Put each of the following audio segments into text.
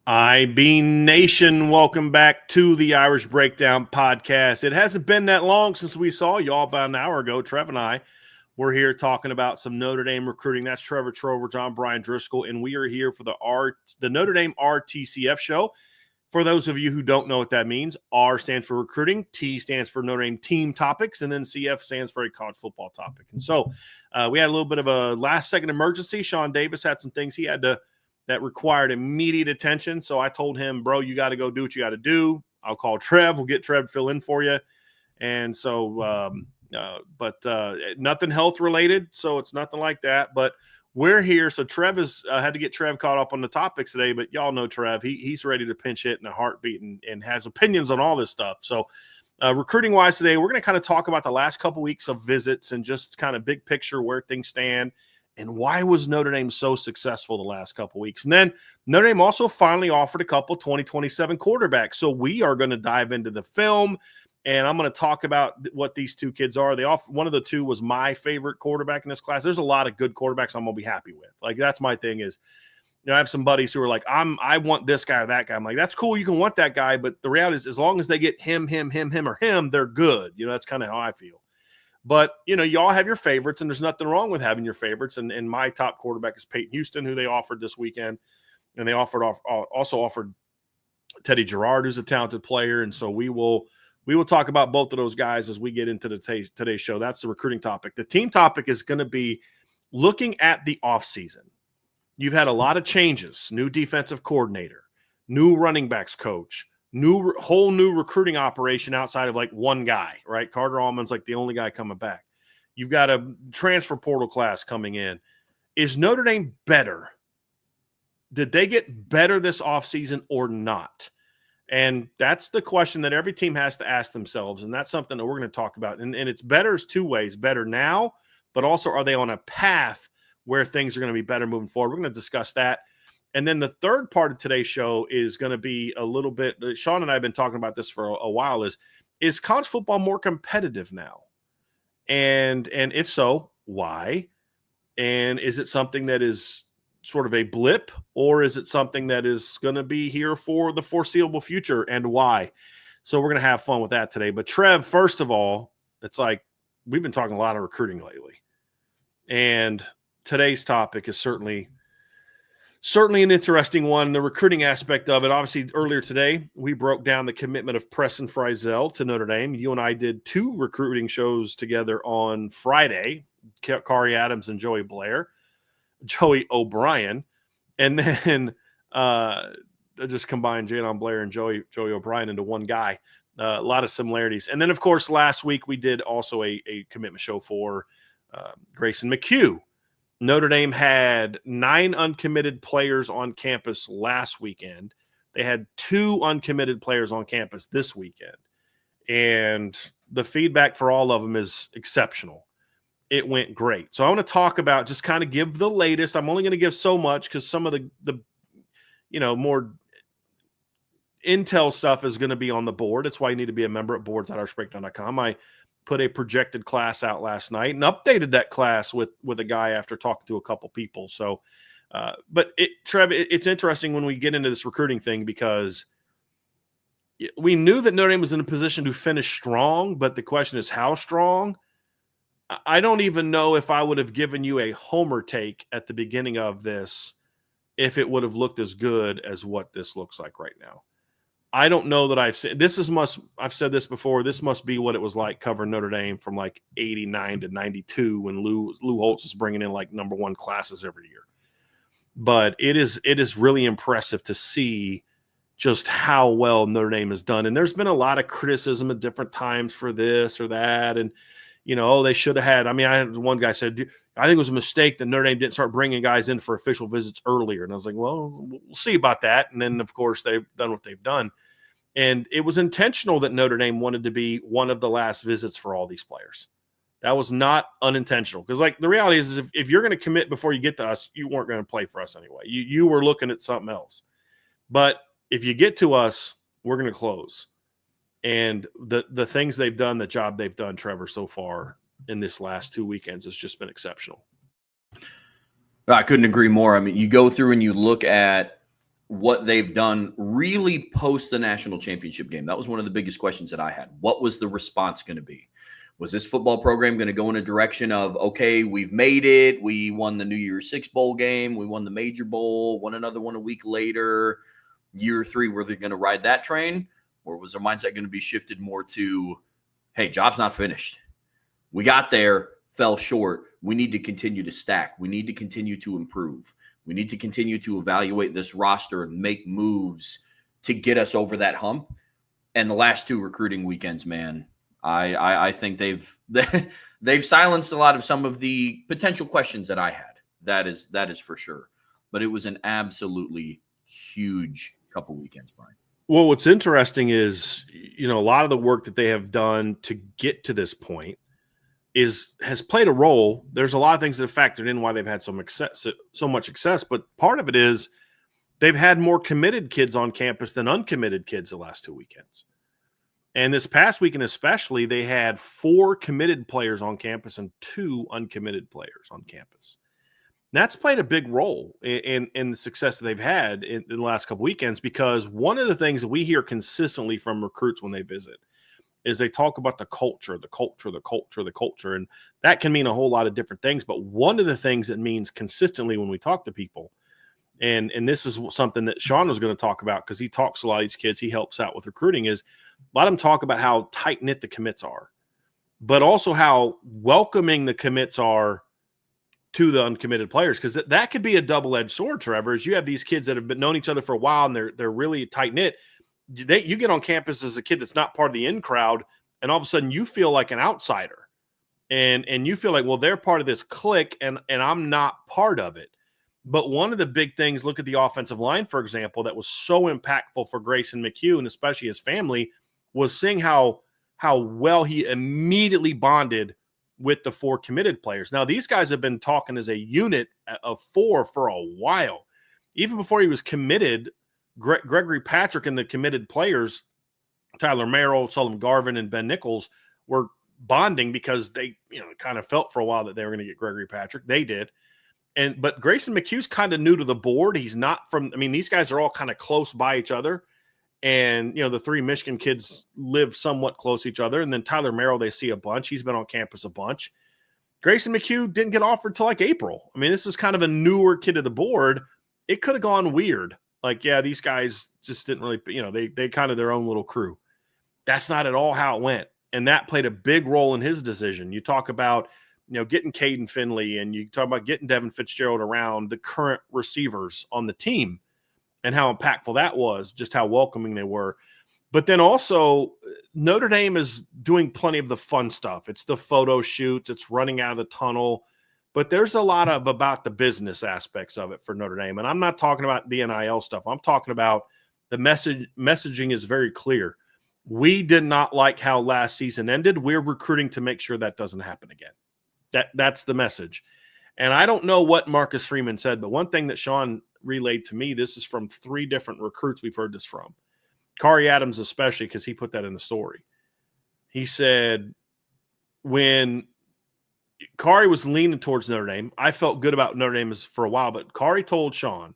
IB Nation, welcome back to the Irish Breakdown Podcast. It hasn't been that long since we saw y'all about an hour ago. Trev and I were here talking about some Notre Dame recruiting. That's Trevor Trover, John Brian Driscoll, and we are here for the Notre Dame RTCF show. For those of you who don't know what that means, R stands for recruiting, T stands for Notre Dame team topics, and then CF stands for a college football topic. And so we had a little bit of a last-second emergency. Sean Davis had some things he had to that required immediate attention. So I told him, bro, you got to go do what you got to do. I'll call Trev. We'll get Trev to fill in for you. And so, nothing health related. So it's nothing like that. But we're here. So Trev had to get Trev caught up on the topics today. But y'all know Trev. He's ready to pinch hit in a heartbeat and has opinions on all this stuff. So recruiting wise today, we're going to kind of talk about the last couple weeks of visits and just kind of big picture where things stand. And why was Notre Dame so successful the last couple weeks? And then Notre Dame also finally offered a couple 2027 quarterbacks. So we are going to dive into the film, and I'm going to talk about what these two kids are. One of the two was my favorite quarterback in this class. There's a lot of good quarterbacks I'm going to be happy with. Like, that's my thing is, I have some buddies who are like, I want this guy or that guy. I'm like, that's cool. You can want that guy. But the reality is, as long as they get him, or him, they're good. That's kind of how I feel. But, you all have your favorites, and there's nothing wrong with having your favorites. And my top quarterback is Payton Houston, who they offered this weekend. And they also offered Teddy Gerard, who's a talented player. And so we will talk about both of those guys as we get into today's show. That's the recruiting topic. The team topic is going to be looking at the offseason. You've had a lot of changes, new defensive coordinator, new running backs coach, whole new recruiting operation outside of like one guy, right? Carter Allman's like the only guy coming back. You've got a transfer portal class coming in. Is Notre Dame better? Did they get better this offseason or not? And that's the question that every team has to ask themselves. And that's something that we're going to talk about. And it's better is two ways. Better now, but also are they on a path where things are going to be better moving forward? We're going to discuss that. And then the third part of today's show is going to be a little bit – Sean and I have been talking about this for a while is college football more competitive now? And if so, why? And is it something that is sort of a blip, or is it something that is going to be here for the foreseeable future, and why? So we're going to have fun with that today. But Trev, first of all, it's like we've been talking a lot of recruiting lately. And today's topic is certainly an interesting one, the recruiting aspect of it. Obviously, earlier today, we broke down the commitment of Preston Frizzell to Notre Dame. You and I did two recruiting shows together on Friday, Kari Adams and Joey O'Brien. And then I just combined Jalen Blair and Joey O'Brien into one guy. A lot of similarities. And then, of course, last week we did also a commitment show for Grayson McHugh. Notre Dame had 9 uncommitted players on campus last weekend. They had 2 uncommitted players on campus this weekend. And the feedback for all of them is exceptional. It went great. So I want to talk about, just kind of give the latest. I'm only going to give so much because some of the more intel stuff is going to be on the board. It's why you need to be a member at boards.irishbreakdown.com. I put a projected class out last night and updated that class with a guy after talking to a couple people. So, Trev, it's interesting when we get into this recruiting thing because we knew that Notre Dame was in a position to finish strong, but the question is how strong. I don't even know if I would have given you a homer take at the beginning of this if it would have looked as good as what this looks like right now. I don't know that I've said this before. This must be what it was like covering Notre Dame from like 89 to 92 when Lou Holtz was bringing in like number 1 classes every year. But it is really impressive to see just how well Notre Dame has done. And there's been a lot of criticism at different times for this or that. And, they should have had – I had one guy said, I think it was a mistake that Notre Dame didn't start bringing guys in for official visits earlier. And I was like, well, we'll see about that. And then, of course, they've done what they've done. And it was intentional that Notre Dame wanted to be one of the last visits for all these players. That was not unintentional. Because, the reality is if you're going to commit before you get to us, you weren't going to play for us anyway. You were looking at something else. But if you get to us, we're going to close. And the things they've done, the job they've done, Trevor, so far in this last 2 weekends has just been exceptional. I couldn't agree more. You go through and you look at what they've done really post the national championship game. That was one of the biggest questions that I had. What was the response going to be? Was this football program going to go in a direction of, okay, we've made it. We won the New Year's Six bowl game. We won the Major Bowl, won another one a week later. Year 3, were they going to ride that train? Or was their mindset going to be shifted more to, hey, job's not finished. We got there, fell short. We need to continue to stack. We need to continue to improve. We need to continue to evaluate this roster and make moves to get us over that hump. And the last 2 recruiting weekends, man, I think they've silenced a lot of some of the potential questions that I had. That is for sure. But it was an absolutely huge couple weekends, Bryan. Well, what's interesting is, a lot of the work that they have done to get to this point has played a role. There's a lot of things that have factored in why they've had so much success, but part of it is they've had more committed kids on campus than uncommitted kids the last 2 weekends. And this past weekend especially, they had 4 committed players on campus and 2 uncommitted players on campus. That's played a big role in the success that they've had in the last couple weekends, because one of the things that we hear consistently from recruits when they visit is they talk about the culture, and that can mean a whole lot of different things. But one of the things it means consistently when we talk to people, and this is something that Shaun was going to talk about because he talks to a lot of these kids, he helps out with recruiting, is a lot of them talk about how tight-knit the commits are, but also how welcoming the commits are to the uncommitted players, because that could be a double-edged sword, Trevor, as you have these kids that have been known each other for a while and they're really tight-knit. You get on campus as a kid that's not part of the in crowd, and all of a sudden you feel like an outsider, and you feel like, well, they're part of this clique, and I'm not part of it. But one of the big things, look at the offensive line, for example, that was so impactful for Grayson McHugh and especially his family, was seeing how well he immediately bonded with the 4 committed players. Now, these guys have been talking as a unit of 4 for a while. Even before he was committed, Gregory Patrick and the committed players, Tyler Merrill, Sullivan Garvin, and Ben Nichols, were bonding because they, kind of felt for a while that they were going to get Gregory Patrick. They did. But Grayson McHugh's kind of new to the board. He's not these guys are all kind of close by each other. And, the 3 Michigan kids live somewhat close to each other. And then Tyler Merrill, they see a bunch. He's been on campus a bunch. Grayson McHugh didn't get offered till like April. This is kind of a newer kid to the board. It could have gone weird. Like, yeah, these guys just didn't really, they kind of their own little crew. That's not at all how it went. And that played a big role in his decision. You talk about, getting Caden Finley, and you talk about getting Devin Fitzgerald around the current receivers on the team and how impactful that was, just how welcoming they were. But then also Notre Dame is doing plenty of the fun stuff. It's the photo shoots, it's running out of the tunnel. But there's a lot about the business aspects of it for Notre Dame. And I'm not talking about the NIL stuff. I'm talking about the messaging is very clear. We did not like how last season ended. We're recruiting to make sure that doesn't happen again. That's the message. And I don't know what Marcus Freeman said, but one thing that Shaun relayed to me, this is from 3 different recruits we've heard this from. Kari Adams especially, because he put that in the story. He said, when Kari was leaning towards Notre Dame, I felt good about Notre Dame for a while, but Kari told Shaun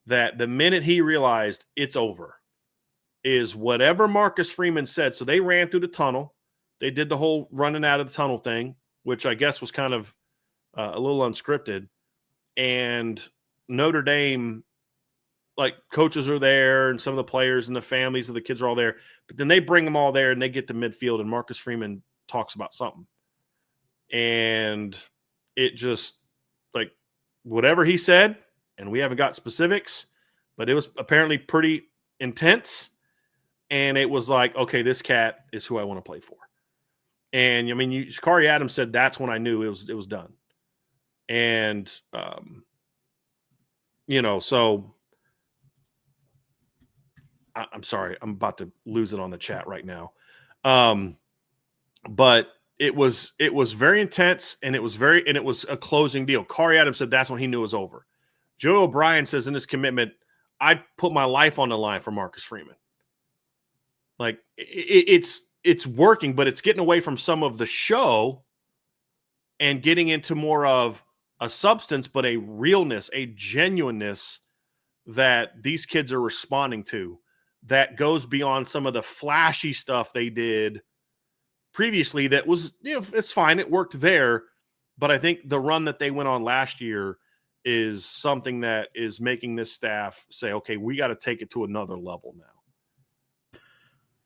that the minute he realized it's over is whatever Marcus Freeman said. So they ran through the tunnel. They did the whole running out of the tunnel thing, which I guess was kind of a little unscripted. And Notre Dame, like, coaches are there and some of the players and the families of the kids are all there. But then they bring them all there and they get to midfield and Marcus Freeman talks about something. And it just, like, whatever he said, and we haven't got specifics, but it was apparently pretty intense. And it was like, okay, this cat is who I want to play for. And Kari Adams said that's when I knew it was done. And, so I'm sorry, I'm about to lose it on the chat right now. But it was very intense, and it was a closing deal. Kari Adams said that's when he knew it was over. Joe O'Brien says in his commitment, I put my life on the line for Marcus Freeman. Like, it's working, but it's getting away from some of the show and getting into more of a substance, but a realness, a genuineness that these kids are responding to that goes beyond some of the flashy stuff they did previously that was, it's fine. It worked there. But I think the run that they went on last year is something that is making this staff say, okay, we got to take it to another level now.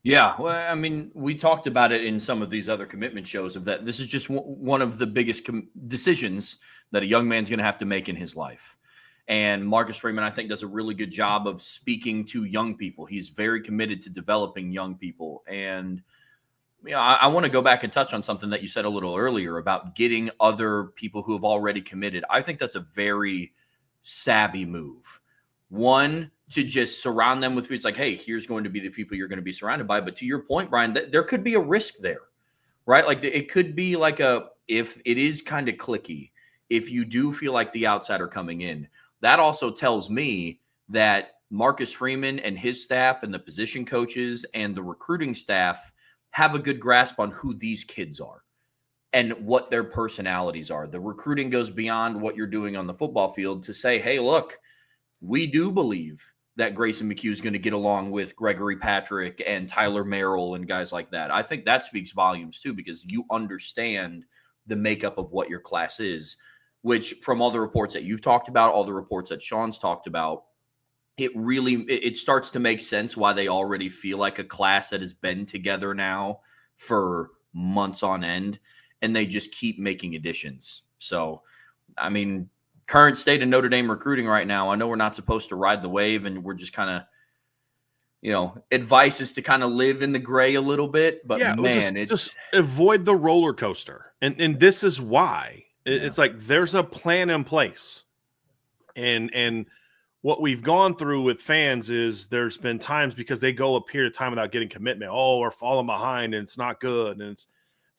Yeah. Well, I mean, we talked about it in some of these other commitment shows of that. This is just one of the biggest decisions that a young man's going to have to make in his life. And Marcus Freeman, I think, does a really good job of speaking to young people. He's very committed to developing young people. And I want to go back and touch on something that you said a little earlier about getting other people who have already committed. I think that's a very savvy move. One, to just surround them with people. It's like, hey, here's going to be the people you're going to be surrounded by. But to your point, Bryan, there could be a risk there, right? Like it could be like if it is kind of cliquey, if you do feel like the outsider coming in, that also tells me that Marcus Freeman and his staff and the position coaches and the recruiting staff have a good grasp on who these kids are and what their personalities are. The recruiting goes beyond what you're doing on the football field to say, hey, look, we do believe that Grayson McHugh is going to get along with Gregory Patrick and Tyler Merrill and guys like that. I think that speaks volumes too, because you understand the makeup of what your class is, which from all the reports that you've talked about, all the reports that Shaun's talked about, it starts to make sense why they already feel like a class that has been together now for months on end, and they just keep making additions. So, I mean, current state of Notre Dame recruiting right now, I know we're not supposed to ride the wave, and we're just kind of, advice is to kind of live in the gray a little bit, but yeah, man, just avoid the roller coaster. And this is why. It's like there's a plan in place. And what we've gone through with fans is there's been times because they go a period of time without getting commitment. Oh, we're falling behind and it's not good. And it's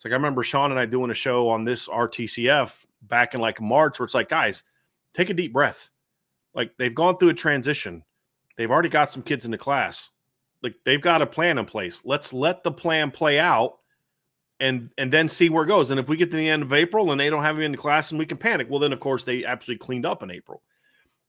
like I remember Shaun and I doing a show on this RTCF back in like March where it's like, guys, take a deep breath. Like they've gone through a transition. They've already got some kids in the class. Like they've got a plan in place. Let's let the plan play out and then see where it goes. And if we get to the end of April and they don't have him in the class and we can panic, well, then of course they absolutely cleaned up in April.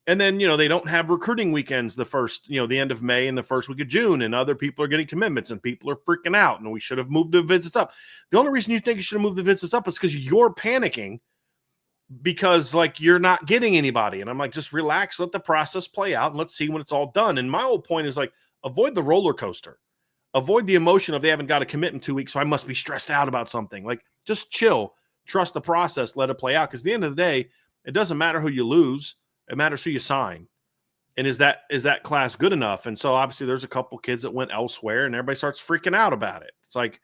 And then, they don't have recruiting weekends the first, the end of May and the first week of June, and other people are getting commitments and people are freaking out and we should have moved the visits up. The only reason you think you should have moved the visits up is because you're panicking because like you're not getting anybody. And I'm like, just relax, let the process play out and let's see when it's all done. And my whole point is like, avoid the roller coaster, avoid the emotion of they haven't got a commit in 2 weeks. So I must be stressed out about something. Like just chill, trust the process, let it play out. Cause at the end of the day, it doesn't matter who you lose. It matters who you sign. And is that class good enough? And so obviously there's a couple kids that went elsewhere and everybody starts freaking out about it. It's like,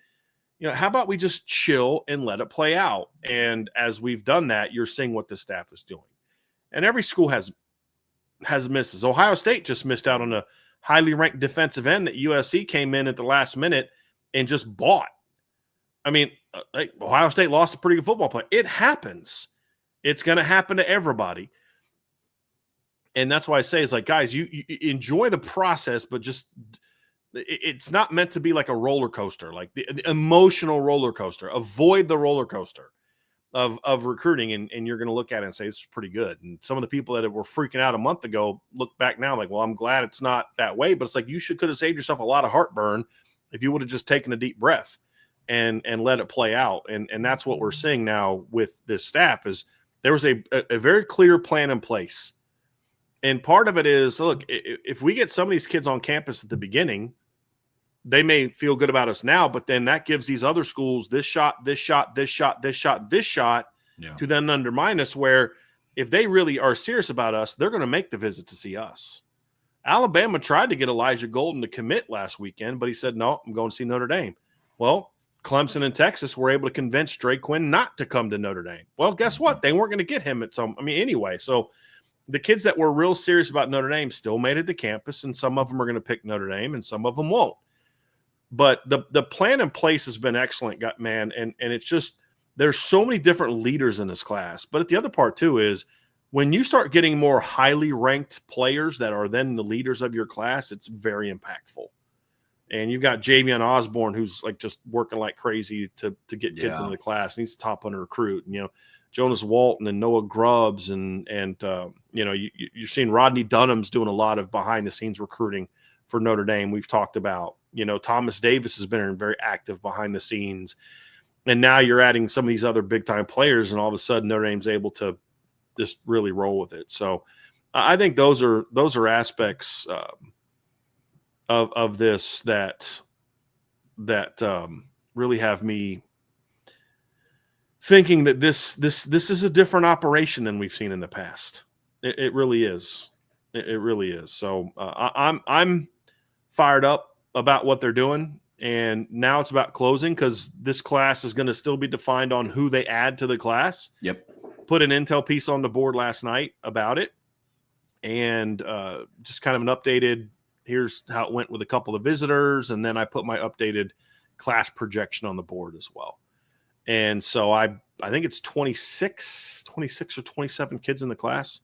how about we just chill and let it play out? And as we've done that, you're seeing what the staff is doing. And every school has misses. Ohio State just missed out on a highly ranked defensive end that USC came in at the last minute and just bought. I mean, Ohio State lost a pretty good football player. It happens. It's going to happen to everybody. And that's why I say it's like, guys, you enjoy the process, but just it's not meant to be like a roller coaster, like the emotional roller coaster. Avoid the roller coaster of recruiting, and you're going to look at it and say, this is pretty good. And some of the people that were freaking out a month ago look back now like, well, I'm glad it's not that way. But it's like you could have saved yourself a lot of heartburn if you would have just taken a deep breath and let it play out. And that's what we're seeing now with this staff is there was a very clear plan in place. And part of it is, look, if we get some of these kids on campus at the beginning, they may feel good about us now, but then that gives these other schools this shot to then undermine us, where if they really are serious about us, they're going to make the visit to see us. Alabama tried to get Elijah Golden to commit last weekend, but he said, no, I'm going to see Notre Dame. Well, Clemson and Texas were able to convince Drake Quinn not to come to Notre Dame. Well, guess what? They weren't going to get him anyway. So the kids that were real serious about Notre Dame still made it to campus, and some of them are going to pick Notre Dame and some of them won't. But the plan in place has been excellent, man. And it's just, there's so many different leaders in this class. But the other part too is when you start getting more highly ranked players that are then the leaders of your class, it's very impactful. And you've got Javion Osborne, who's like just working like crazy to get kids into the class, and he's a top 100 recruit. And, Jonas Walton and Noah Grubbs and you're seeing Rodney Dunham's doing a lot of behind the scenes recruiting for Notre Dame. We've talked about, Thomas Davis has been very active behind the scenes, and now you're adding some of these other big time players, and all of a sudden Notre Dame's able to just really roll with it. So I think those are aspects of this that really have me thinking that this is a different operation than we've seen in the past. It really is. It really is. So I'm fired up about what they're doing, and now it's about closing, because this class is going to still be defined on who they add to the class. Yep. Put an intel piece on the board last night about it, and just kind of an updated, here's how it went with a couple of visitors, and then I put my updated class projection on the board as well. And so I think it's 26 or 27 kids in the class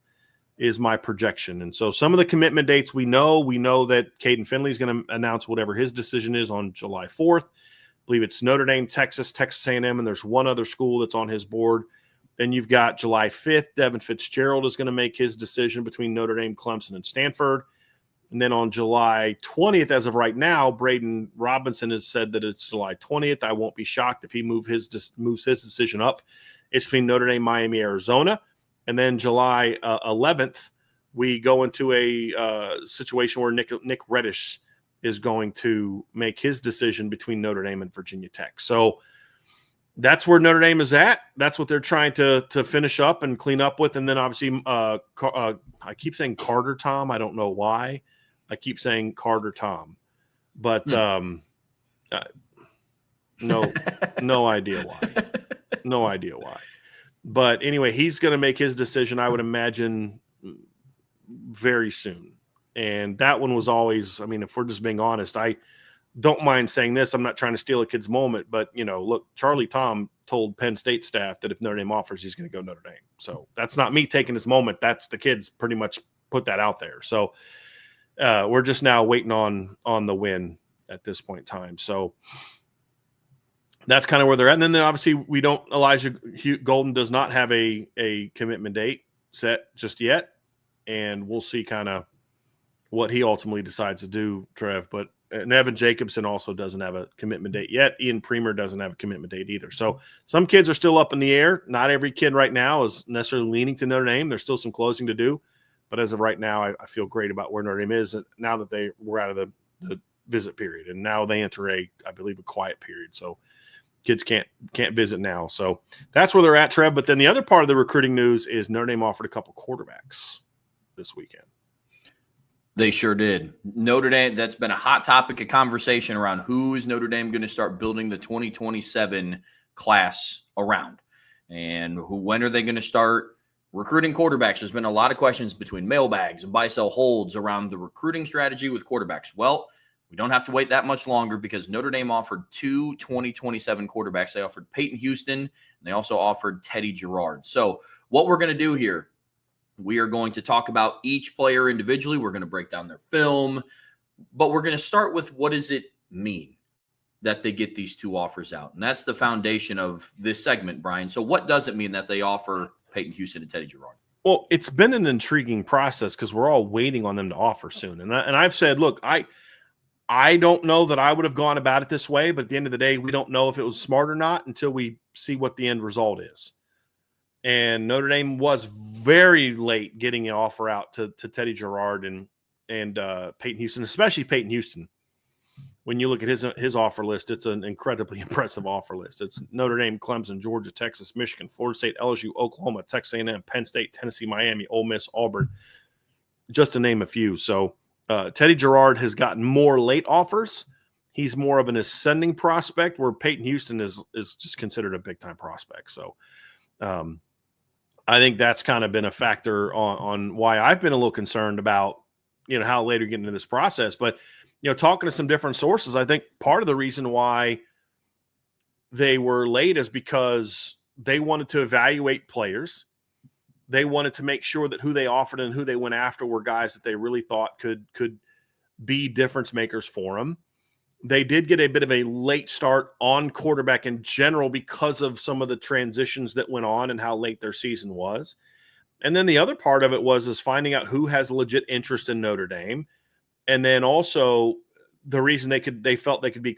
is my projection. And so some of the commitment dates we know that Caden Finley is going to announce whatever his decision is on July 4th. I believe it's Notre Dame, Texas A&M, and there's one other school that's on his board. Then you've got July 5th, Devin Fitzgerald is going to make his decision between Notre Dame, Clemson, and Stanford. And then on July 20th, as of right now, Braden Robinson has said that it's July 20th. I won't be shocked if he moves his decision up. It's between Notre Dame, Miami, Arizona. And then July 11th, we go into a situation where Nick Reddish is going to make his decision between Notre Dame and Virginia Tech. So that's where Notre Dame is at. That's what they're trying to finish up and clean up with. And then obviously, I keep saying Carter Tom. I don't know why. I keep saying Carter Tom, but no idea why. No idea why. But anyway, he's going to make his decision, I would imagine, very soon. And that one was always, I mean, if we're just being honest, I don't mind saying this. I'm not trying to steal a kid's moment, but, look, Charlie Tom told Penn State staff that if Notre Dame offers, he's going to go Notre Dame. So that's not me taking his moment. That's the kids pretty much put that out there. So we're just now waiting on the win at this point in time. So that's kind of where they're at. And then obviously Elijah Golden does not have a commitment date set just yet. And we'll see kind of what he ultimately decides to do, Trev. But Evan Jacobson also doesn't have a commitment date yet. Ian Premer doesn't have a commitment date either. So some kids are still up in the air. Not every kid right now is necessarily leaning to Notre Dame. There's still some closing to do. But as of right now, I feel great about where Notre Dame is now that they were out of the visit period. And now they enter I believe, a quiet period. So kids can't visit now. So that's where they're at, Trev. But then the other part of the recruiting news is Notre Dame offered a couple quarterbacks this weekend. They sure did. Notre Dame, that's been a hot topic of conversation around who is Notre Dame going to start building the 2027 class around. And when are they going to start recruiting quarterbacks? There's been a lot of questions between mailbags and buy-sell holds around the recruiting strategy with quarterbacks. Well, we don't have to wait that much longer because Notre Dame offered 2 2027 quarterbacks. They offered Payton Houston, and they also offered Teddy Gerard. So what we're going to do here, we are going to talk about each player individually. We're going to break down their film, but we're going to start with what does it mean that they get these 2 offers out? And that's the foundation of this segment, Brian. So what does it mean that they offer Payton Houston and Teddy Gerard? Well, it's been an intriguing process because we're all waiting on them to offer soon. And I've said, look, I don't know that I would have gone about it this way, but at the end of the day, we don't know if it was smart or not until we see what the end result is. And Notre Dame was very late getting an offer out to Teddy Gerard and Payton Houston, especially Payton Houston. When you look at his offer list, it's an incredibly impressive offer list. It's Notre Dame, Clemson, Georgia, Texas, Michigan, Florida State, LSU, Oklahoma, Texas A&M, Penn State, Tennessee, Miami, Ole Miss, Auburn, just to name a few. So Teddy Gerard has gotten more late offers. He's more of an ascending prospect, where Payton Houston is just considered a big-time prospect. So I think that's kind of been a factor on why I've been a little concerned about, how late you're getting into this process. But, talking to some different sources, I think part of the reason why they were late is because they wanted to evaluate players. They wanted to make sure that who they offered and who they went after were guys that they really thought could be difference makers for them. They did get a bit of a late start on quarterback in general because of some of the transitions that went on and how late their season was. And then the other part of it is finding out who has legit interest in Notre Dame. And then also the reason they felt they could be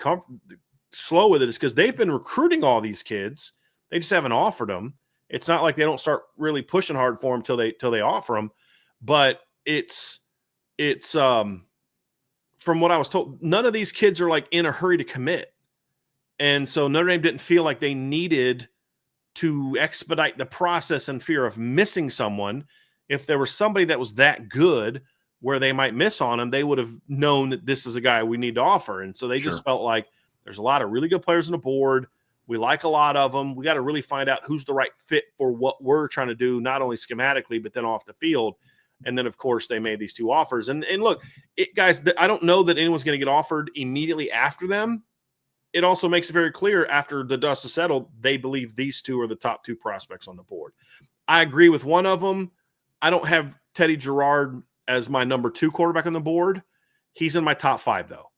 slow with it is because they've been recruiting all these kids. They just haven't offered them. It's not like they don't start really pushing hard for them till they offer them. But it's from what I was told, none of these kids are like in a hurry to commit. And so Notre Dame didn't feel like they needed to expedite the process in fear of missing someone. If there was somebody that was that good where they might miss on him, they would have known that this is a guy we need to offer. And so they just felt like there's a lot of really good players on the board. We like a lot of them. We got to really find out who's the right fit for what we're trying to do, not only schematically, but then off the field. And then, of course, they made these two offers. And look, guys, I don't know that anyone's going to get offered immediately after them. It also makes it very clear after the dust is settled, they believe these two are the top two prospects on the board. I agree with one of them. I don't have Teddy Gerard as my number 2 quarterback on the board. He's in my top 5, though.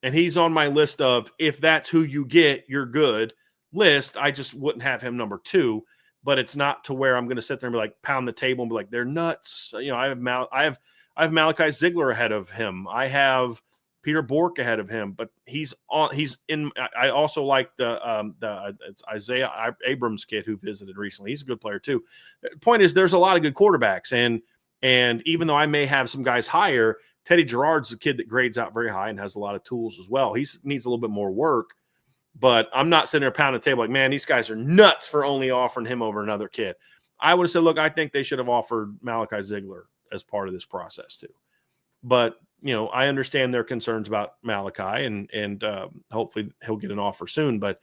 And he's on my list of, if that's who you get, you're good list. I just wouldn't have him number 2. But it's not to where I'm going to sit there and be like, pound the table and be like, they're nuts. You know, I have Malachi Ziegler ahead of him. I have Peter Bork ahead of him, but he's in. I also like it's Isaiah Abrams kid who visited recently. He's a good player too. The point is, there's a lot of good quarterbacks, and even though I may have some guys higher, Teddy Gerard's a kid that grades out very high and has a lot of tools as well. He needs a little bit more work. But I'm not sitting there pounding the table like, man, these guys are nuts for only offering him over another kid. I would have said, look, I think they should have offered Malachi Ziegler as part of this process too. But, you know, I understand their concerns about Malachi, and hopefully he'll get an offer soon. But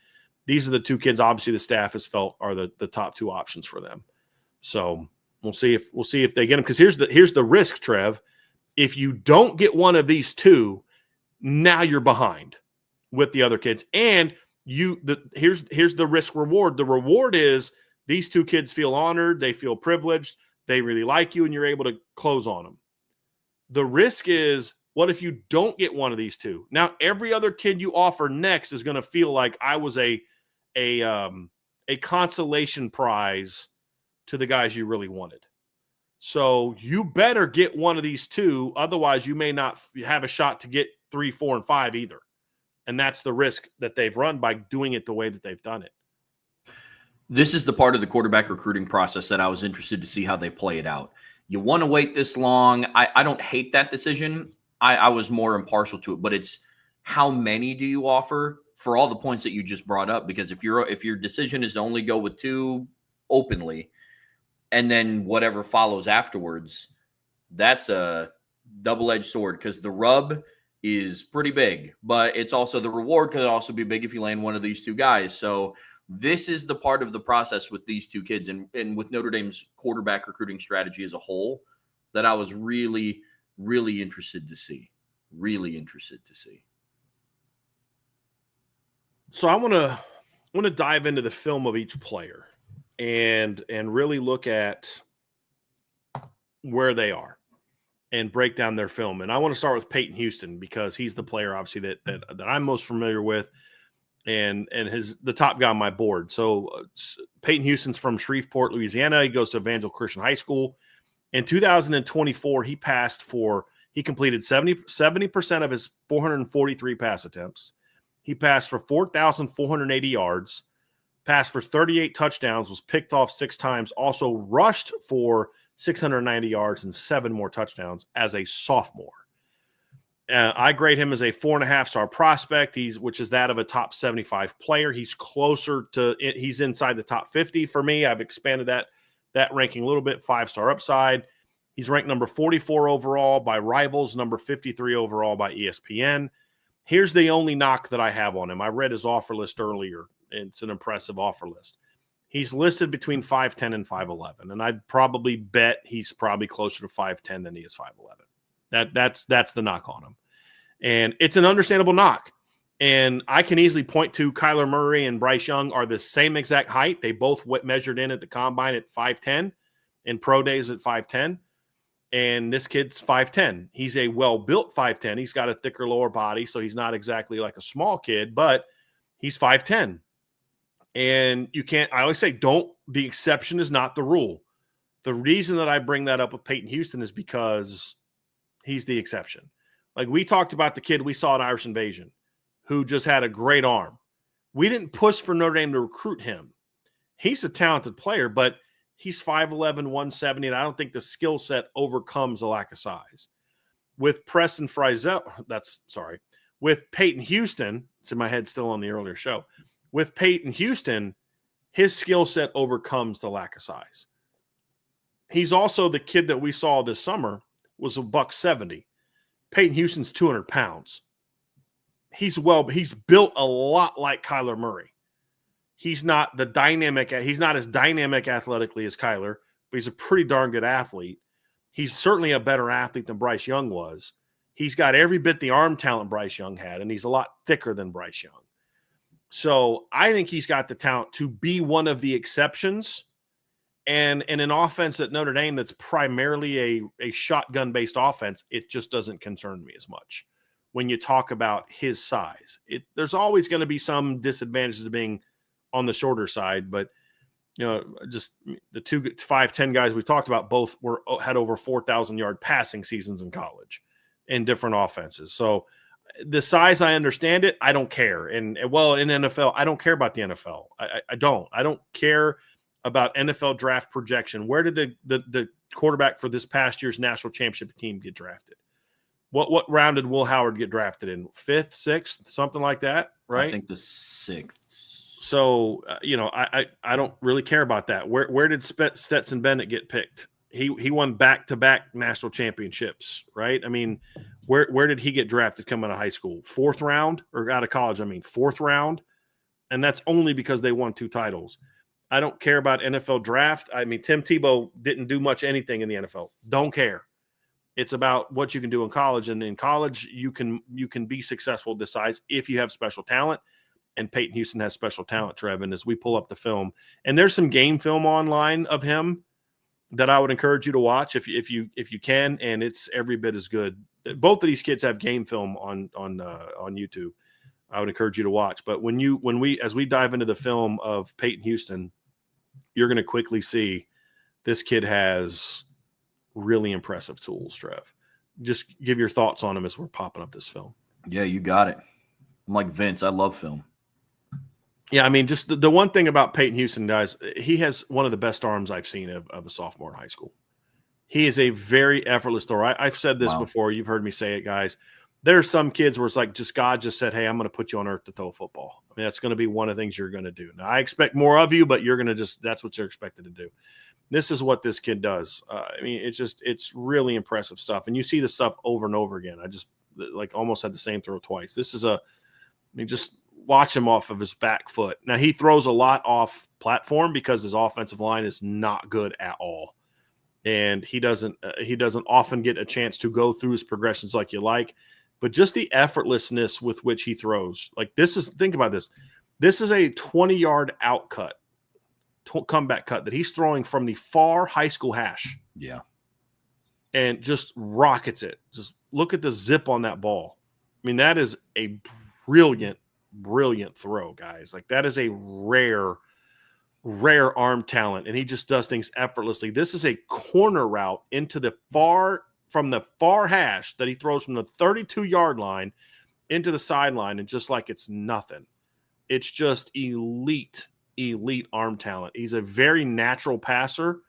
these are the two kids, obviously, the staff has felt are the top 2 options for them. So we'll see if they get them. Because here's the risk, Trev. If you don't get one of these two, now you're behind with the other kids. And here's the risk reward. The reward is these two kids feel honored, they feel privileged, they really like you, and you're able to close on them. The risk is, what if you don't get one of these two? Now every other kid you offer next is going to feel like I was a consolation prize to the guys you really wanted. So you better get one of these two, otherwise you may not have a shot to get 3, 4, and 5 either. And that's the risk that they've run by doing it the way that they've done it. This is the part of the quarterback recruiting process that I was interested to see how they play it out. You want to wait this long. I don't hate that decision. I was more impartial to it, but it's how many do you offer for all the points that you just brought up? Because if your decision is to only go with 2 openly, and then whatever follows afterwards, that's a double-edged sword, because the rub is pretty big, but it's also the reward could also be big if you land one of these 2 guys. So this is the part of the process with these 2 kids and with Notre Dame's quarterback recruiting strategy as a whole that I was really, really interested to see. Really interested to see. So I want to dive into the film of each player and really look at where they are and break down their film. And I want to start with Payton Houston because he's the player, obviously, that I'm most familiar with and the top guy on my board. So Payton Houston's from Shreveport, Louisiana. He goes to Evangel Christian High School. In 2024, he completed 70% of his 443 pass attempts. He passed for 4,480 yards, passed for 38 touchdowns, was picked off 6 times, also rushed for 690 yards and 7 more touchdowns as a sophomore. I grade him as a 4.5-star prospect, which is that of a top 75 player. He's inside the top 50 for me. I've expanded that ranking a little bit, 5-star upside. He's ranked number 44 overall by Rivals, number 53 overall by ESPN. Here's the only knock that I have on him. I read his offer list earlier. It's an impressive offer list. He's listed between 5'10 and 5'11, and I'd probably bet he's probably closer to 5'10 than he is 5'11. That's the knock on him. And it's an understandable knock. And I can easily point to Kyler Murray and Bryce Young are the same exact height. They both measured in at the combine at 5'10 and pro days at 5'10. And this kid's 5'10". He's a well-built 5'10". He's got a thicker lower body, so he's not exactly like a small kid, but he's 5'10". And you can't – I always say the exception is not the rule. The reason that I bring that up with Payton Houston is because he's the exception. Like we talked about the kid we saw in Irish Invasion who just had a great arm. We didn't push for Notre Dame to recruit him. He's a talented player, but he's 5'11", 170, and I don't think the skill set overcomes the lack of size. With Preston Frizzell, with Payton Houston, it's in my head still on the earlier show. With Payton Houston, his skill set overcomes the lack of size. He's also the kid that we saw this summer was a $170. Payton Houston's 200 pounds. He's built a lot like Kyler Murray. He's not as dynamic athletically as Kyler, but he's a pretty darn good athlete. He's certainly a better athlete than Bryce Young was. He's got every bit the arm talent Bryce Young had, and he's a lot thicker than Bryce Young. So I think he's got the talent to be one of the exceptions. And in an offense at Notre Dame that's primarily a shotgun-based offense, it just doesn't concern me as much. When you talk about his size, there's always going to be some disadvantages to being on the shorter side, but just the 5'10" guys we talked about both had over 4,000-yard passing seasons in college in different offenses. So the size, I understand it. I don't care. In NFL, I don't care about the NFL. I don't care about NFL draft projection. Where did the quarterback for this past year's national championship team get drafted? What round did Will Howard get drafted in? 5th, 6th, something like that, right? I think the 6th. So, I don't really care about that. Where did Stetson Bennett get picked? He won back-to-back national championships, right? I mean, where did he get drafted coming out of high school? 4th round or out of college? 4th round. And that's only because they won 2 titles. I don't care about NFL draft. Tim Tebow didn't do much anything in the NFL. Don't care. It's about what you can do in college. And in college, you can be successful at this size if you have special talent. And Payton Houston has special talent, Trevin, as we pull up the film. And there's some game film online of him that I would encourage you to watch if you can, and it's every bit as good. Both of these kids have game film on YouTube. I would encourage you to watch. But as we dive into the film of Payton Houston, you're going to quickly see this kid has really impressive tools, Trev. Just give your thoughts on him as we're popping up this film. Yeah, you got it. I'm like Vince. I love film. Yeah, just the one thing about Payton Houston, guys, he has one of the best arms I've seen of a sophomore in high school. He is a very effortless thrower. I've said this before. You've heard me say it, guys. There are some kids where it's like God just said, hey, I'm going to put you on earth to throw a football. That's going to be one of the things you're going to do. Now, I expect more of you, but you're going to that's what you're expected to do. This is what this kid does. It's really impressive stuff. And you see this stuff over and over again. I just almost had the same throw twice. This is just watch him off of his back foot. Now, he throws a lot off platform because his offensive line is not good at all. And he doesn't often get a chance to go through his progressions like you like. But just the effortlessness with which he throws. Think about this. This is a 20-yard out cut, comeback cut that he's throwing from the far high school hash. Yeah. And just rockets it. Just look at the zip on that ball. That is a brilliant throw, guys. That is a rare arm talent, and he just does things effortlessly. This is a corner route from the far hash that he throws from the 32-yard line into the sideline, and just like it's nothing. It's just elite arm talent. He's a very natural passer.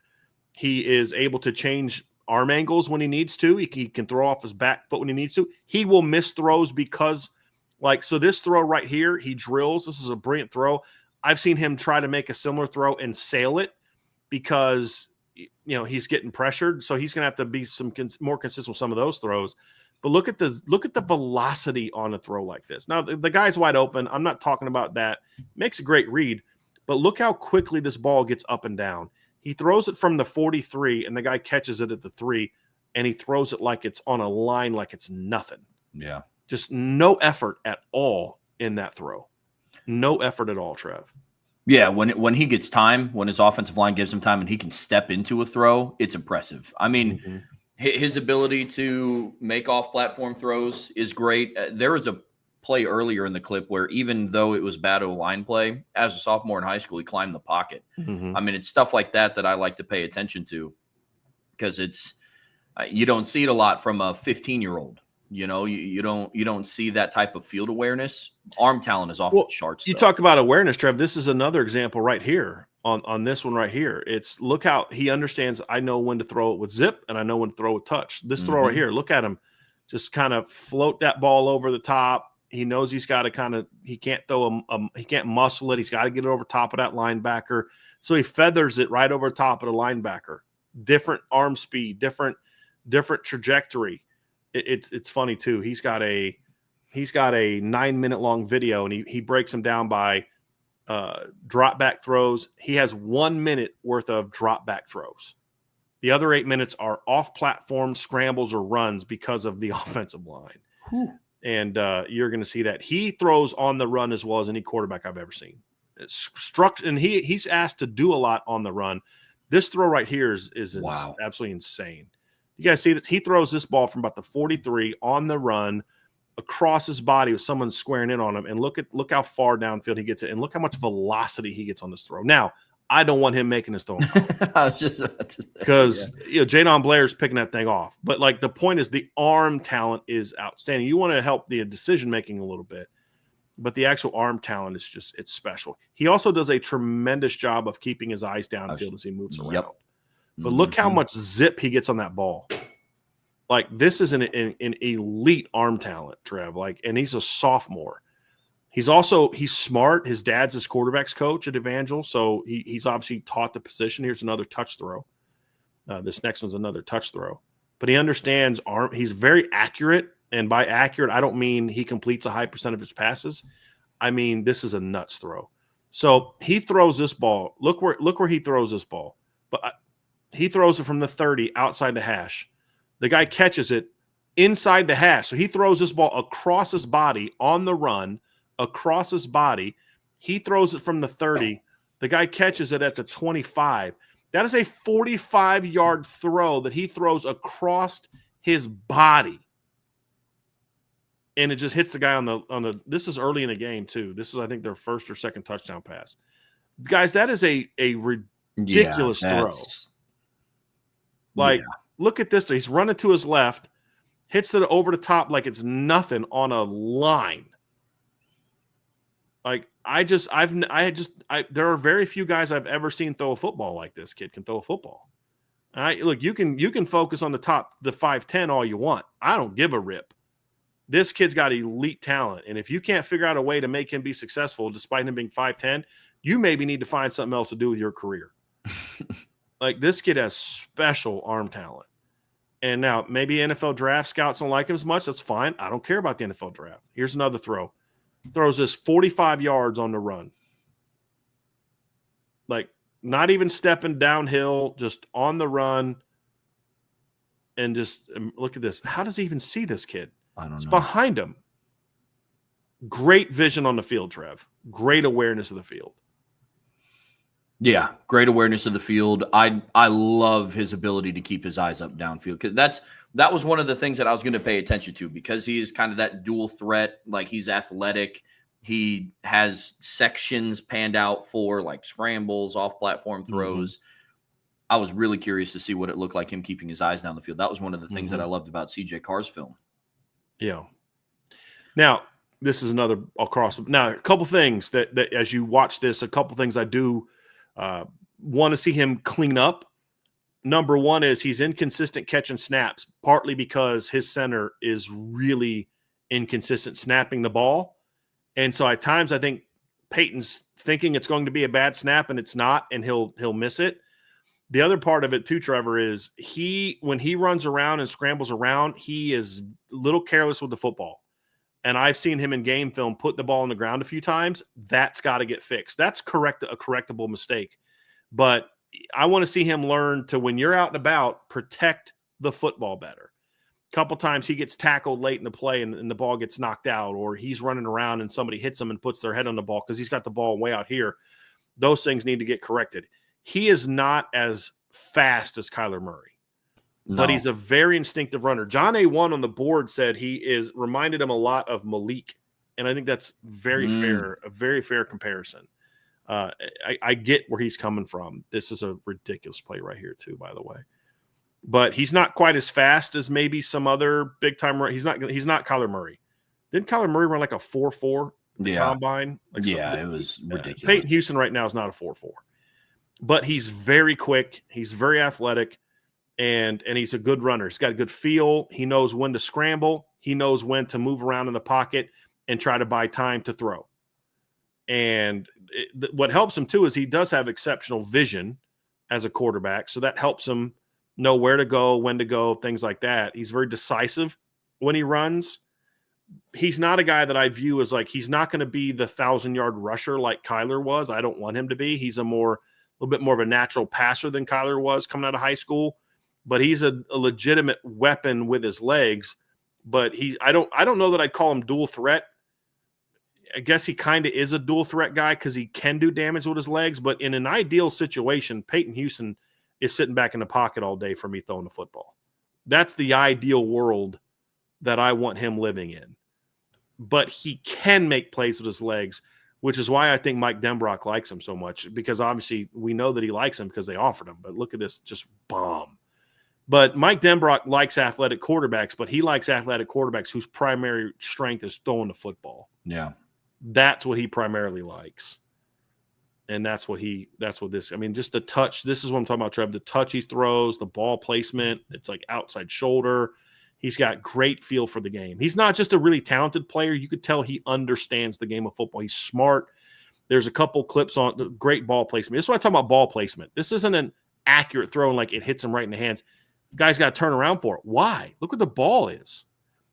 He is able to change arm angles when he needs to. He can throw off his back foot when he needs to. He will miss throws because so this throw right here, he drills. This is a brilliant throw. I've seen him try to make a similar throw and sail it because, he's getting pressured. So he's going to have to be more consistent with some of those throws. But look at the velocity on a throw like this. Now, the guy's wide open. I'm not talking about that. Makes a great read. But look how quickly this ball gets up and down. He throws it from the 43, and the guy catches it at the 3, and he throws it like it's on a line like it's nothing. Yeah. Just no effort at all in that throw. No effort at all, Trev. Yeah, when he gets time, when his offensive line gives him time and he can step into a throw, it's impressive. His ability to make off-platform throws is great. There was a play earlier in the clip where even though it was bad O-line play, as a sophomore in high school, he climbed the pocket. Mm-hmm. I mean, it's stuff like that I like to pay attention to because it's you don't see it a lot from a 15-year-old. You know, you don't see that type of field awareness. Arm talent is off the charts. You talk about awareness, Trev. This is another example right here on this one right here. It's look how he understands. I know when to throw it with zip, and I know when to throw with touch. This throw right here, look at him, just kind of float that ball over the top. He knows he's got to kind of he can't throw he can't muscle it. He's got to get it over top of that linebacker. So he feathers it right over top of the linebacker. Different arm speed, different trajectory. It's funny too. He's got a 9-minute long video, and he breaks them down by drop back throws. He has 1 minute worth of drop back throws. The other 8 minutes are off platform scrambles or runs because of the offensive line. Whew. And you're going to see that he throws on the run as well as any quarterback I've ever seen. And he's asked to do a lot on the run. This throw right here is wow. Absolutely insane. You guys see that he throws this ball from about the 43 on the run across his body with someone squaring in on him. And look how far downfield he gets it, and look how much velocity he gets on this throw. Now, I don't want him making this throw because Jadon Blair's picking that thing off. But like the point is, the arm talent is outstanding. You want to help the decision making a little bit, but the actual arm talent is it's special. He also does a tremendous job of keeping his eyes downfield as he moves around. Yep. But look how much zip he gets on that ball. Like this is an elite arm talent, Trev. Like, and he's a sophomore. He's smart. His dad's his quarterback's coach at Evangel, so he's obviously taught the position. Here's another touch throw. This next one's another touch throw. But he understands arm. He's very accurate, and by accurate, I don't mean he completes a high percent of his passes. I mean this is a nuts throw. So he throws this ball. Look where he throws this ball. But he throws it from the 30 outside the hash. The guy catches it inside the hash. So he throws this ball across his body on the run, across his body. He throws it from the 30. The guy catches it at the 25. That is a 45-yard throw that he throws across his body. And it just hits the guy on the this is early in the game too. This is, I think, their first or second touchdown pass. Guys, that is a ridiculous throw. Like, look at this. He's running to his left, hits it over the top like it's nothing on a line. Like, there are very few guys I've ever seen throw a football like this kid can throw a football. Look, you can focus on the 5'10" all you want. I don't give a rip. This kid's got elite talent, and if you can't figure out a way to make him be successful despite him being 5'10", you maybe need to find something else to do with your career. Like, this kid has special arm talent. And now maybe NFL draft scouts don't like him as much. That's fine. I don't care about the NFL draft. Here's another throw. Throws this 45 yards on the run. Like, not even stepping downhill, just on the run. And just look at this. How does he even see this kid? I don't know. It's behind him. Great vision on the field, Trev. Great awareness of the field. Yeah, great awareness of the field. I love his ability to keep his eyes up downfield, because that was one of the things that I was going to pay attention to, because he is kind of that dual threat. Like, he's athletic. He has sections panned out for like scrambles, off-platform throws. I was really curious to see what it looked like him keeping his eyes down the field. That was one of the things that I loved about CJ Carr's film. Yeah. Now, this is another across. Now, a couple things that as you watch this, a couple things I do want to see him clean up. Number one is he's inconsistent catching snaps, partly because his center is really inconsistent snapping the ball. And so at times I think Payton's thinking it's going to be a bad snap, and it's not, and he'll miss it. The other part of it too, Trevor, is when he runs around and scrambles around, he is a little careless with the football. And I've seen him in game film put the ball on the ground a few times. That's got to get fixed. That's a correctable mistake. But I want to see him learn to, when you're out and about, protect the football better. A couple times he gets tackled late in the play and the ball gets knocked out, or he's running around and somebody hits him and puts their head on the ball because he's got the ball way out here. Those things need to get corrected. He is not as fast as Kyler Murray. but he's a very instinctive runner. John A1 on the board said he reminded him a lot of Malik, and I think that's very fair, a very fair comparison. I get where he's coming from. This is a ridiculous play right here too, by the way. But he's not quite as fast as maybe some other big time. He's not Kyler Murray. Didn't Kyler Murray run like a 4.4 combine? Like it was ridiculous. Payton Houston right now is not a 4.4, but he's very quick. He's very athletic, and he's a good runner. He's got a good feel. He knows when to scramble. He knows when to move around in the pocket and try to buy time to throw. And what helps him too is he does have exceptional vision as a quarterback, so that helps him know where to go, when to go, things like that. He's very decisive when he runs. He's not a guy that I view as like, he's not going to be the 1,000-yard rusher like Kyler was. I don't want him to be. He's a little bit more of a natural passer than Kyler was coming out of high school, but he's a legitimate weapon with his legs. But I don't know that I'd call him dual threat. I guess he kind of is a dual threat guy because he can do damage with his legs. But in an ideal situation, Payton Houston is sitting back in the pocket all day for me throwing the football. That's the ideal world that I want him living in. But he can make plays with his legs, which is why I think Mike Denbrock likes him so much, because obviously we know that he likes him because they offered him. But look at this, just bomb. But Mike Denbrock likes athletic quarterbacks, but he likes athletic quarterbacks whose primary strength is throwing the football. Yeah. That's what he primarily likes. And that's what this, I mean, just the touch. This is what I'm talking about, Trev. The touch he throws, the ball placement, it's like outside shoulder. He's got great feel for the game. He's not just a really talented player. You could tell he understands the game of football. He's smart. There's a couple clips on the great ball placement. This is what I talk about ball placement. This isn't an accurate throw and like it hits him right in the hands. Guy's got to turn around for it. Why? Look what the ball is.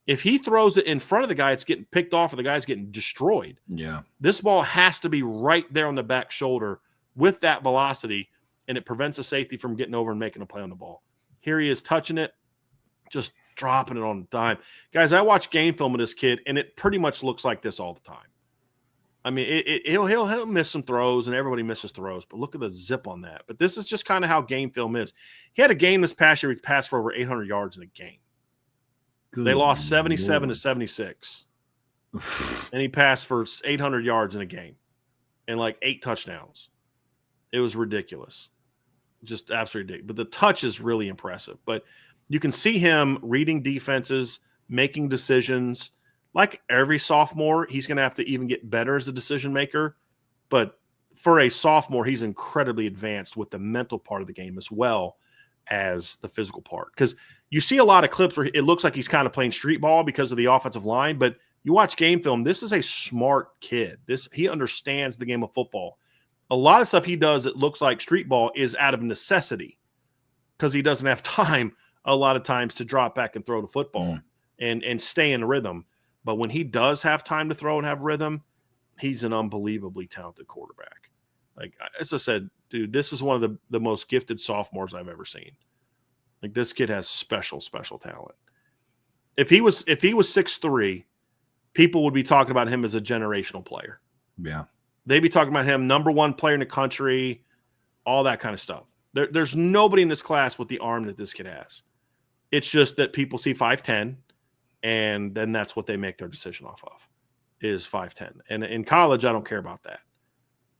If he throws it in front of the guy, it's getting picked off or the guy's getting destroyed. Yeah. This ball has to be right there on the back shoulder with that velocity, and it prevents the safety from getting over and making a play on the ball. Here he is touching it, just dropping it on the dime. Guys, I watch game film of this kid, and it pretty much looks like this all the time. I mean, he'll miss some throws, and everybody misses throws, but look at the zip on that. But this is just kind of how game film is. He had a game this past year, he passed for over 800 yards in a game. Good they lost 77 Lord. to 76. And he passed for 800 yards in a game and like 8 touchdowns. It was ridiculous. Just absolutely ridiculous. But the touch is really impressive. But you can see him reading defenses, making decisions. Like every sophomore, he's going to have to even get better as a decision maker. But for a sophomore, he's incredibly advanced with the mental part of the game as well as the physical part. Because you see a lot of clips where it looks like he's kind of playing street ball because of the offensive line, but you watch game film, this is a smart kid. He understands the game of football. A lot of stuff he does that looks like street ball is out of necessity because he doesn't have time a lot of times to drop back and throw the football and stay in rhythm. But when he does have time to throw and have rhythm, he's an unbelievably talented quarterback. Like, as I said, dude, this is one of the most gifted sophomores I've ever seen. Like, this kid has special, special talent. If he was 6'3", people would be talking about him as a generational player. Yeah. They'd be talking about him, number one player in the country, all that kind of stuff. There's nobody in this class with the arm that this kid has. It's just that people see 5'10", and then that's what they make their decision off of, is 5'10". And in college, I don't care about that.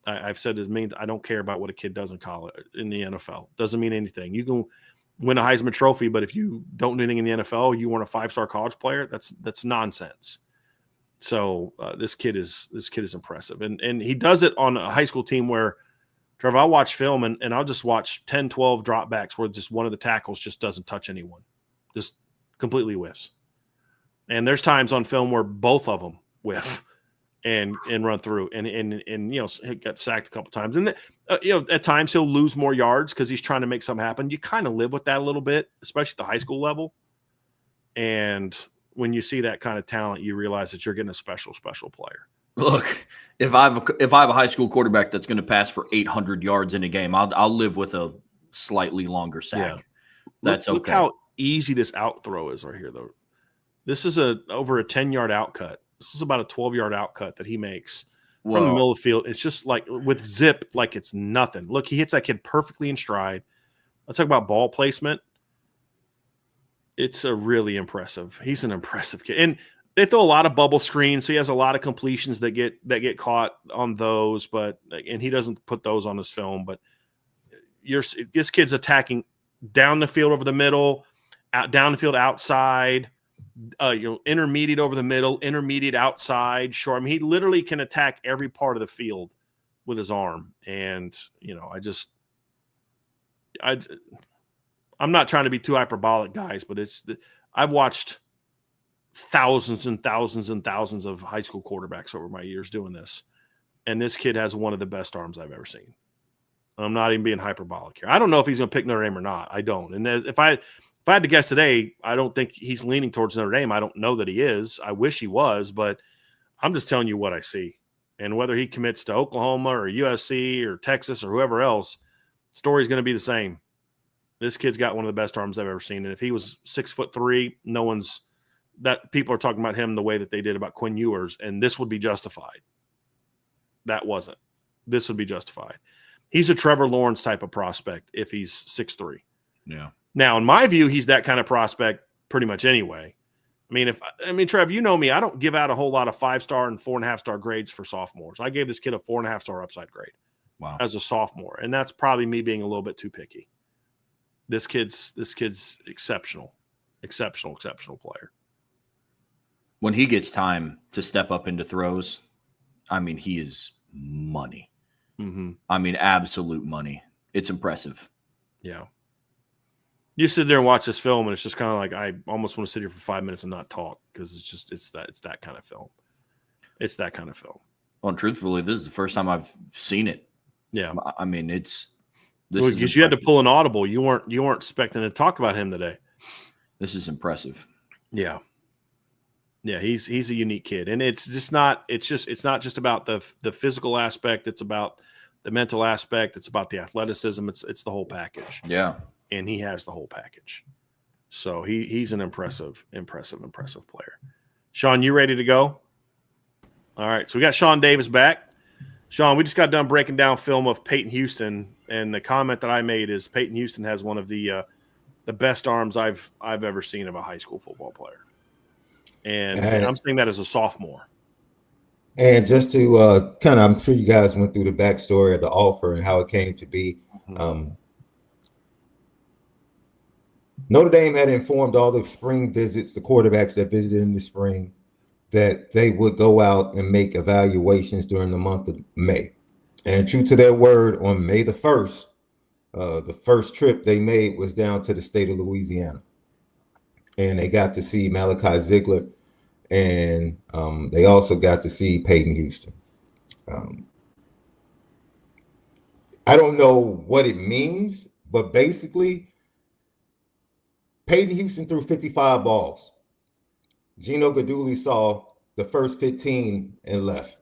I've said this means I don't care about what a kid does in college, in the NFL. Doesn't mean anything. You can win a Heisman Trophy, but if you don't do anything in the NFL, you weren't a 5-star college player. That's nonsense. So this kid is impressive, and he does it on a high school team where, Trevor, I'll watch film and I'll just watch 10, 12 dropbacks where just one of the tackles just doesn't touch anyone, just completely whiffs. And there's times on film where both of them whiff and run through, and you know, he got sacked a couple times, and you know, at times he'll lose more yards because he's trying to make something happen. You kind of live with that a little bit, especially at the high school level. And when you see that kind of talent, you realize that you're getting a special player. Look, if I have a high school quarterback that's going to pass for 800 yards in a game, I'll live with a slightly longer sack. Yeah. That's okay. Look how easy this out throw is right here, though. This is over a 10-yard out cut. This is about a 12-yard out cut that he makes from the middle of the field. It's just like with zip, like it's nothing. Look, he hits that kid perfectly in stride. Let's talk about ball placement. it's a really impressive. He's an impressive kid. And they throw a lot of bubble screens, so he has a lot of completions that get caught on those, and he doesn't put those on his film, but this kid's attacking down the field over the middle, down the field outside, intermediate over the middle, intermediate outside, short. I mean, he literally can attack every part of the field with his arm. And, I'm not trying to be too hyperbolic, guys, but I've watched thousands and thousands and thousands of high school quarterbacks over my years doing this. And this kid has one of the best arms I've ever seen. I'm not even being hyperbolic here. I don't know if he's going to pick Notre Dame or not. I don't. And if I had to guess today, I don't think he's leaning towards Notre Dame. I don't know that he is. I wish he was, but I'm just telling you what I see. And whether he commits to Oklahoma or USC or Texas or whoever else, the story's going to be the same. This kid's got one of the best arms I've ever seen. And if he was 6'3", people are talking about him the way that they did about Quinn Ewers, and this would be justified. That wasn't. This would be justified. He's a Trevor Lawrence type of prospect if he's 6'3". Yeah. Now, in my view, he's that kind of prospect pretty much anyway. Trev, you know me. I don't give out a whole lot of 5-star and 4.5-star grades for sophomores. I gave this kid a 4.5-star upside grade as a sophomore, and that's probably me being a little bit too picky. This kid's exceptional player. When he gets time to step up into throws, he is money. Mm-hmm. Absolute money. It's impressive. Yeah. You sit there and watch this film, and it's just kind of like I almost want to sit here for 5 minutes and not talk because it's that kind of film. It's that kind of film. Well, truthfully, this is the first time I've seen it. Yeah. Because you had to pull an audible. You weren't expecting to talk about him today. This is impressive. Yeah. Yeah, he's a unique kid, and it's not just about the physical aspect. It's about the mental aspect. It's about the athleticism. It's the whole package. Yeah, and he has the whole package. So he's an impressive player. Shaun, you ready to go? All right, so we got Shaun Davis back. Shaun, we just got done breaking down film of Payton Houston, and the comment that I made is Payton Houston has one of the best arms I've ever seen of a high school football player. And I'm saying that as a sophomore. And just to I'm sure you guys went through the backstory of the offer and how it came to be. Mm-hmm. Notre Dame had informed all the spring visits, the quarterbacks that visited in the spring, that they would go out and make evaluations during the month of May. And true to their word, on May the 1st, the first trip they made was down to the state of Louisiana. And they got to see Malachi Ziegler, and they also got to see Payton Houston. I don't know what it means, but basically, Payton Houston threw 55 balls. Gino Guidugli saw the first 15 and left.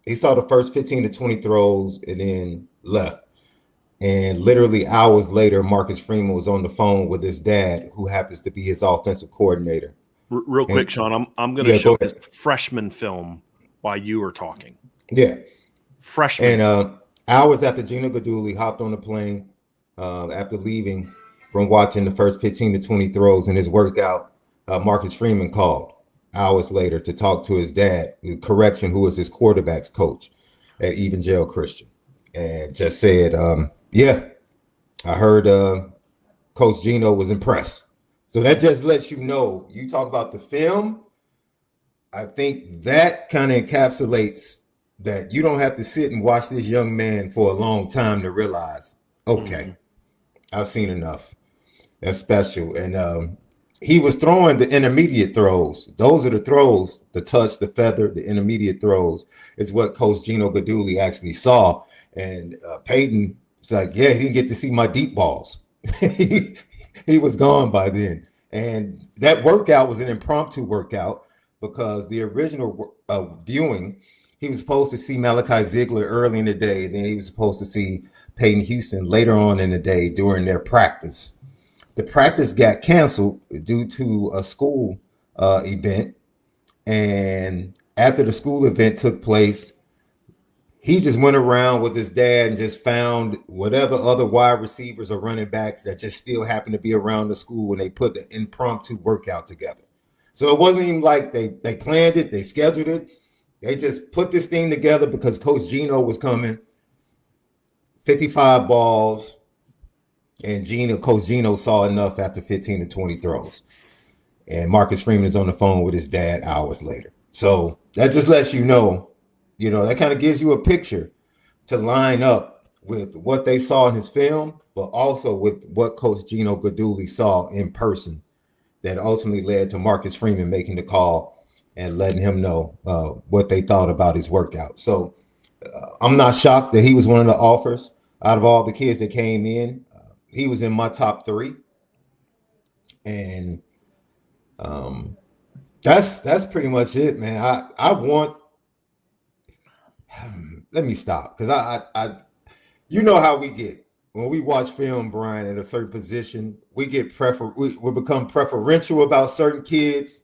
He saw the first 15 to 20 throws and then left. And literally hours later, Marcus Freeman was on the phone with his dad, who happens to be his offensive coordinator. Real quick, Shaun, I'm going to show his freshman film while you were talking. Yeah. Freshman. And hours after Gino Guidugli hopped on the plane, after leaving from watching the first 15 to 20 throws in his workout, Marcus Freeman called hours later to talk to his dad, who was his quarterback's coach at Evangel Christian, and just said, yeah, I heard Coach Gino was impressed. So that just lets you know, you talk about the film, I think that kind of encapsulates that you don't have to sit and watch this young man for a long time to realize, okay, I've seen enough. That's special. And he was throwing the intermediate throws. Those are the throws, the touch, the feather, the intermediate throws is what Coach Gino Guidugli actually saw. And Payton was like, yeah, he didn't get to see my deep balls. He was gone by then. And that workout was an impromptu workout because the original viewing, he was supposed to see Malachi Ziegler early in the day. Then he was supposed to see Payton Houston later on in the day during their practice. The practice got canceled due to a school event. And after the school event took place, he just went around with his dad and just found whatever other wide receivers or running backs that just still happen to be around the school, and they put the impromptu workout together. So it wasn't even like they planned it, they scheduled it. They just put this thing together because Coach Gino was coming. 55 balls, and Coach Gino saw enough after 15 to 20 throws. And Marcus Freeman is on the phone with his dad hours later. So that just lets you know, that kind of gives you a picture to line up with what they saw in his film, but also with what Coach Gino Guidugli saw in person that ultimately led to Marcus Freeman making the call and letting him know what they thought about his workout. So I'm not shocked that he was one of the offers out of all the kids that came in. He was in my top 3. And that's pretty much it, man. I want, let me stop, because I you know how we get when we watch film, Bryan, at a certain position, we get we become preferential about certain kids,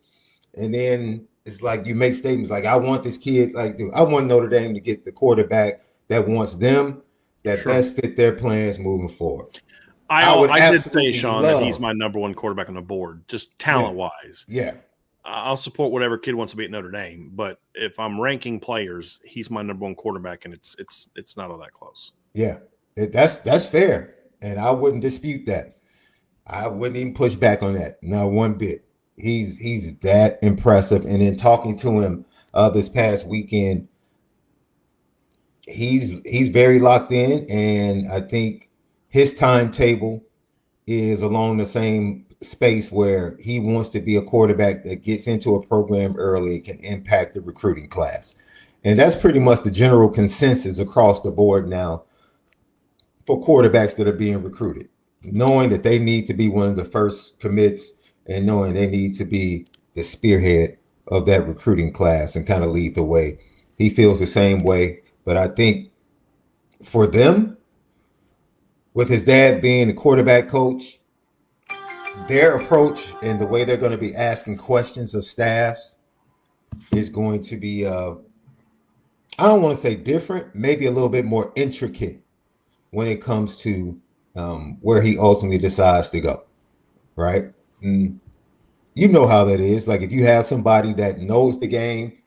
and then it's like you make statements like, I want this kid, like, dude, I want Notre Dame to get the quarterback that wants them, that best fit their plans moving forward. I did say, Shaun, that he's my number 1 quarterback on the board, just talent-wise. Yeah. I'll support whatever kid wants to be at Notre Dame, but if I'm ranking players, he's my number 1 quarterback, and it's not all that close. Yeah, that's fair, and I wouldn't dispute that. I wouldn't even push back on that, not one bit. He's that impressive, and in talking to him this past weekend, he's very locked in, and I think his timetable is along the same space where he wants to be a quarterback that gets into a program early and can impact the recruiting class. And that's pretty much the general consensus across the board now for quarterbacks that are being recruited, knowing that they need to be one of the first commits and knowing they need to be the spearhead of that recruiting class and kind of lead the way. He feels the same way, but I think for them, with his dad being the quarterback coach, their approach and the way they're going to be asking questions of staffs is going to be, I don't want to say different, maybe a little bit more intricate when it comes to where he ultimately decides to go, right? And you know how that is. Like if you have somebody that knows the game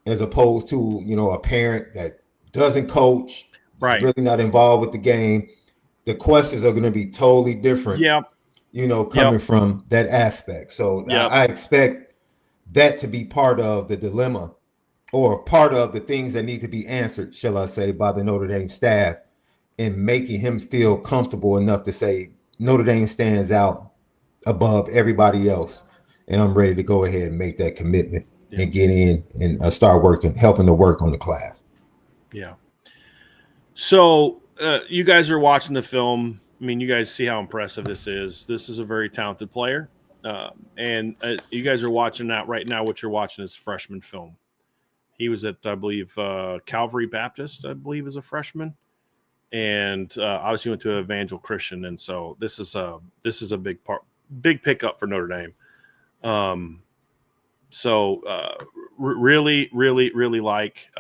as opposed to, a parent that doesn't coach, right, really not involved with the game, the questions are going to be totally different. Yeah. Coming from that aspect. So I expect that to be part of the dilemma or part of the things that need to be answered, shall I say, by the Notre Dame staff in making him feel comfortable enough to say Notre Dame stands out above everybody else. And I'm ready to go ahead and make that commitment and get in and start helping to work on the class. Yeah. So you guys are watching the film. I mean, you guys see how impressive this is. This is a very talented player. And you guys are watching that right now. What you're watching is freshman film. He was at, I believe, Calvary Baptist, I believe, as a freshman. And obviously went to Evangel Christian. And so this is a big pickup for Notre Dame. Really, really, really like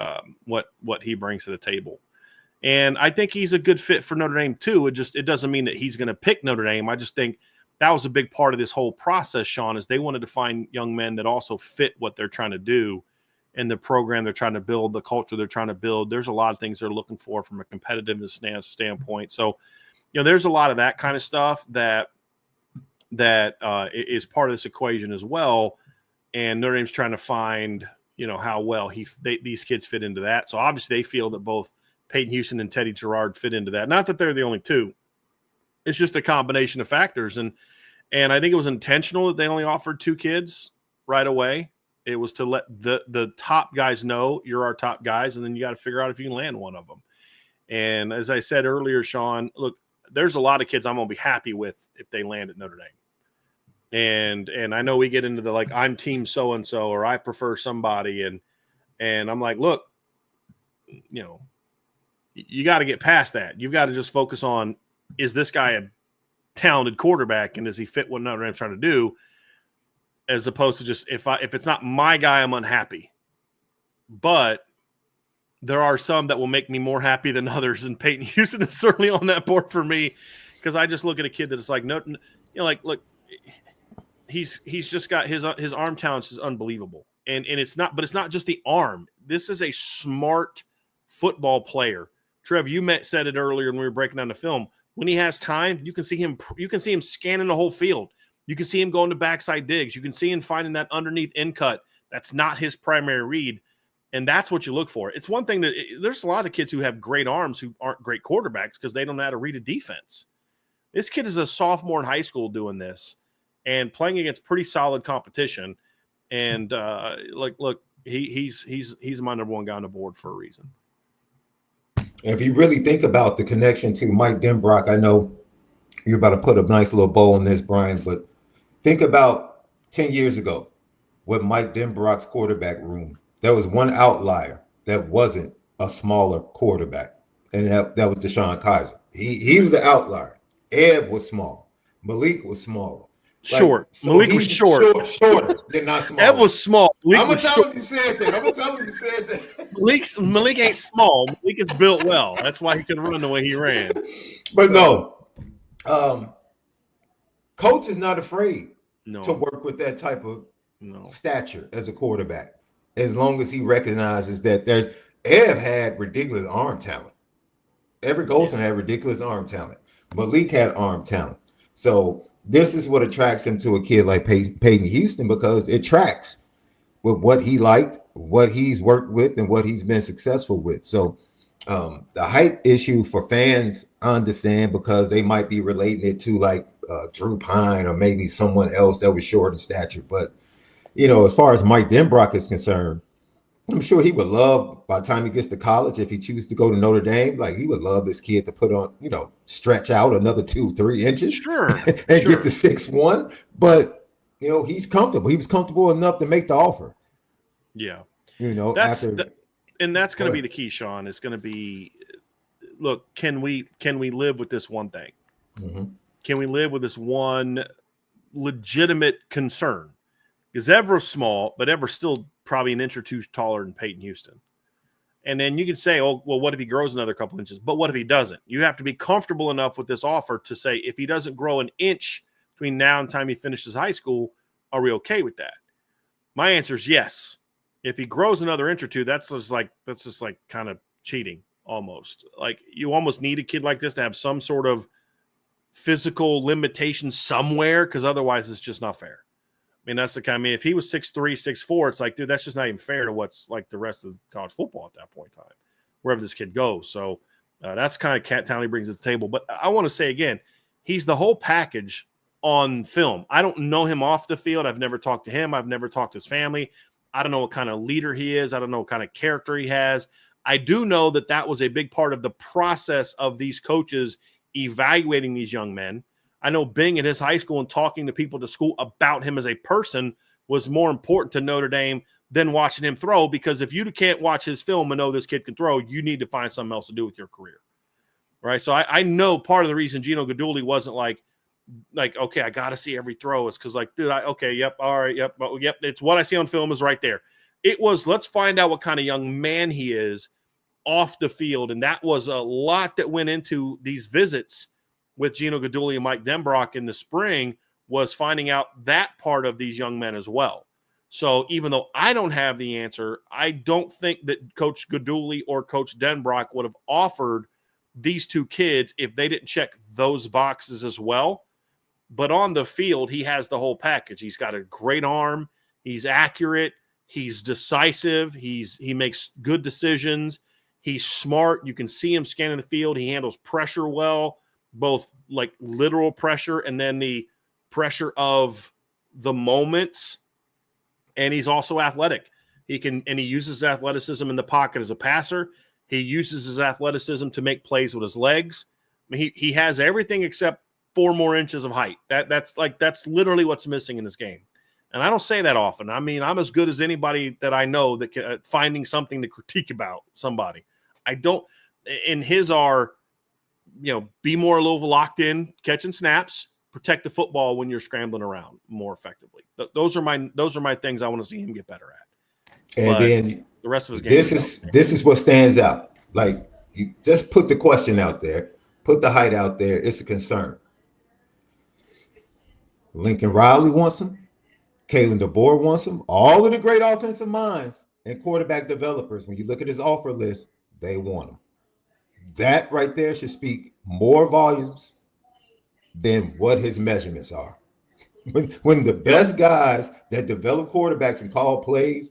what he brings to the table. And I think he's a good fit for Notre Dame too. It doesn't mean that he's going to pick Notre Dame. I just think that was a big part of this whole process, Shaun, is they wanted to find young men that also fit what they're trying to do in the program they're trying to build, the culture they're trying to build. There's a lot of things they're looking for from a competitiveness standpoint. So, there's a lot of that kind of stuff that is part of this equation as well. And Notre Dame's trying to find, how well these kids fit into that. So obviously they feel that both Payton Houston and Teddy Gerard fit into that. Not that they're the only two. It's just a combination of factors. And I think it was intentional that they only offered 2 kids right away. It was to let the top guys know you're our top guys, and then you got to figure out if you can land one of them. And as I said earlier, Shaun, look, there's a lot of kids I'm going to be happy with if they land at Notre Dame. And I know we get into the I'm team so-and-so or I prefer somebody. And I'm like, look, you got to get past that. You've got to just focus on, is this guy a talented quarterback and does he fit what Notre Dame's trying to do? As opposed to just if it's not my guy, I'm unhappy. But there are some that will make me more happy than others, and Payton Houston is certainly on that board for me because I just look at a kid that is like, no, you know, like look, he's just got his arm talent is unbelievable, and it's not, but it's not just the arm. This is a smart football player. Trev, you said it earlier when we were breaking down the film. When he has time, you can see him scanning the whole field. You can see him going to backside digs. You can see him finding that underneath in cut. That's not his primary read. And that's what you look for. It's one thing that there's a lot of kids who have great arms who aren't great quarterbacks because they don't know how to read a defense. This kid is a sophomore in high school doing this and playing against pretty solid competition. And look, he's my number one guy on the board for a reason. If you really think about the connection to Mike Denbrock, I know you're about to put a nice little bow on this, Bryan, but think about 10 years ago with Mike Denbrock's quarterback room. There was one outlier that wasn't a smaller quarterback, and that was Deshaun Kaiser. He was the outlier. Ed was small. Malik was smaller. Short. So Malik was short. Shorter than not small. Ed was small. I'm going to tell him you said that. Malik ain't small. Malik is built well. That's why he can run the way he ran. But no, coach is not afraid to work with that type of stature as a quarterback, as long as he recognizes that Ev had ridiculous arm talent. Everett Golson had ridiculous arm talent. Malik had arm talent. So this is what attracts him to a kid like Payton Houston, because it tracks with what he liked, what he's worked with, and what he's been successful with. So the height issue for fans, I understand, because they might be relating it to like Drew Pine or maybe someone else that was short in stature. But, you know, as far as Mike Denbrock is concerned, I'm sure he would love, by the time he gets to college, if he chooses to go to Notre Dame, like he would love this kid to put on, you know, stretch out another 2-3 inches, get to 6'1". But, you know, he's comfortable. He was comfortable enough to make the offer. Yeah. You know, that's going to be the key, Shaun. It's going to be, look, can we live with this one thing? Mm-hmm. Can we live with this one legitimate concern? Because Ever's small, but Ever's still probably an inch or two taller than Payton Houston. And then you can say, oh, well, what if he grows another couple inches? But what if he doesn't? You have to be comfortable enough with this offer to say, if he doesn't grow an inch between now and the time he finishes high school, are we okay with that? My answer is yes. If he grows another inch or two, that's just like kind of cheating almost. Like you almost need a kid like this to have some sort of physical limitation somewhere, because otherwise it's just not fair. I mean, that's the kind. I mean, if he was 6'3", 6'4", it's like, dude, that's just not even fair to what's like the rest of college football at that point in time, wherever this kid goes. So that's kind of cat talent he brings to the table. But I want to say again, he's the whole package on film. I don't know him off the field. I've never talked to him. I've never talked to his family. I don't know what kind of leader he is. I don't know what kind of character he has. I do know that was a big part of the process of these coaches evaluating these young men. I know being at his high school and talking to people at the school about him as a person was more important to Notre Dame than watching him throw, because if you can't watch his film and know this kid can throw, you need to find something else to do with your career. Right? So I know part of the reason Gino Guidugli wasn't like, okay, I got to see every throw is because, like, dude, yep, all right, yep, it's what I see on film is right there. It was, let's find out what kind of young man he is off the field, and that was a lot that went into these visits with Gino Guidugli and Mike Denbrock in the spring, was finding out that part of these young men as well. So even though I don't have the answer, I don't think that Coach Guidugli or Coach Denbrock would have offered these two kids if they didn't check those boxes as well. But on the field, he has the whole package. He's got a great arm. He's accurate. He's decisive. He makes good decisions. He's smart. You can see him scanning the field. He handles pressure well, both like literal pressure and then the pressure of the moments. And he's also athletic. He uses athleticism in the pocket as a passer. He uses his athleticism to make plays with his legs. I mean, he has everything except 4 more inches of height. That's literally what's missing in this game. And I don't say that often. I mean, I'm as good as anybody that I know that can, finding something to critique about somebody. I don't, and his are, be more a little locked in, catching snaps, protect the football when you're scrambling around more effectively. Those are my things I want to see him get better at. And then The rest of his game. This is what stands out. Like, you just put the question out there, put the height out there. It's a concern. Lincoln Riley wants him. Kalen DeBoer wants him. All of the great offensive minds and quarterback developers, when you look at his offer list, they want him. That right there should speak more volumes than what his measurements are. When the best guys that develop quarterbacks and call plays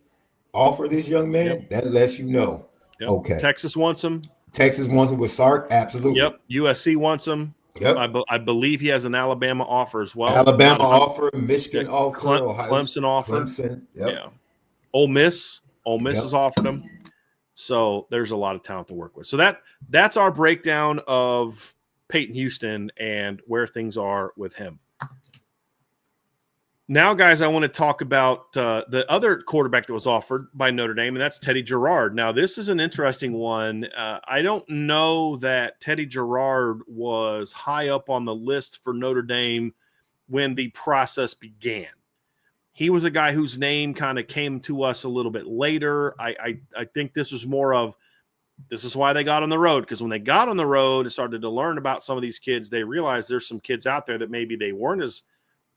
offer this young man, that lets you know. Yep. Okay. Texas wants him. Texas wants him with Sark, absolutely. Yep. USC wants him. Yep. I believe he has an Alabama offer as well. Alabama offer, Michigan offer, Clemson offer. Clemson. Yep. Yeah. Ole Miss has offered him. So there's a lot of talent to work with. So that's our breakdown of Payton Houston and where things are with him. Now, guys, I want to talk about the other quarterback that was offered by Notre Dame, and that's Teddy Gerard. Now, this is an interesting one. I don't know that Teddy Gerard was high up on the list for Notre Dame when the process began. He was a guy whose name kind of came to us a little bit later. I think this was more of, this is why they got on the road, because when they got on the road and started to learn about some of these kids, they realized there's some kids out there that maybe they weren't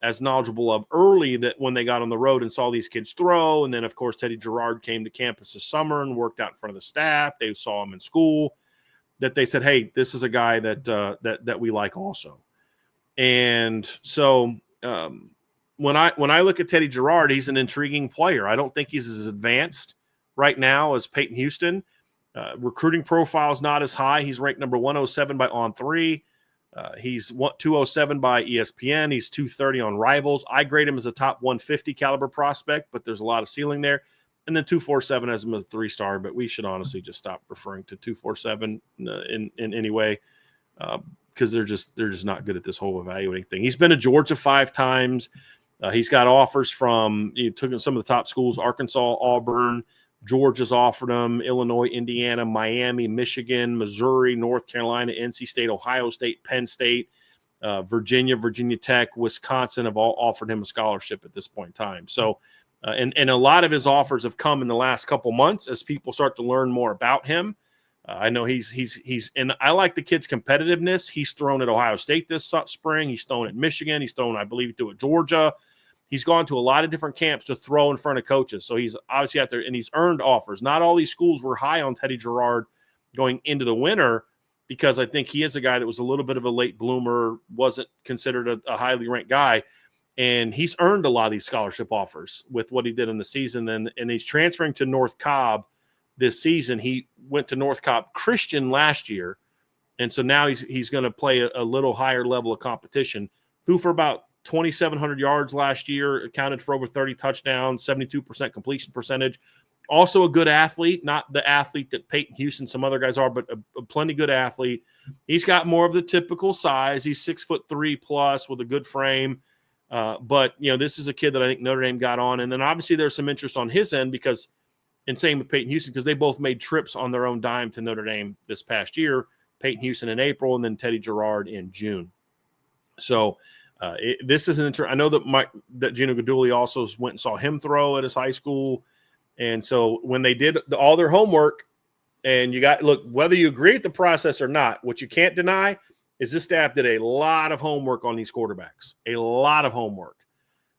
as knowledgeable of early, that when they got on the road and saw these kids throw. And then, of course, Teddy Gerard came to campus this summer and worked out in front of the staff. They saw him in school, that they said, hey, this is a guy that we like also. And so when I look at Teddy Gerard, he's an intriguing player. I don't think he's as advanced right now as Payton Houston. Recruiting profile is not as high. He's ranked number 107 by On3. He's 207 by ESPN. He's 230 on Rivals. I grade him as a top 150 caliber prospect, but there's a lot of ceiling there. And then 247 has him as a 3-star, but we should honestly just stop referring to 247 in any way, because they're just not good at this whole evaluating thing. He's been to Georgia 5 times. He's got offers from took some of the top schools: Arkansas, Auburn, Georgia's offered him, Illinois, Indiana, Miami, Michigan, Missouri, North Carolina, NC State, Ohio State, Penn State, Virginia, Virginia Tech, Wisconsin have all offered him a scholarship at this point in time. So, and a lot of his offers have come in the last couple months as people start to learn more about him. I know he's and I like the kid's competitiveness. He's thrown at Ohio State this spring. He's thrown at Michigan. He's thrown, I believe, at Georgia. He's gone to a lot of different camps to throw in front of coaches. So he's obviously out there, and he's earned offers. Not all these schools were high on Teddy Gerard going into the winter, because I think he is a guy that was a little bit of a late bloomer, wasn't considered a highly ranked guy. And he's earned a lot of these scholarship offers with what he did in the season. And he's transferring to North Cobb this season. He went to North Cobb Christian last year. And so now he's going to play a little higher level of competition. Threw for about 2,700 yards last year, accounted for over 30 touchdowns, 72% completion percentage. Also a good athlete, not the athlete that Payton Houston, some other guys are, but a plenty good athlete. He's got more of the typical size. He's 6'3" plus with a good frame. But, this is a kid that I think Notre Dame got on. And then obviously there's some interest on his end, because, and same with Payton Houston, because they both made trips on their own dime to Notre Dame this past year. Payton Houston in April, and then Teddy Gerard in June. So, this is I know that Gino Guidugli also went and saw him throw at his high school. And so when they did all their homework, and whether you agree with the process or not, what you can't deny is this staff did a lot of homework on these quarterbacks, a lot of homework.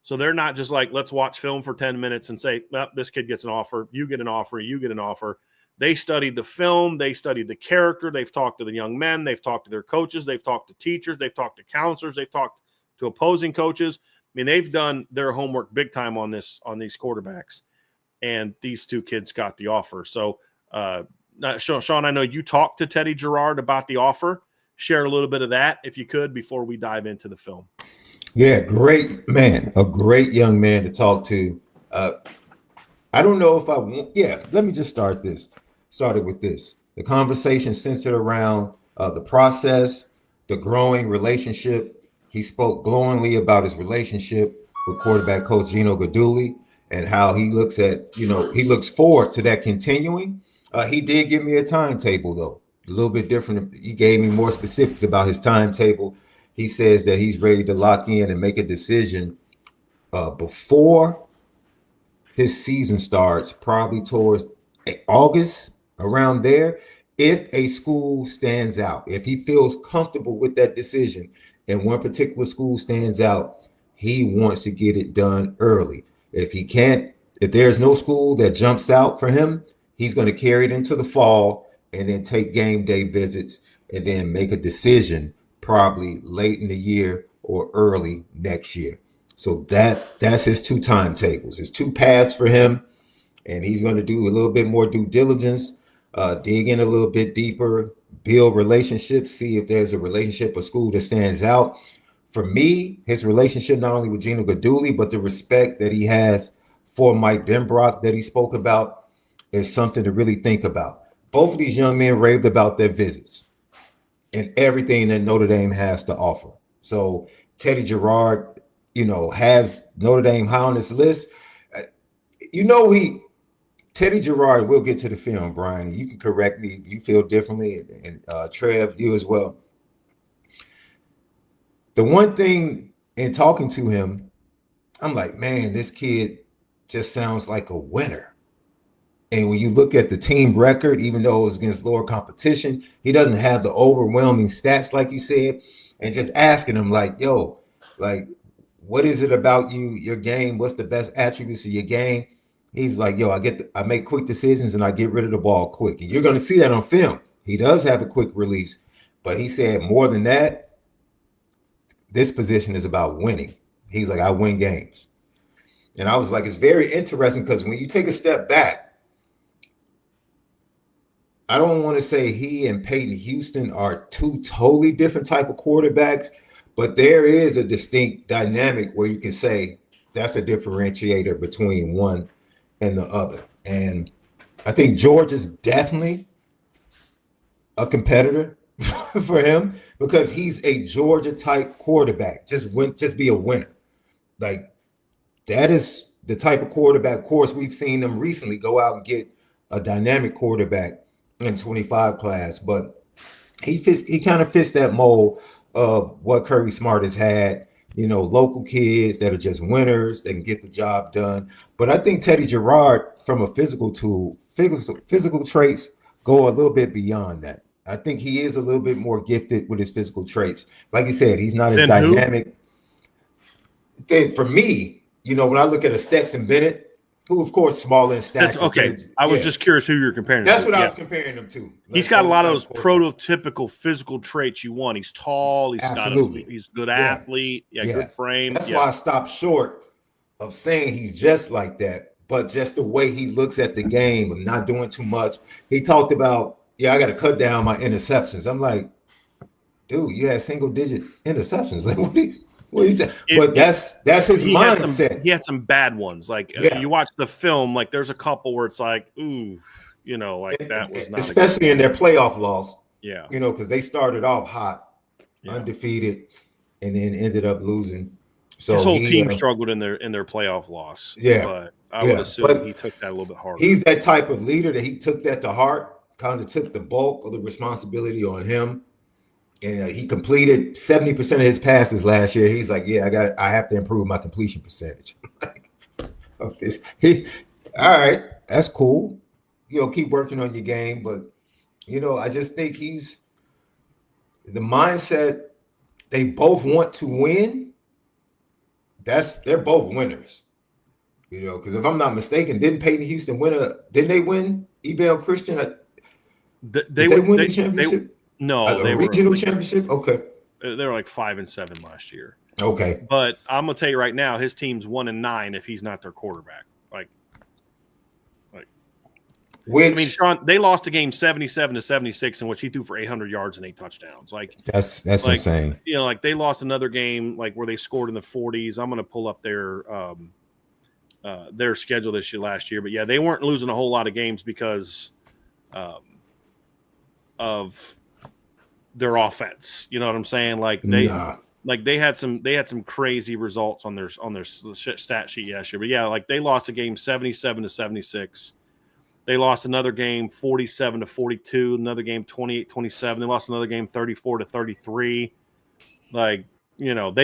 So they're not just like, let's watch film for 10 minutes and say, well, this kid gets an offer, you get an offer, you get an offer. They studied the film. They studied the character. They've talked to the young men. They've talked to their coaches. They've talked to teachers. They've talked to counselors. They've talked to opposing coaches. I mean, they've done their homework big time on these quarterbacks, and these two kids got the offer. So, Shaun, I know you talked to Teddy Gerard about the offer. Share a little bit of that, if you could, before we dive into the film. Yeah, great man, a great young man to talk to. I don't know if I want. Yeah, let me just started with this. The conversation centered around the process, the growing relationship. He spoke glowingly about his relationship with quarterback coach Gino Guidugli and how he looks at, he looks forward to that continuing. He did give me a timetable, though, a little bit different. He gave me more specifics about his timetable. He says that he's ready to lock in and make a decision before his season starts, probably towards August, around there, if a school stands out, if he feels comfortable with that decision and one particular school stands out, he wants to get it done early. If he can't, if there's no school that jumps out for him, he's going to carry it into the fall and then take game day visits and then make a decision probably late in the year or early next year. So that's his two timetables. His two paths for him, and he's going to do a little bit more due diligence, dig in a little bit deeper, build relationships, see if there's a relationship or school that stands out. For me, his relationship not only with Gino Guidugli, but the respect that he has for Mike Denbrock that he spoke about is something to really think about. Both of these young men raved about their visits and everything that Notre Dame has to offer. So Teddy Gerard, has Notre Dame high on his list. Teddy Gerard, we'll get to the film, Brian. You can correct me if you feel differently, and Trev, you as well. The one thing in talking to him, I'm like, man, this kid just sounds like a winner. And when you look at the team record, even though it was against lower competition, he doesn't have the overwhelming stats, like you said. And just asking him, like, yo, like, what is it about you, your game? What's the best attributes of your game? He's like, yo, I make quick decisions and I get rid of the ball quick. And you're going to see that on film. He does have a quick release, but he said more than that, this position is about winning. He's like, I win games. And I was like, it's very interesting because when you take a step back, I don't want to say he and Payton Houston are two totally different type of quarterbacks, but there is a distinct dynamic where you can say that's a differentiator between one and the other. And I think George is definitely a competitor for him because he's a Georgia type quarterback. Just be a winner. Like, that is the type of quarterback. Of course, we've seen them recently go out and get a dynamic quarterback in 25 class, but he kind of fits that mold of what Kirby Smart has had, local kids that are just winners, they can get the job done. But I think Teddy Gerard, from a physical traits, go a little bit beyond that. I think he is a little bit more gifted with his physical traits. Like you said, he's not as dynamic. For me, when I look at a Stetson Bennett, who, of course, smaller in stature. That's okay. I was just curious who you're comparing. That's what I was comparing him to. He's got a lot of those prototypical physical traits you want. He's tall. He's a good athlete. Good frame. That's why I stopped short of saying he's just like that, but just the way he looks at the game of not doing too much. He talked about, I got to cut down my interceptions. I'm like, dude, you had single-digit interceptions. Like, what are you? But that's his mindset. He had some bad ones. Like you watch the film, like there's a couple where it's like, ooh, that was not especially in their playoff loss. Yeah, because they started off hot, undefeated, and then ended up losing. So his whole team struggled in their playoff loss. Yeah, but I would assume he took that a little bit harder. He's that type of leader that he took that to heart. Kind of took the bulk of the responsibility on him. And he completed 70% of his passes last year. He's like, I have to improve my completion percentage. All right, that's cool. Keep working on your game. But, I just think he's the mindset. They both want to win. They're both winners. Because if I'm not mistaken, didn't Payton Houston didn't they win Ebell Christian? Did they win the championship? No, they regional championship. Okay, they were like 5-7 last year. Okay, but I'm gonna tell you right now, his team's 1-9 if he's not their quarterback. Shaun, they lost a game 77-76 in which he threw for 800 yards and 8 touchdowns. That's insane. They lost another game where they scored in the 40s. I'm gonna pull up their schedule last year, but they weren't losing a whole lot of games because of their offense. You know what I'm saying? They had some crazy results on their stat sheet yesterday. But they lost a game 77-76. They lost another game 47-42, another game 28-27. They lost another game 34-33. They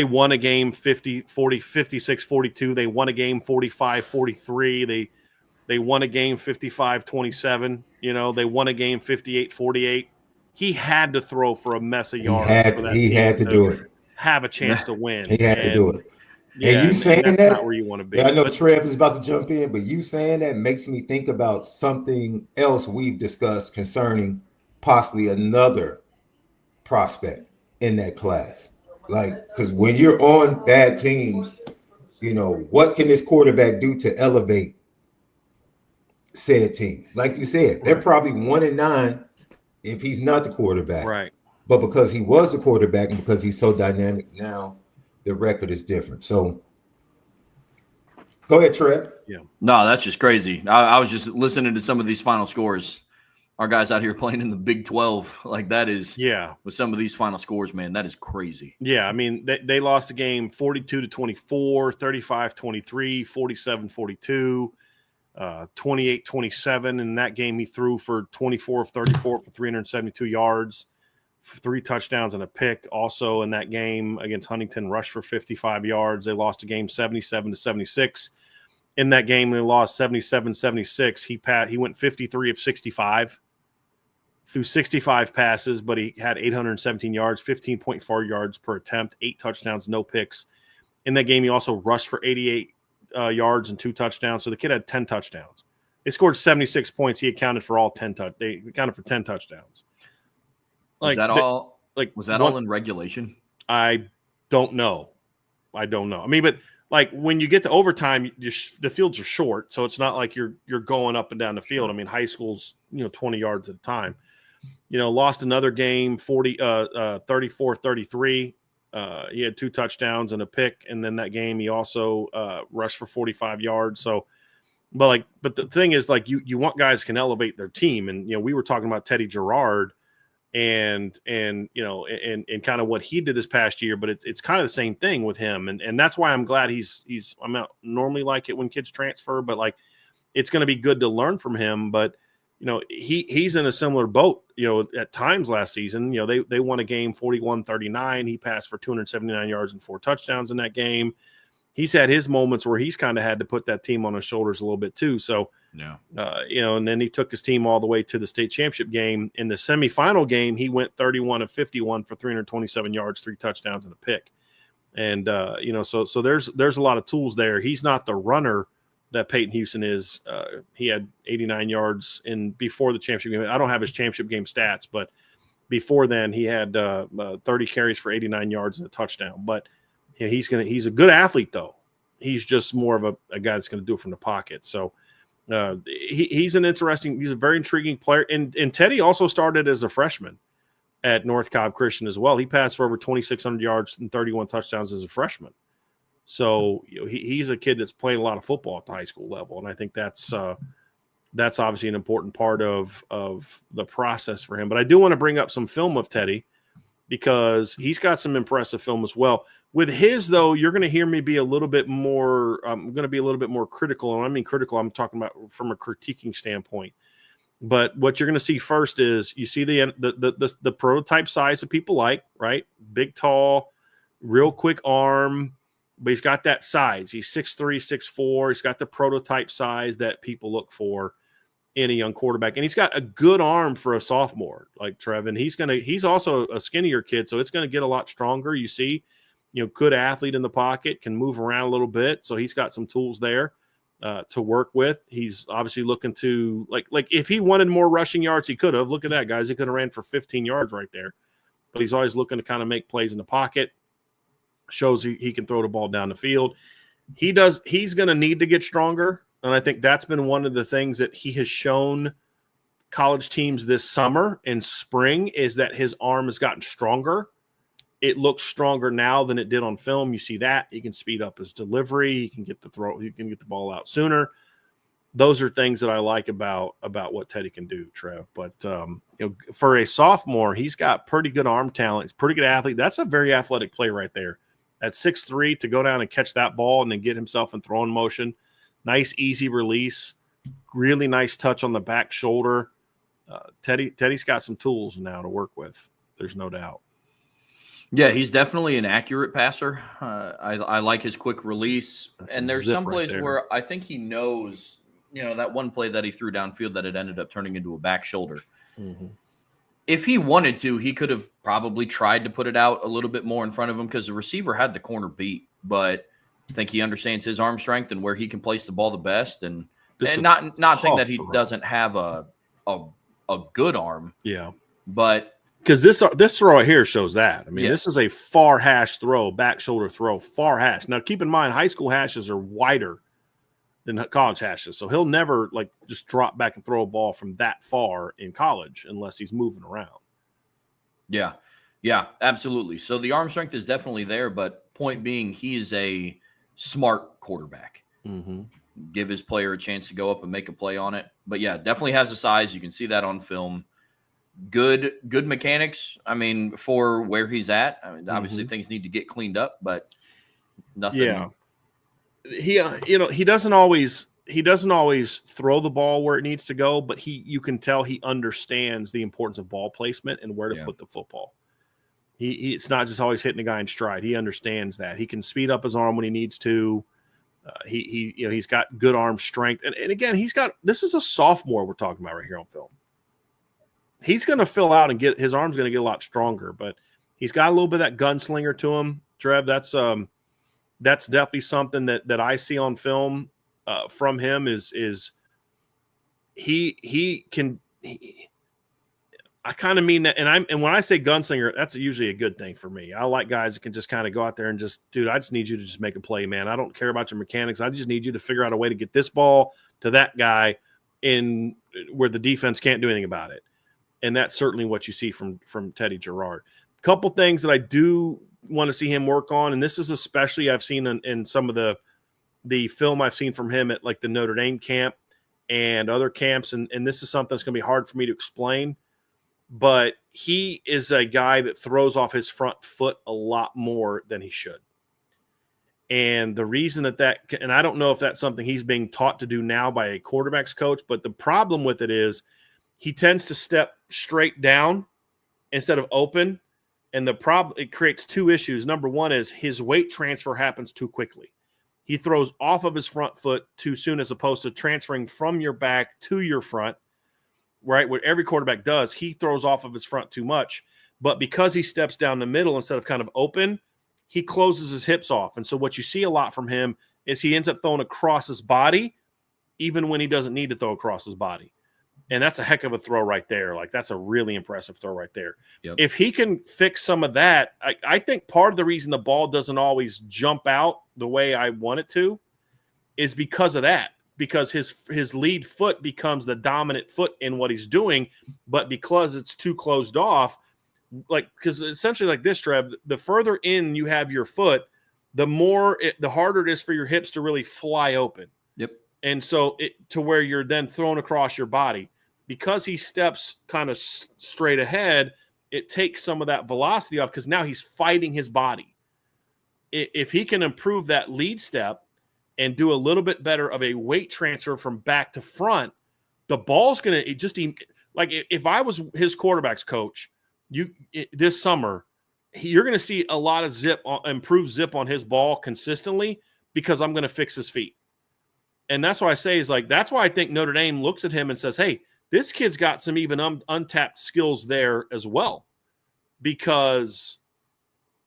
won a game 56-42. They won a game 45-43. They won a game 55-27. They won a game 58-48. He had to throw for a mess of yards for that He team had to do it. Have a chance to win. He had to do it. Yeah, and you saying that's that, not where you want to be. Yeah, I know Trev is about to jump in, but you saying that makes me think about something else we've discussed concerning possibly another prospect in that class. Like, because when you're on bad teams, what can this quarterback do to elevate said team? Like you said, they're probably 1-9 if he's not the quarterback. Right. But because he was the quarterback and because he's so dynamic now, the record is different. So go ahead, Trev. Yeah. No, that's just crazy. I was just listening to some of these final scores. Our guys out here playing in the Big 12, like that is, with some of these final scores, man, that is crazy. Yeah, I mean, they lost the game 42-24, 35-23, 47-42, 28-27. In that game, he threw for 24 of 34 for 372 yards, 3 touchdowns and a pick. Also in that game against Huntington, rushed for 55 yards. They lost the game 77-76. In that game, they lost 77-76. He went 53 of 65. Threw 65 passes, but he had 817 yards, 15.4 yards per attempt, 8 touchdowns, no picks. In that game, he also rushed for 88 yards and 2 touchdowns. So the kid had 10 touchdowns. They scored 76 points. He accounted for all 10 They accounted for 10 touchdowns. Was that all? Was that all in regulation? I don't know. I mean, but like when you get to overtime, the fields are short, so it's not like you're going up and down the field. I mean, high school's 20 yards at a time. Lost another game 34-33. He had 2 touchdowns and a pick, and then that game he also rushed for 45 yards. So, but the thing is, like you want guys who can elevate their team, and we were talking about Teddy Gerard and kind of what he did this past year, but it's kind of the same thing with him, and that's why I'm glad I'm not normally like it when kids transfer, but like it's going to be good to learn from him. But he's in a similar boat. At times last season, they won a game 41-39. He passed for 279 yards and 4 touchdowns in that game. He's had his moments where he's kind of had to put that team on his shoulders a little bit too. So, and then he took his team all the way to the state championship game. In the semifinal game, he went 31 of 51 for 327 yards, 3 touchdowns and a pick. And, so there's a lot of tools there. He's not the runner that Payton Houston is. He had 89 yards before the championship game. I don't have his championship game stats, but before then he had 30 carries for 89 yards and a touchdown. But he's a good athlete though. He's just more of a guy that's going to do it from the pocket. So he's a very intriguing player. And Teddy also started as a freshman at North Cobb Christian as well. He passed for over 2,600 yards and 31 touchdowns as a freshman. So he's a kid that's played a lot of football at the high school level, and I think that's obviously an important part of the process for him. But I do want to bring up some film of Teddy because he's got some impressive film as well. With his, though, you're going to hear me be a little bit more. I'm going to be a little bit more critical, and when I mean critical, I'm talking about from a critiquing standpoint. But what you're going to see first is you see the prototype size that people like, right? Big, tall, real quick arm. But he's got that size. He's 6'3", 6'4". He's got the prototype size that people look for in a young quarterback. And he's got a good arm for a sophomore like Trevin. He's also a skinnier kid, so it's going to get a lot stronger. You see, good athlete in the pocket, can move around a little bit. So he's got some tools there to work with. He's obviously looking to, like if he wanted more rushing yards, he could have. Look at that, guys. He could have ran for 15 yards right there. But he's always looking to kind of make plays in the pocket. Shows he can throw the ball down the field. He's going to need to get stronger, and I think that's been one of the things that he has shown college teams this summer and spring is that his arm has gotten stronger. It looks stronger now than it did on film. You see that he can speed up his delivery. He can get the ball out sooner. Those are things that I like about what Teddy can do, Trev. But for a sophomore, he's got pretty good arm talent. He's a pretty good athlete. That's a very athletic play right there. At 6'3", to go down and catch that ball and then get himself in throwing motion. Nice, easy release. Really nice touch on the back shoulder. Teddy's got some tools now to work with. There's no doubt. Yeah, he's definitely an accurate passer. I like his quick release. And there's some plays where I think he knows that one play that he threw downfield that it ended up turning into a back shoulder. Mm-hmm. If he wanted to, he could have probably tried to put it out a little bit more in front of him because the receiver had the corner beat. But I think he understands his arm strength and where he can place the ball the best. And not saying that he doesn't have a good arm. Yeah. But because this throw right here shows that. I mean, This is a far hash throw, back shoulder throw, far hash. Now, keep in mind, high school hashes are wider than college hashes. So he'll never just drop back and throw a ball from that far in college unless he's moving around. Yeah. Yeah, absolutely. So the arm strength is definitely there, but point being, he is a smart quarterback. Mm-hmm. Give his player a chance to go up and make a play on it. But yeah, definitely has the size. You can see that on film. Good mechanics. I mean, for where he's at. I mean, obviously things need to get cleaned up, but nothing. Yeah. He doesn't always throw the ball where it needs to go, but you can tell he understands the importance of ball placement and where to put the football. It's not just always hitting a guy in stride. He understands that. He can speed up his arm when he needs to. He's got good arm strength. And again, this is a sophomore we're talking about right here on film. He's going to fill out and his arm's going to get a lot stronger, but he's got a little bit of that gunslinger to him. Trev, that's definitely something that I see on film from him is he can. I kind of mean that, and when I say gunslinger, that's usually a good thing for me. I like guys that can just kind of go out there and dude, I just need you to just make a play, man. I don't care about your mechanics. I just need you to figure out a way to get this ball to that guy in where the defense can't do anything about it. And that's certainly what you see from Teddy Gerard. A couple things that I do want to see him work on, and this is especially I've seen in some of the film I've seen from him at the Notre Dame camp and other camps, and this is something that's going to be hard for me to explain, but he is a guy that throws off his front foot a lot more than he should. And the reason that and I don't know if that's something he's being taught to do now by a quarterback's coach, but the problem with it is he tends to step straight down instead of open. And it creates two issues. Number one is his weight transfer happens too quickly. He throws off of his front foot too soon as opposed to transferring from your back to your front, right? What every quarterback does, he throws off of his front too much. But because he steps down the middle instead of kind of open, he closes his hips off. And so what you see a lot from him is he ends up throwing across his body even when he doesn't need to throw across his body. And that's a heck of a throw right there. That's a really impressive throw right there. Yep. If he can fix some of that, I think part of the reason the ball doesn't always jump out the way I want it to is because of that. Because his lead foot becomes the dominant foot in what he's doing, but because it's too closed off, because essentially like this, Trev, the further in you have your foot, the harder it is for your hips to really fly open. Yep. And so to where you're then thrown across your body. Because he steps kind of straight ahead, it takes some of that velocity off because now he's fighting his body. If he can improve that lead step and do a little bit better of a weight transfer from back to front, the ball's going to just – if I was his quarterback's coach this summer, you're going to see a lot of improved zip on his ball consistently because I'm going to fix his feet. And that's why I say that's why I think Notre Dame looks at him and says, hey, this kid's got some even untapped skills there as well, because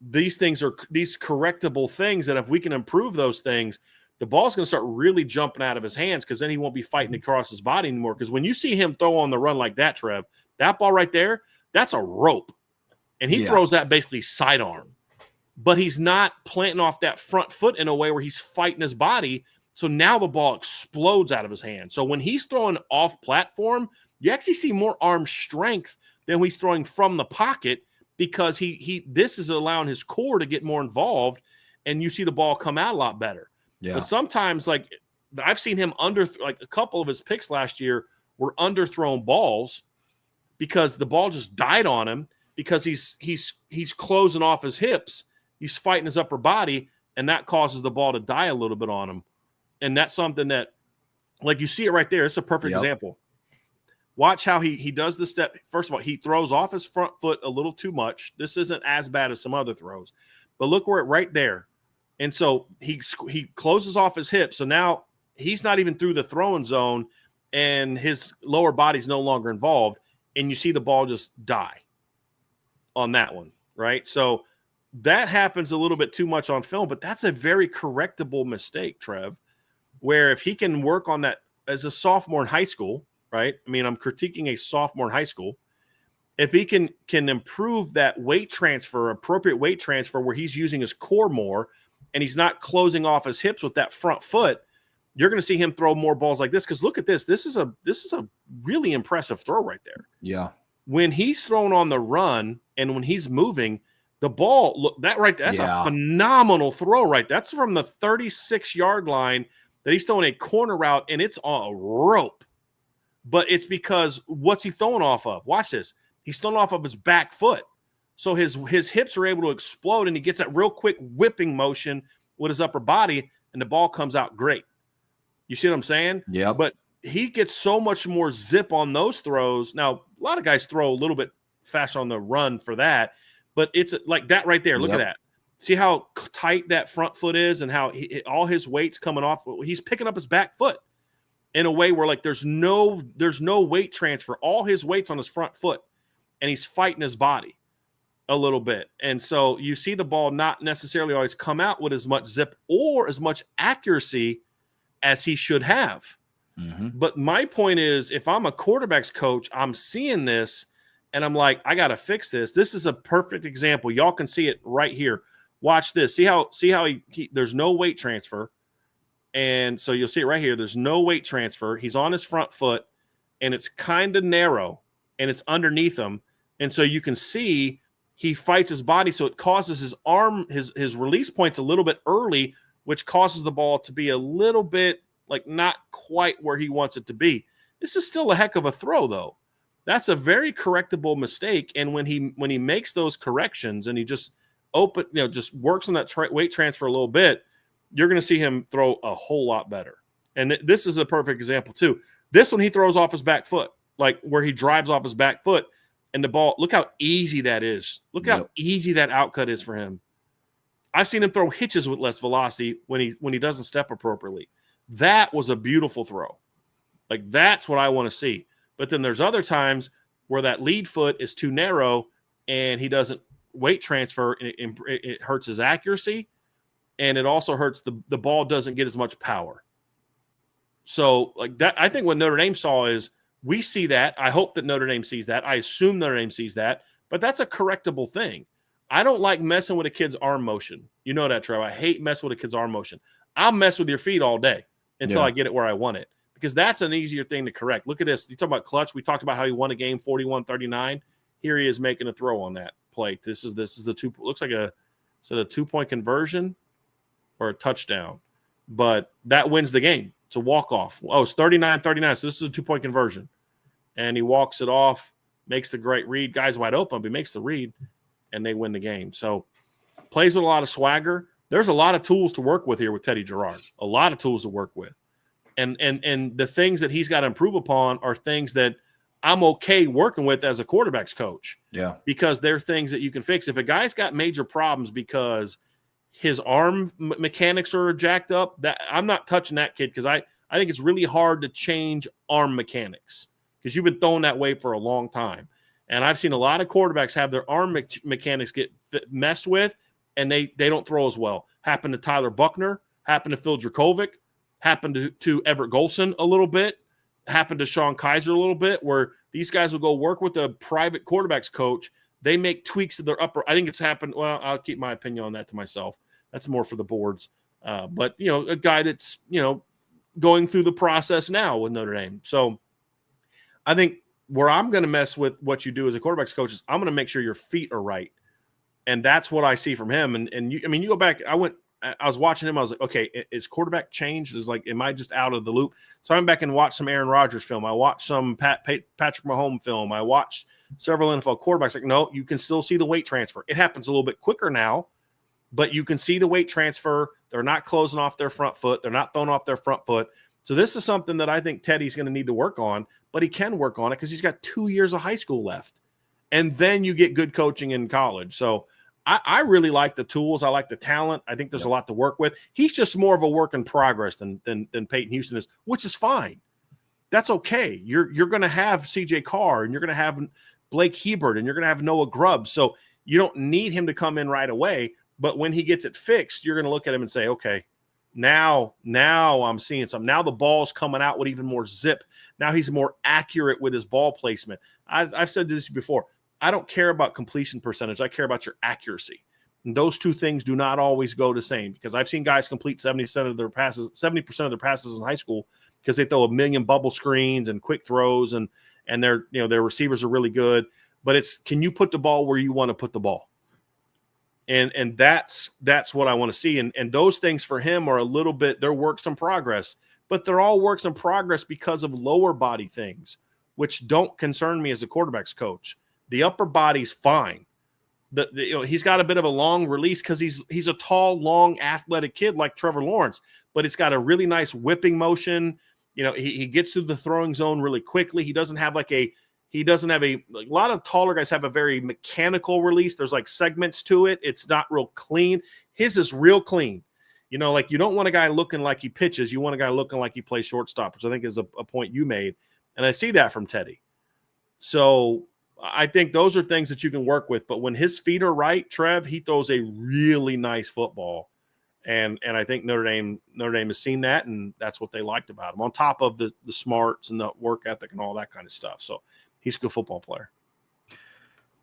these things are these correctable things that if we can improve those things, the ball's going to start really jumping out of his hands because then he won't be fighting across his body anymore. Because when you see him throw on the run like that, Trev, that ball right there, that's a rope. And he throws that basically sidearm. But he's not planting off that front foot in a way where he's fighting his body. So now the ball explodes out of his hand. So when he's throwing off platform, you actually see more arm strength than when he's throwing from the pocket because this is allowing his core to get more involved, and you see the ball come out a lot better. Yeah. But sometimes, I've seen him a couple of his picks last year were underthrown balls because the ball just died on him because he's closing off his hips, he's fighting his upper body, and that causes the ball to die a little bit on him. And that's something that, you see it right there. It's a perfect example. Watch how he does the step. First of all, he throws off his front foot a little too much. This isn't as bad as some other throws. But look where it right there. And so he closes off his hip. So now he's not even through the throwing zone and his lower body's no longer involved, and you see the ball just die on that one, right? So that happens a little bit too much on film, but that's a very correctable mistake, Trev, where if he can work on that as a sophomore in high school, right? I mean, I'm critiquing a sophomore in high school. If he can improve that weight transfer, appropriate weight transfer, where he's using his core more and he's not closing off his hips with that front foot, you're going to see him throw more balls like this. Because look at this. This is a really impressive throw right there. Yeah. When he's thrown on the run and when he's moving, the ball, look, that right there, that's a phenomenal throw right. That's from the 36-yard line that he's throwing a corner route, and it's on a rope. But it's because what's he throwing off of? Watch this. He's throwing off of his back foot. So his hips are able to explode, and he gets that real quick whipping motion with his upper body, and the ball comes out great. You see what I'm saying? Yeah. But he gets so much more zip on those throws. Now, a lot of guys throw a little bit faster on the run for that, but it's like that right there. Look at that. See how tight that front foot is and how all his weight's coming off. He's picking up his back foot in a way where like there's no weight transfer. All his weight's on his front foot, and he's fighting his body a little bit. And so you see the ball not necessarily always come out with as much zip or as much accuracy as he should have. Mm-hmm. But my point is, if I'm a quarterback's coach, I'm seeing this and I'm like, I got to fix this. This is a perfect example. Y'all can see it right here. Watch this. See how he there's no weight transfer. And so you'll see it right here. There's no weight transfer. He's on his front foot, and it's kind of narrow, and it's underneath him. And so you can see he fights his body, so it causes his arm, his release points a little bit early, which causes the ball to be a little bit like not quite where he wants it to be. This is still a heck of a throw, though. That's a very correctable mistake. And when he makes those corrections and he just just works on that weight transfer a little bit, you're going to see him throw a whole lot better. And this is a perfect example too. This one, he throws off his back foot, like where he drives off his back foot, and the ball, look how easy that is. Look how easy that outcut is for him. I've seen him throw hitches with less velocity when he doesn't step appropriately. That was a beautiful throw. Like, that's what I want to see. But then there's other times where that lead foot is too narrow and he doesn't weight transfer, and it hurts his accuracy, and it also hurts the ball doesn't get as much power. So like that, I think what Notre Dame saw is, we see that. I hope that Notre Dame sees that. I assume Notre Dame sees that, but that's a correctable thing. I don't like messing with a kid's arm motion. You know that, Trevor. I hate messing with a kid's arm motion. I'll mess with your feet all day until I get it where I want it, because that's an easier thing to correct. Look at this. You talk about clutch. We talked about how he won a game 41-39. Here he is making a throw on that play. This is the two. Looks like a 2-point conversion or a touchdown, but that wins the game. It's a walk-off. Oh, it's 39-39. So this is a 2-point conversion. And he walks it off, makes the great read. Guy's wide open, but he makes the read, and they win the game. So plays with a lot of swagger. There's a lot of tools to work with here with Teddy Gerard. A lot of tools to work with. And the things that he's got to improve upon are things that I'm okay working with as a quarterback's coach. Yeah. Because they're things that you can fix. If a guy's got major problems because his arm mechanics are jacked up, that I'm not touching that kid, because I think it's really hard to change arm mechanics, because you've been throwing that way for a long time. And I've seen a lot of quarterbacks have their arm mechanics get messed with, and they don't throw as well. Happened to Tyler Buckner, happened to Phil Dracovic, happened to Everett Golson a little bit, happened to Sean Kaiser a little bit, where these guys will go work with a private quarterback's coach. They make tweaks to their upper. I think it's happened. Well, I'll keep my opinion on that to myself. That's more for the boards. But, a guy that's, going through the process now with Notre Dame. So I think where I'm going to mess with what you do as a quarterback's coach is I'm going to make sure your feet are right. And that's what I see from him. And you go back, I was watching him. I was like, okay, is quarterback changed? Is like, am I just out of the loop? So I went back and watched some Aaron Rodgers film. I watched some Patrick Mahomes film. I watched several NFL quarterbacks. Like, no, you can still see the weight transfer. It happens a little bit quicker now, but you can see the weight transfer. They're not closing off their front foot. They're not throwing off their front foot. So this is something that I think Teddy's going to need to work on, but he can work on it because he's got 2 years of high school left. And then you get good coaching in college. So I really like the tools. I like the talent. I think there's a lot to work with. He's just more of a work in progress than Payton Houston is, which is fine. That's okay. You're going to have CJ Carr, and you're going to have Blake Hebert, and you're going to have Noah Grubb. So you don't need him to come in right away. But when he gets it fixed, you're going to look at him and say, okay, now I'm seeing something. Now the ball's coming out with even more zip. Now he's more accurate with his ball placement. I've said this before. I don't care about completion percentage. I care about your accuracy. And those two things do not always go the same, because I've seen guys complete 70% of their passes in high school because they throw a million bubble screens and quick throws, and their receivers are really good. But it's, can you put the ball where you want to put the ball? And that's what I want to see. And those things for him are a little bit, they're works in progress, but they're all works in progress because of lower body things, which don't concern me as a quarterback's coach. The upper body's fine. He's got a bit of a long release because he's a tall, long, athletic kid like Trevor Lawrence, but it's got a really nice whipping motion. He gets through the throwing zone really quickly. He doesn't have a lot of taller guys have a very mechanical release. There's like segments to it. It's not real clean. His is real clean. You don't want a guy looking like he pitches. You want a guy looking like he plays shortstop, which I think is a point you made. And I see that from Teddy. So I think those are things that you can work with. But when his feet are right, Trev, he throws a really nice football. And I think Notre Dame has seen that, and that's what they liked about him, on top of the smarts and the work ethic and all that kind of stuff. So he's a good football player.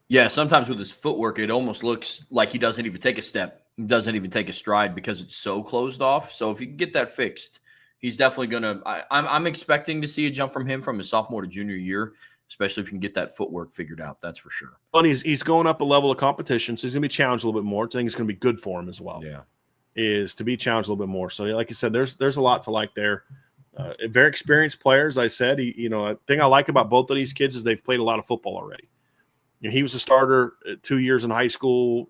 Yeah, sometimes with his footwork, it almost looks like he doesn't even take a step, doesn't even take a stride, because it's so closed off. So if you can get that fixed, he's definitely going to – I'm expecting to see a jump from him from his sophomore to junior year, especially if you can get that footwork figured out. That's for sure. Well, he's going up a level of competition, so he's going to be challenged a little bit more. I think it's going to be good for him as well. Yeah. Is to be challenged a little bit more. So like you said, there's a lot to like there. Very experienced players. I said, a thing I like about both of these kids is they've played a lot of football already. He was a starter 2 years in high school.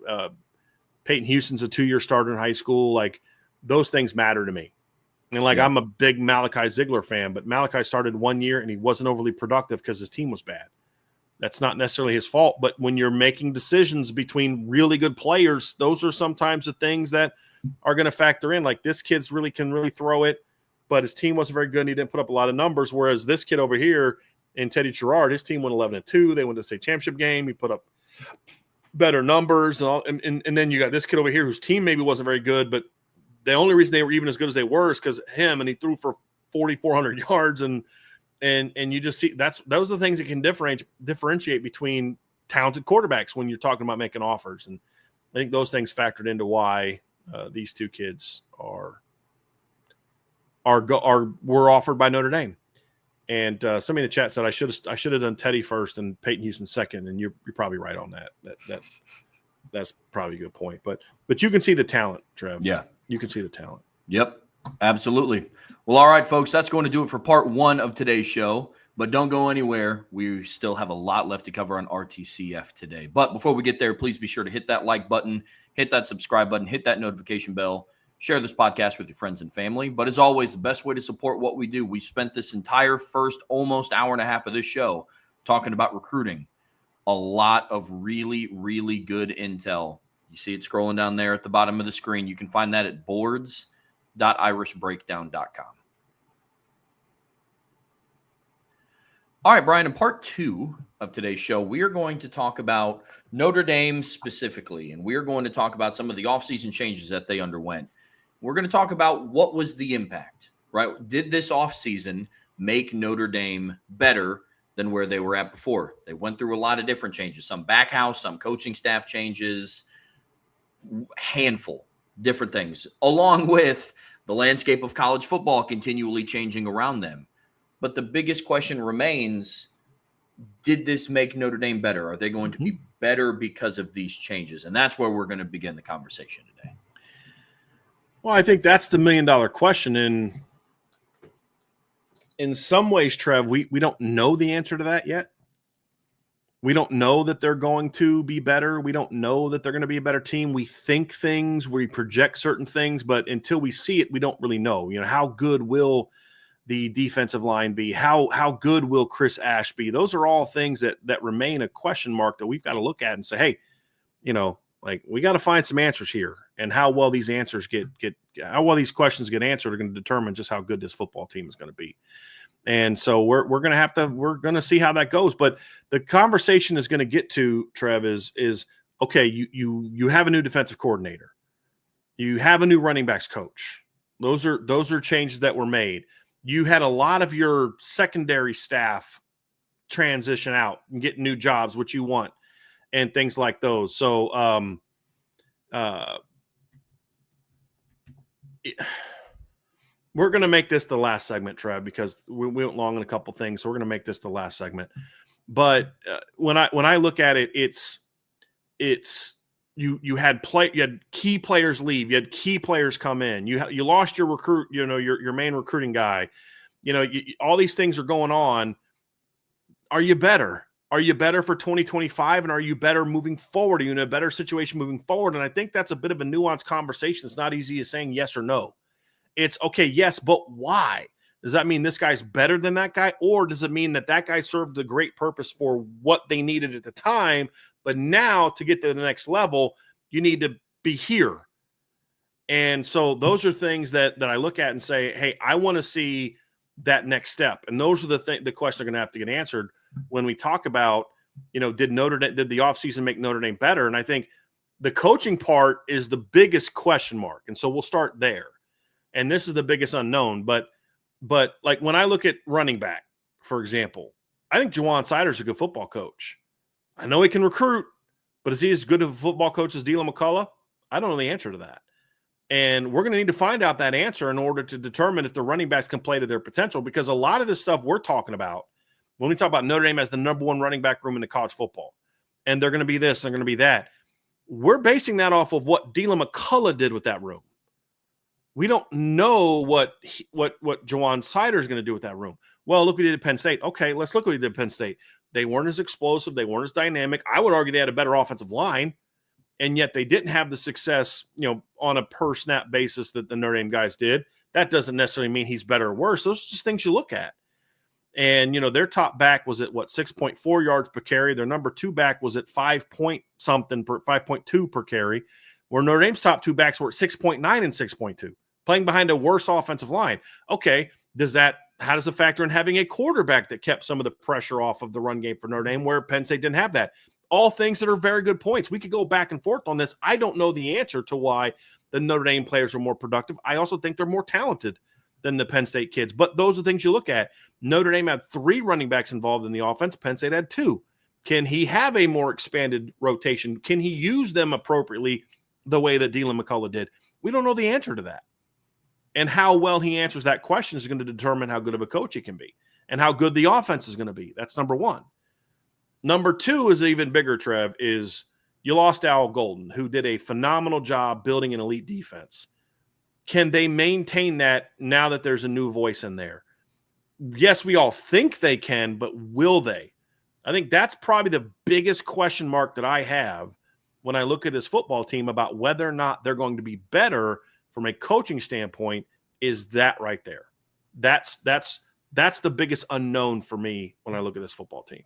Payton Houston's a 2-year starter in high school. Like, those things matter to me. And I'm a big Malachi Ziegler fan, but Malachi started 1 year and he wasn't overly productive because his team was bad. That's not necessarily his fault. But when you're making decisions between really good players, those are sometimes the things that are going to factor in. Like, this kid's can really throw it, but his team wasn't very good and he didn't put up a lot of numbers. Whereas this kid over here in Teddy Gerard, his team went 11-2. They went to the state championship game. He put up better numbers. And then you got this kid over here whose team maybe wasn't very good, but the only reason they were even as good as they were is because of him, and he threw for 4,400 yards. And you just see those are the things that can differentiate between talented quarterbacks when you're talking about making offers. And I think those things factored into why these two kids were offered by Notre Dame. And somebody in the chat said I should have done Teddy first and Payton Houston second, and you're probably right on that. That's probably a good point. But you can see the talent, Trev. Yeah, you can see the talent. Yep, absolutely. Well, all right, folks, that's going to do it for part 1 of today's show. But don't go anywhere. We still have a lot left to cover on RTCF today. But before we get there, please be sure to hit that like button, hit that subscribe button, hit that notification bell, share this podcast with your friends and family. But as always, the best way to support what we do, we spent this entire first almost hour and a half of this show talking about recruiting. A lot of really, really good intel. You see it scrolling down there at the bottom of the screen. You can find that at boards.irishbreakdown.com. All right, Bryan, in part 2 of today's show, we are going to talk about Notre Dame specifically, and we are going to talk about some of the offseason changes that they underwent. We're going to talk about what was the impact, right? Did this offseason make Notre Dame better than where they were at before? They went through a lot of different changes, some back house, some coaching staff changes, handful, different things, along with the landscape of college football continually changing around them. But the biggest question remains, did this make Notre Dame better? Are they going to be better because of these changes? And that's where we're going to begin the conversation today. Well, I think that's the million-dollar question. And in some ways, Trev, we don't know the answer to that yet. We don't know that they're going to be better. We don't know that they're going to be a better team. We think things, we project certain things, but until we see it, we don't really know. How good will the defensive line be? How good will Chris Ash be? Those are all things that remain a question mark that we've got to look at and say, hey, Like, we got to find some answers here, and how well these answers how well these questions get answered are going to determine just how good this football team is going to be. And so we're going to see how that goes. But the conversation is going to get to, Trev, is okay, you have a new defensive coordinator. You have a new running backs coach. Those are changes that were made. You had a lot of your secondary staff transition out and get new jobs, which you want, and things like those. So we're going to make this the last segment, Trev, because we went long on a couple things. So we're going to make this the last segment. But when I look at it, it's you had key players leave, you had key players come in, you lost your recruit, your main recruiting guy, all these things are going on. Are you better? Are you better for 2025? And are you better moving forward? Are you in a better situation moving forward? And I think that's a bit of a nuanced conversation. It's not easy as saying yes or no. It's okay, yes, but why? Does that mean this guy's better than that guy? Or does it mean that guy served a great purpose for what they needed at the time, but now to get to the next level, you need to be here? And so those are things that I look at and say, hey, I want to see that next step. And those are the questions are going to have to get answered when we talk about, did the offseason make Notre Dame better? And I think the coaching part is the biggest question mark. And so we'll start there. And this is the biggest unknown. But like when I look at running back, for example, I think Juwan Sider's a good football coach. I know he can recruit, but is he as good of a football coach as Dylan McCullough? I don't know the answer to that. And we're going to need to find out that answer in order to determine if the running backs can play to their potential, because a lot of this stuff we're talking about, when we talk about Notre Dame as the number one running back room in the college football, and they're going to be this, they're going to be that, we're basing that off of what Dylan McCullough did with that room. We don't know what Juwan Sider is going to do with that room. Well, look what he did at Penn State. Okay, let's look what he did at Penn State. They weren't as explosive. They weren't as dynamic. I would argue they had a better offensive line, and yet they didn't have the success, on a per snap basis that the Notre Dame guys did. That doesn't necessarily mean he's better or worse. Those are just things you look at. And, their top back was at 6.4 yards per carry. Their number two back was at 5.2 per carry, where Notre Dame's top two backs were at 6.9 and 6.2, playing behind a worse offensive line. Okay, how does it factor in having a quarterback that kept some of the pressure off of the run game for Notre Dame, where Penn State didn't have that? All things that are very good points. We could go back and forth on this. I don't know the answer to why the Notre Dame players are more productive. I also think they're more talented than the Penn State kids. But those are things you look at. Notre Dame had 3 running backs involved in the offense. Penn State had 2. Can he have a more expanded rotation? Can he use them appropriately the way that Dylan McCullough did? We don't know the answer to that. And how well he answers that question is going to determine how good of a coach he can be and how good the offense is going to be. That's number one. Number two is even bigger, Trev, is you lost Al Golden, who did a phenomenal job building an elite defense. Can they maintain that now that there's a new voice in there? Yes, we all think they can, but will they? I think that's probably the biggest question mark that I have when I look at this football team about whether or not they're going to be better from a coaching standpoint. Is that right there? That's the biggest unknown for me when I look at this football team.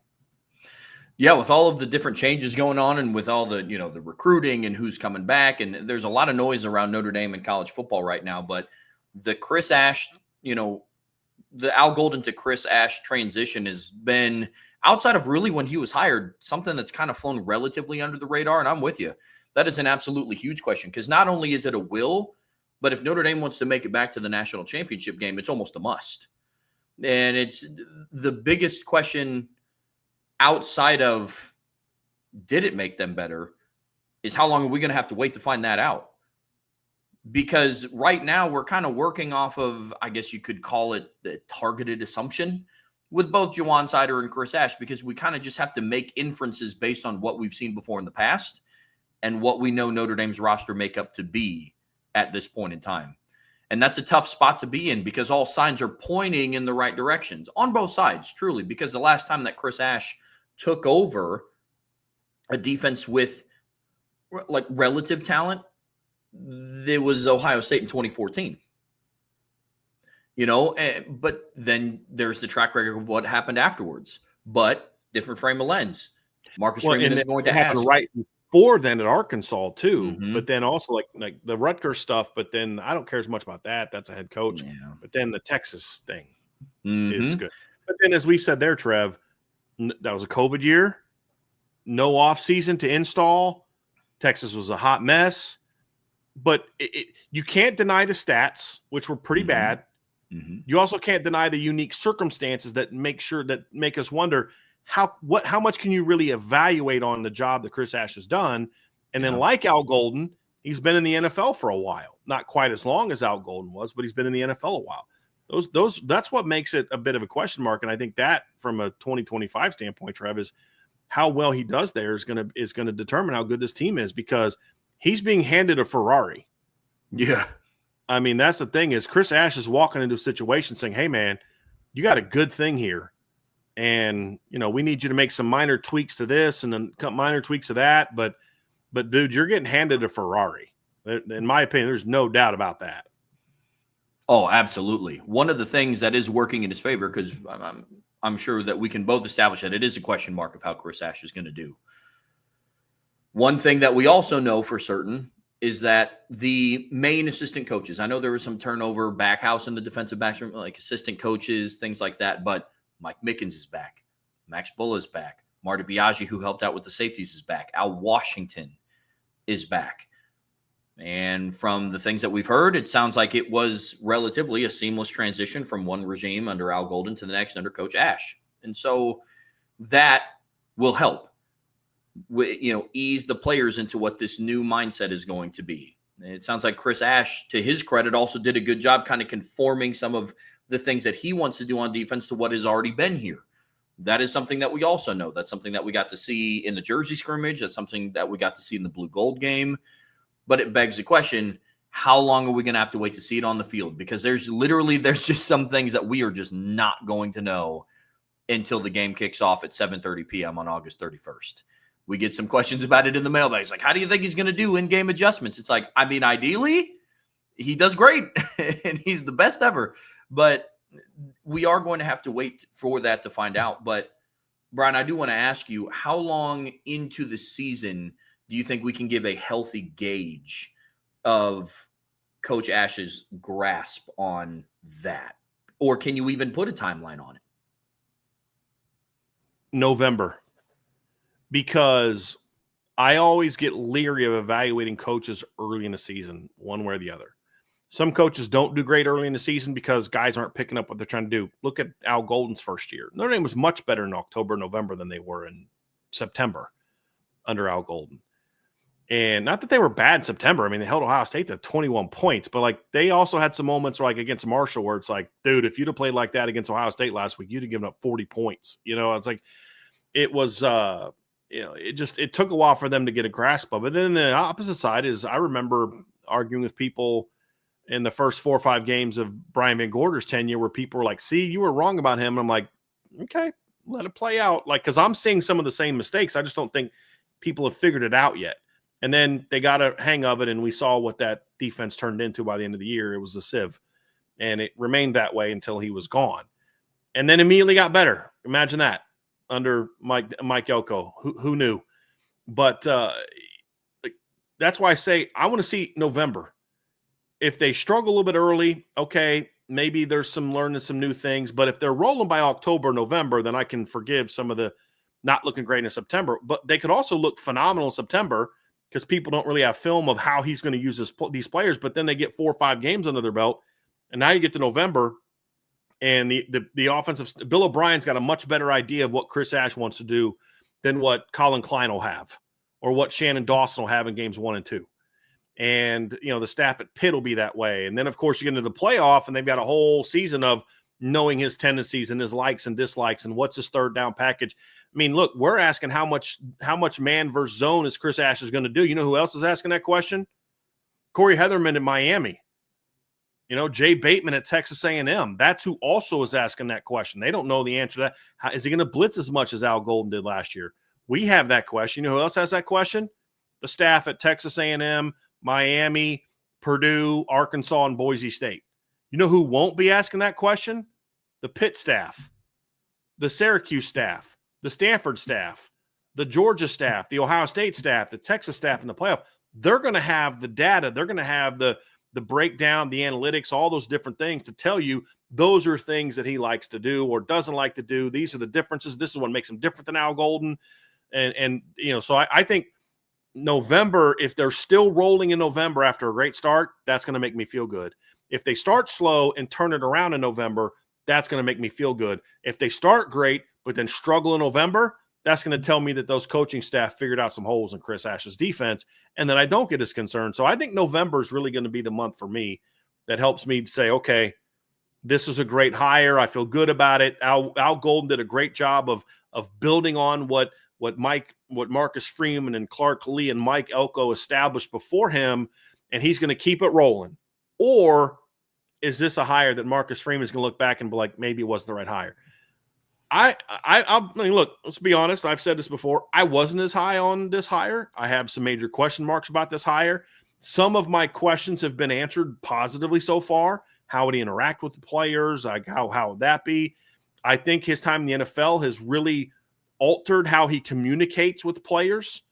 Yeah, with all of the different changes going on and with all the, the recruiting and who's coming back, and there's a lot of noise around Notre Dame and college football right now, but the Chris Ash, the Al Golden to Chris Ash transition has been, outside of really when he was hired, something that's kind of flown relatively under the radar. And I'm with you. That is an absolutely huge question, because not only is it a will, but if Notre Dame wants to make it back to the national championship game, it's almost a must. And it's the biggest question outside of did it make them better is how long are we going to have to wait to find that out? Because right now we're kind of working off of, I guess you could call it the targeted assumption with both Juwan Sider and Chris Ash, because we kind of just have to make inferences based on what we've seen before in the past and what we know Notre Dame's roster makeup to be at this point in time. And that's a tough spot to be in, because all signs are pointing in the right directions on both sides, truly, because the last time that Chris Ash took over a defense with like relative talent, there was Ohio State in 2014. But then there's the track record of what happened afterwards. But different frame of lens. Marcus Freeman is going to ask. before then at Arkansas too, Mhm. but then also like the Rutgers stuff. But then I don't care as much about that. That's a head coach. Yeah. But then the Texas thing is Mhm. good. But then, as we said there, Trev, that was a COVID year. No offseason to install. Texas was a hot mess. But you can't deny the stats, which were pretty Mhm. bad. Mhm. You also can't deny the unique circumstances that make us wonder how much can you really evaluate on the job that Chris Ash has done. And then, Yeah. like Al Golden, he's been in the NFL for a while. Not quite as long as Al Golden was, but he's been in the NFL a while. That's what makes it a bit of a question mark. And I think that from a 2025 standpoint, Trev, is how well he does there is gonna determine how good this team is, because he's being handed a Ferrari. Yeah. I mean, that's the thing, is Chris Ash is walking into a situation saying, hey, man, you got a good thing here. And, we need you to make some minor tweaks to this and then minor tweaks to that. But dude, you're getting handed a Ferrari. In my opinion, there's no doubt about that. Oh, absolutely. One of the things that is working in his favor, because I'm sure that we can both establish that it is a question mark of how Chris Ash is going to do. One thing that we also know for certain is that the main assistant coaches, I know there was some turnover backhouse in the defensive backs room, like assistant coaches, things like that, but Mike Mickens is back. Max Bulla is back. Marty Biaggi, who helped out with the safeties, is back. Al Washington is back. And from the things that we've heard, it sounds like it was relatively a seamless transition from one regime under Al Golden to the next under Coach Ash. And so that will help, ease the players into what this new mindset is going to be. And it sounds like Chris Ash, to his credit, also did a good job kind of conforming some of the things that he wants to do on defense to what has already been here. That is something that we also know. That's something that we got to see in the Jersey scrimmage. That's something that we got to see in the Blue Gold game. But it begs the question, how long are we going to have to wait to see it on the field? Because there's just some things that we are just not going to know until the game kicks off at 7:30 p.m. on August 31st. We get some questions about it in the mailbag. It's like, how do you think he's going to do in-game adjustments? It's like, I mean, ideally, he does great, and he's the best ever. But we are going to have to wait for that to find out. But, Bryan, I do want to ask you, how long into the season do you think we can give a healthy gauge of Coach Ash's grasp on that? Or can you even put a timeline on it? November. Because I always get leery of evaluating coaches early in the season, one way or the other. Some coaches don't do great early in the season because guys aren't picking up what they're trying to do. Look at Al Golden's first year. Notre Dame was much better in October, November than they were in September under Al Golden. And not that they were bad in September. I mean, they held Ohio State to 21 points, but they also had some moments where, against Marshall, where it's like, dude, if you'd have played like that against Ohio State last week, you'd have given up 40 points. It's like, it was, it took a while for them to get a grasp of it. Then the opposite side is, I remember arguing with people in the first 4 or 5 games of Brian Van Gorder's tenure where people were like, see, you were wrong about him. And I'm like, okay, let it play out. Because I'm seeing some of the same mistakes. I just don't think people have figured it out yet. And then they got a hang of it, and we saw what that defense turned into by the end of the year. It was a sieve, and it remained that way until he was gone. And then immediately got better. Imagine that under Mike Elko. Who knew? But that's why I say I want to see November. If they struggle a little bit early, okay, maybe there's some learning some new things. But if they're rolling by October, November, then I can forgive some of the not looking great in September. But they could also look phenomenal in September, because people don't really have film of how he's going to use these players. But then they get 4 or 5 games under their belt, and now you get to November, and the offensive – Bill O'Brien's got a much better idea of what Chris Ash wants to do than what Colin Klein will have, or what Shannon Dawson will have in games 1 and 2. And, the staff at Pitt will be that way. And then, of course, you get into the playoff, and they've got a whole season of knowing his tendencies and his likes and dislikes and what's his third down package. I mean, look, we're asking how much man versus zone is Chris Ash is going to do. You know who else is asking that question? Corey Heatherman in Miami. Jay Bateman at Texas A&M. That's who also is asking that question. They don't know the answer to that. Is he going to blitz as much as Al Golden did last year? We have that question. You know who else has that question? The staff at Texas A&M, Miami, Purdue, Arkansas, and Boise State. You know who won't be asking that question? The Pitt staff, the Syracuse staff, the Stanford staff, the Georgia staff, the Ohio State staff, the Texas staff in the playoff, they're going to have the data. They're going to have the breakdown, the analytics, all those different things to tell you those are things that he likes to do or doesn't like to do. These are the differences. This is what makes him different than Al Golden. And so I think November, if they're still rolling in November after a great start, that's going to make me feel good. If they start slow and turn it around in November, that's going to make me feel good. If they start great but then struggle in November, that's going to tell me that those coaching staff figured out some holes in Chris Ash's defense and that I don't get as concerned. So I think November is really going to be the month for me that helps me say, okay, this is a great hire. I feel good about it. Al Golden did a great job of building on what Marcus Freeman and Clark Lee and Mike Elko established before him, and he's going to keep it rolling. Or is this a hire that Marcus Freeman is going to look back and be like, maybe it wasn't the right hire? I mean, look, let's be honest. I've said this before. I wasn't as high on this hire. I have some major question marks about this hire. Some of my questions have been answered positively so far. How would he interact with the players? Like how would that be? I think his time in the NFL has really altered how he communicates with players,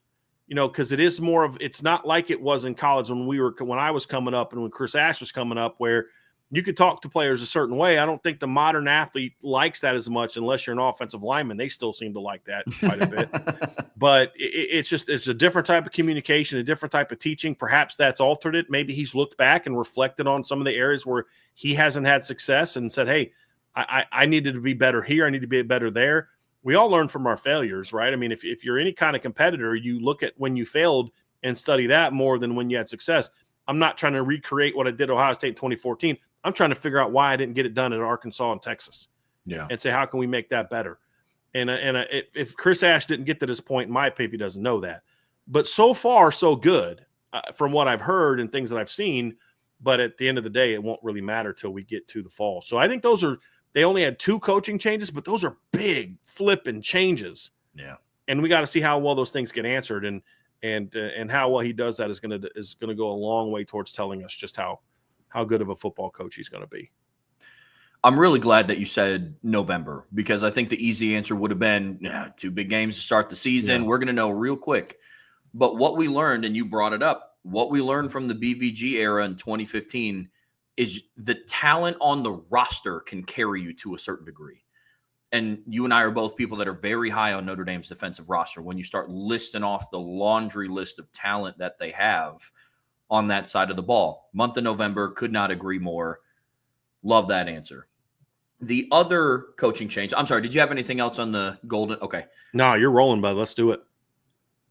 because it is more of, it's not like it was in college when I was coming up and when Chris Ash was coming up, where you could talk to players a certain way. I don't think the modern athlete likes that as much unless you're an offensive lineman. They still seem to like that quite a bit. But it's a different type of communication, a different type of teaching. Perhaps that's altered it. Maybe he's looked back and reflected on some of the areas where he hasn't had success and said, hey, I needed to be better here. I need to be better there. We all learn from our failures, right? I mean, if you're any kind of competitor, you look at when you failed and study that more than when you had success. I'm not trying to recreate what I did at Ohio State in 2014. I'm trying to figure out why I didn't get it done in Arkansas and Texas. Yeah. And say, how can we make that better? And if Chris Ash didn't get to this point, in my opinion, he doesn't know that. But so far, so good from what I've heard and things that I've seen. But at the end of the day, it won't really matter till we get to the fall. So I think they only had 2 coaching changes, but those are big flipping changes. Yeah. And we got to see how well those things get answered and how well he does that is going to go a long way towards telling us just how good of a football coach he's going to be. I'm really glad that you said November, because I think the easy answer would have been 2 big games to start the season. Yeah. We're going to know real quick. But what we learned, and you brought it up, what we learned from the BVG era in 2015 is the talent on the roster can carry you to a certain degree. And you and I are both people that are very high on Notre Dame's defensive roster. When you start listing off the laundry list of talent that they have on that side of the ball. Month of November, could not agree more. Love that answer. The other coaching change, I'm sorry, did you have anything else on the Golden? Okay. No, you're rolling, bud. Let's do it.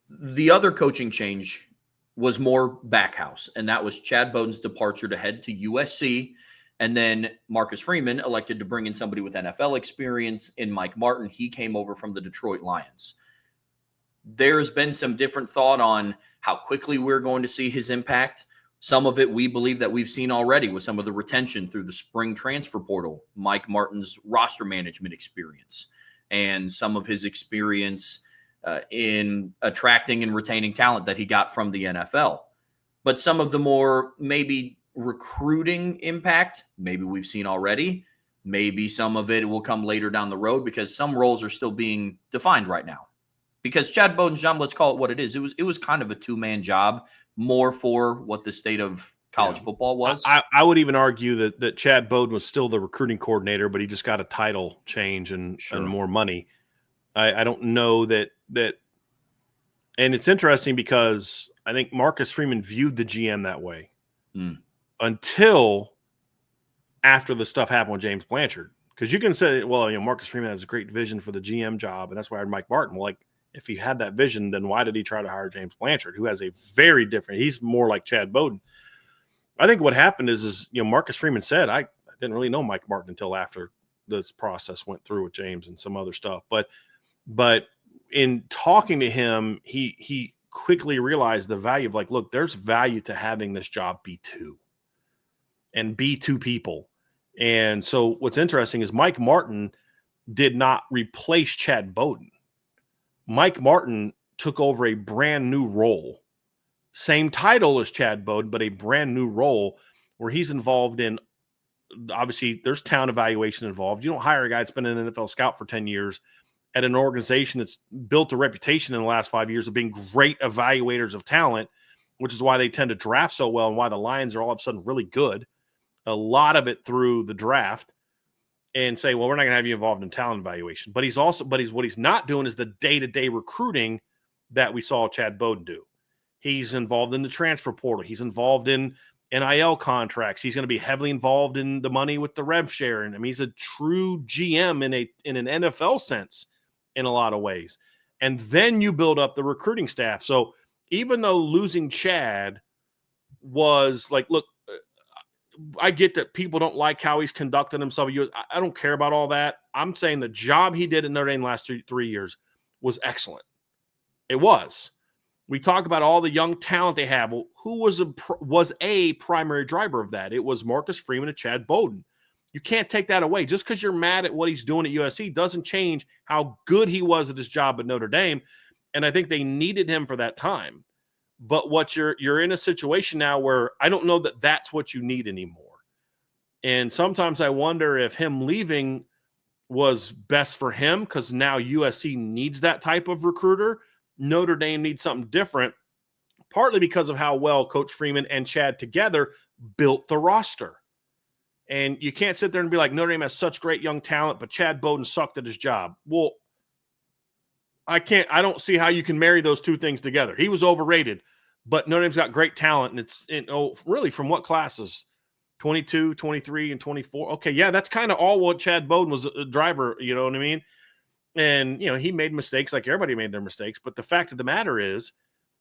The other coaching change was more backhouse, and that was Chad Bowden's departure to head to USC. And then Marcus Freeman elected to bring in somebody with NFL experience in Mike Martin. He came over from the Detroit Lions. There's been some different thought on how quickly we're going to see his impact. Some of it we believe that we've seen already with some of the retention through the spring transfer portal, Mike Martin's roster management experience, and some of his experience in attracting and retaining talent that he got from the NFL. But some of the more maybe recruiting impact, maybe we've seen already. Maybe some of it will come later down the road because some roles are still being defined right now. Because Chad Bowden's job, let's call it what it is. It was kind of a 2-man job, more for what the state of college football was. I would even argue that Chad Bowden was still the recruiting coordinator, but he just got a title change and more money. I don't know that, and it's interesting because I think Marcus Freeman viewed the GM that way until after the stuff happened with James Blanchard. Because you can say, well, Marcus Freeman has a great vision for the GM job, and that's why I hired Mike Martin. Well, if he had that vision, then why did he try to hire James Blanchard, who has a very different – he's more like Chad Bowden. I think what happened is Marcus Freeman said, I didn't really know Mike Martin until after this process went through with James and some other stuff. But in talking to him, he quickly realized the value of look, there's value to having this job be 2 and be 2 people. And so what's interesting is Mike Martin did not replace Chad Bowden. Mike Martin took over a brand new role, same title as Chad Bowden, but a brand new role where he's involved in, obviously there's talent evaluation involved. You don't hire a guy that's been an NFL scout for 10 years at an organization that's built a reputation in the last 5 years of being great evaluators of talent, which is why they tend to draft so well and why the Lions are all of a sudden really good. A lot of it through the draft, and say, well, we're not going to have you involved in talent evaluation. But what he's not doing is the day-to-day recruiting that we saw Chad Bowden do. He's involved in the transfer portal. He's involved in NIL contracts. He's going to be heavily involved in the money with the rev share. And I mean, he's a true GM in an NFL sense in a lot of ways. And then you build up the recruiting staff. So even though losing Chad was like, look, I get that people don't like how he's conducted himself. I don't care about all that. I'm saying the job he did at Notre Dame last 3 years was excellent. It was. We talk about all the young talent they have. Well, who was a primary driver of that? It was Marcus Freeman and Chad Bowden. You can't take that away. Just because you're mad at what he's doing at USC doesn't change how good he was at his job at Notre Dame. And I think they needed him for that time. But what you're in a situation now where I don't know that that's what you need anymore. And sometimes I wonder if him leaving was best for him because now USC needs that type of recruiter. Notre Dame needs something different, partly because of how well Coach Freeman and Chad together built the roster. And you can't sit there and be like, Notre Dame has such great young talent, but Chad Bowden sucked at his job. Well, I don't see how you can marry those two things together. He was overrated, but Notre Dame's got great talent. And it's really from what classes? 22, 23, and 24. Okay, yeah, that's kind of all what Chad Bowden was a driver, you know what I mean? And, he made mistakes like everybody made their mistakes. But the fact of the matter is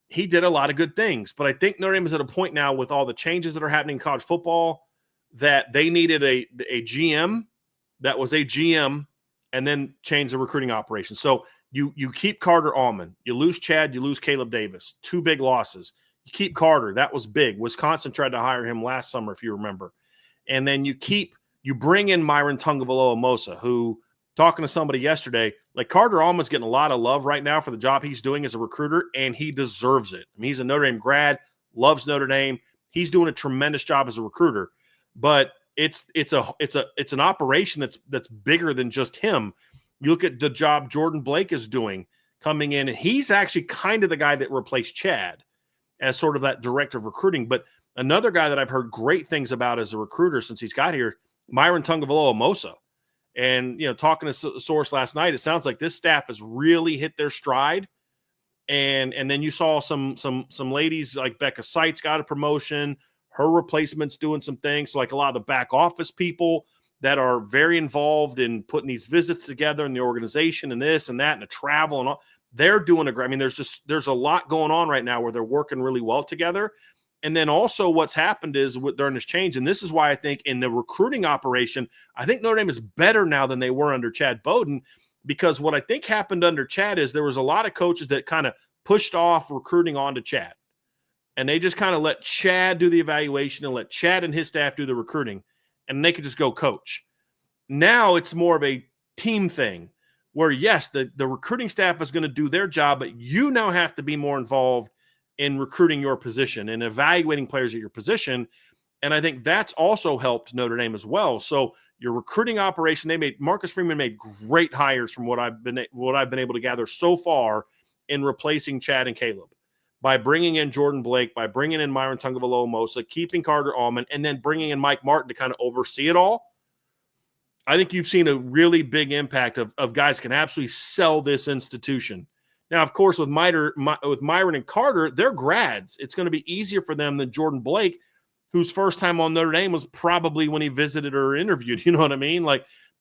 he did a lot of good things. But I think Notre Dame is at a point now with all the changes that are happening in college football that they needed a GM that was a GM and then change the recruiting operation. So you keep Carter Allman. You lose Chad, you lose Caleb Davis. 2 big losses. You keep Carter. That was big. Wisconsin tried to hire him last summer, if you remember. And then you bring in Myron Tungavaloa-Mosa, who, talking to somebody yesterday, like Carter Allman's getting a lot of love right now for the job he's doing as a recruiter, and he deserves it. I mean, he's a Notre Dame grad, loves Notre Dame. He's doing a tremendous job as a recruiter. But it's an operation that's bigger than just him. You look at the job Jordan Blake is doing coming in, and he's actually kind of the guy that replaced Chad as sort of that director of recruiting. But another guy that I've heard great things about as a recruiter since he's got here, Myron Tungavaloa-Mosa. And, talking to a source last night, it sounds like this staff has really hit their stride. And then you saw some ladies like Becca Seitz got a promotion. Her replacement's doing some things. So like a lot of the back office people that are very involved in putting these visits together in the organization and this and that and the travel and all, they're doing a great. I mean, there's a lot going on right now where they're working really well together. And then also what's happened is during this change, and this is why I think in the recruiting operation, I think Notre Dame is better now than they were under Chad Bowden, because what I think happened under Chad is there was a lot of coaches that kind of pushed off recruiting onto Chad. And they just kind of let Chad do the evaluation and let Chad and his staff do the recruiting, and they could just go coach. Now it's more of a team thing where, yes, the recruiting staff is going to do their job, but you now have to be more involved in recruiting your position and evaluating players at your position. And I think that's also helped Notre Dame as well. So your recruiting operation, Marcus Freeman made great hires from what I've been able to gather so far in replacing Chad and Caleb, by bringing in Jordan Blake, by bringing in Myron Tungavaloa-Mosa, keeping Carter Allman, and then bringing in Mike Martin to kind of oversee it all. I think you've seen a really big impact of guys can absolutely sell this institution. Now, of course, with Myron and Carter, they're grads. It's going to be easier for them than Jordan Blake, whose first time on Notre Dame was probably when he visited or interviewed. You know what I mean?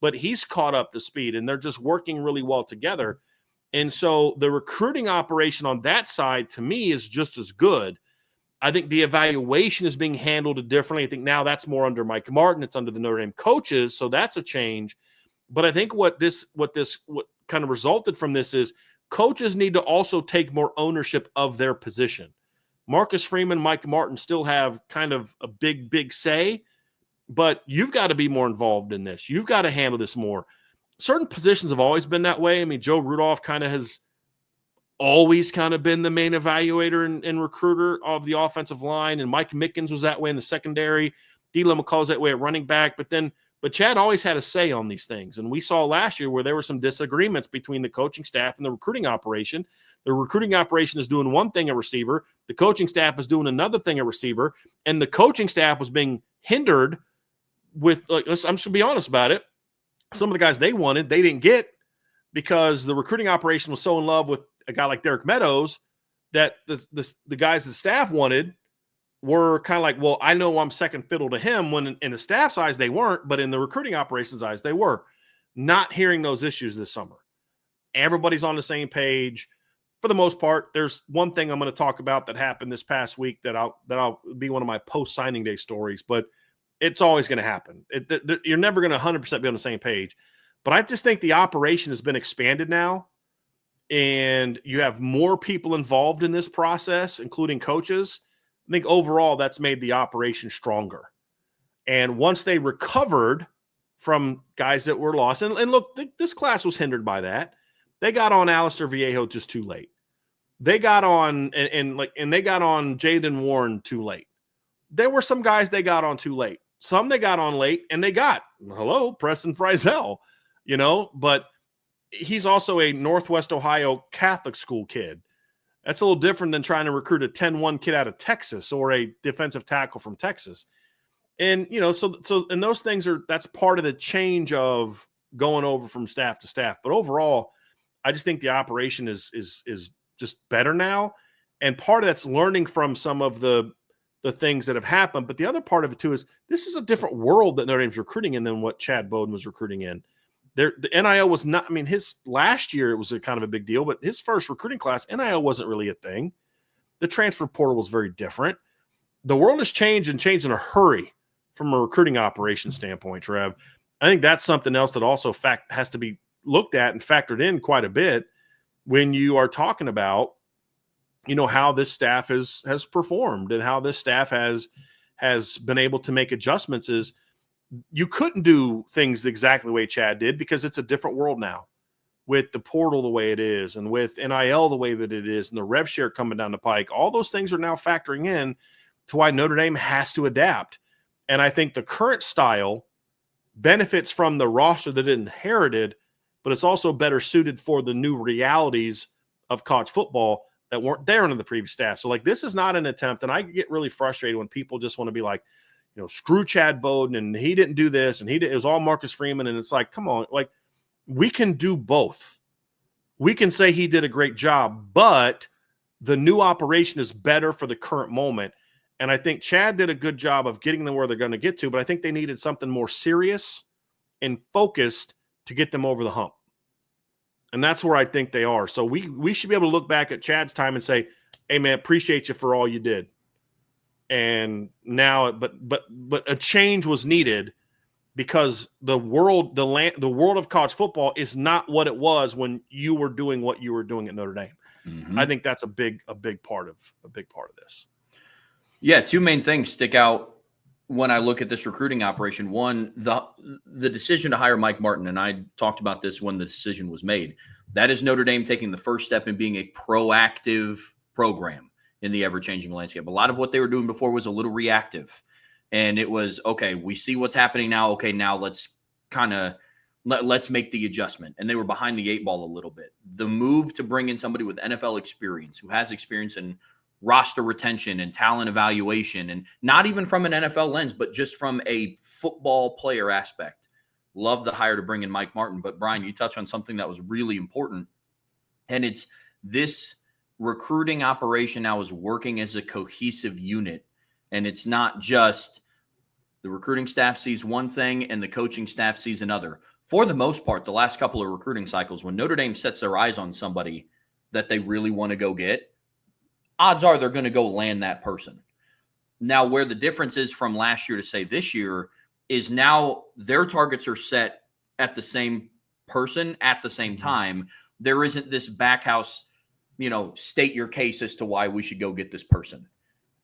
But he's caught up to speed, and they're just working really well together. And so the recruiting operation on that side, to me, is just as good. I think the evaluation is being handled differently. I think now that's more under Mike Martin. It's under the Notre Dame coaches, so that's a change. But I think what kind of resulted from this is coaches need to also take more ownership of their position. Marcus Freeman, Mike Martin still have kind of a big say, but you've got to be more involved in this. You've got to handle this more. Certain positions have always been that way. I mean, Joe Rudolph kind of has always kind of been the main evaluator and recruiter of the offensive line, and Mike Mickens was that way in the secondary. D'Lo McCall's that way at running back, but But Chad always had a say on these things. And we saw last year where there were some disagreements between the coaching staff and the recruiting operation. The recruiting operation is doing one thing at receiver. The coaching staff is doing another thing at receiver. And the coaching staff was being hindered with, I'm just going to be honest about it. Some of the guys they wanted, they didn't get because the recruiting operation was so in love with a guy like Derek Meadows that the guys the staff wanted were kind of like, well, I know I'm second fiddle to him, when in the staff's eyes they weren't, but in the recruiting operations eyes they were. Not hearing those issues this summer. Everybody's on the same page. For the most part, there's one thing I'm going to talk about that happened this past week that I'll be one of my post-signing day stories, but it's always going to happen. You're never going to 100% be on the same page. But I just think the operation has been expanded now, and you have more people involved in this process, including coaches. I think overall that's made the operation stronger. And once they recovered from guys that were lost, and look, this class was hindered by that. They got on Alistair Viejo just too late. They got on and they got on Jaden Warren too late. There were some guys they got on too late. Some they got on late, and they got, Preston Frizzell, but he's also a Northwest Ohio Catholic school kid. That's a little different than trying to recruit a 10-1 kid out of Texas or a defensive tackle from Texas. And, so and those things that's part of the change of going over from staff to staff. But overall, I just think the operation is just better now. And part of that's learning from some of the things that have happened. But the other part of it too is this is a different world that Notre Dame's recruiting in than what Chad Bowden was recruiting in. The NIL was not, his last year it was a kind of a big deal, but his first recruiting class, NIL wasn't really a thing. The transfer portal was very different. The world has changed and changed in a hurry from a recruiting operation standpoint, Trev. I think that's something else that also has to be looked at and factored in quite a bit when you are talking about, how this staff has performed and how this staff has been able to make adjustments. Is you couldn't do things exactly the way Chad did because it's a different world now with the portal the way it is and with NIL the way that it is and the rev share coming down the pike. All those things are now factoring in to why Notre Dame has to adapt. And I think the current style benefits from the roster that it inherited, but it's also better suited for the new realities of college football that weren't there under the previous staff. So this is not an attempt. And I get really frustrated when people just want to be like, screw Chad Bowden and he didn't do this and it was all Marcus Freeman. And it's like, come on, we can do both. We can say he did a great job, but the new operation is better for the current moment. And I think Chad did a good job of getting them where they're going to get to, but I think they needed something more serious and focused to get them over the hump. And that's where I think they are. So we should be able to look back at Chad's time and say, hey man, appreciate you for all you did. And now, but a change was needed because the world of college football is not what it was when you were doing what you were doing at Notre Dame. Mm-hmm. I think that's a big part of this. Yeah, two main things stick out when I look at this recruiting operation. One, the decision to hire Mike Martin, and I talked about this when the decision was made. That is Notre Dame taking the first step in being a proactive program in the ever-changing landscape. A lot of what they were doing before was a little reactive. And it was, okay, we see what's happening now. Okay, now let's make the adjustment. And they were behind the eight ball a little bit. The move to bring in somebody with NFL experience, who has experience in roster retention and talent evaluation, and not even from an NFL lens, but just from a football player aspect. Love the hire to bring in Mike Martin. But Bryan, you touched on something that was really important. And it's this recruiting operation now is working as a cohesive unit. And it's not just the recruiting staff sees one thing and the coaching staff sees another. For the most part, the last couple of recruiting cycles, when Notre Dame sets their eyes on somebody that they really want to go get, odds are they're going to go land that person. Now, where the difference is from last year to say this year is now their targets are set at the same person at the same time. There isn't this backhouse, state your case as to why we should go get this person.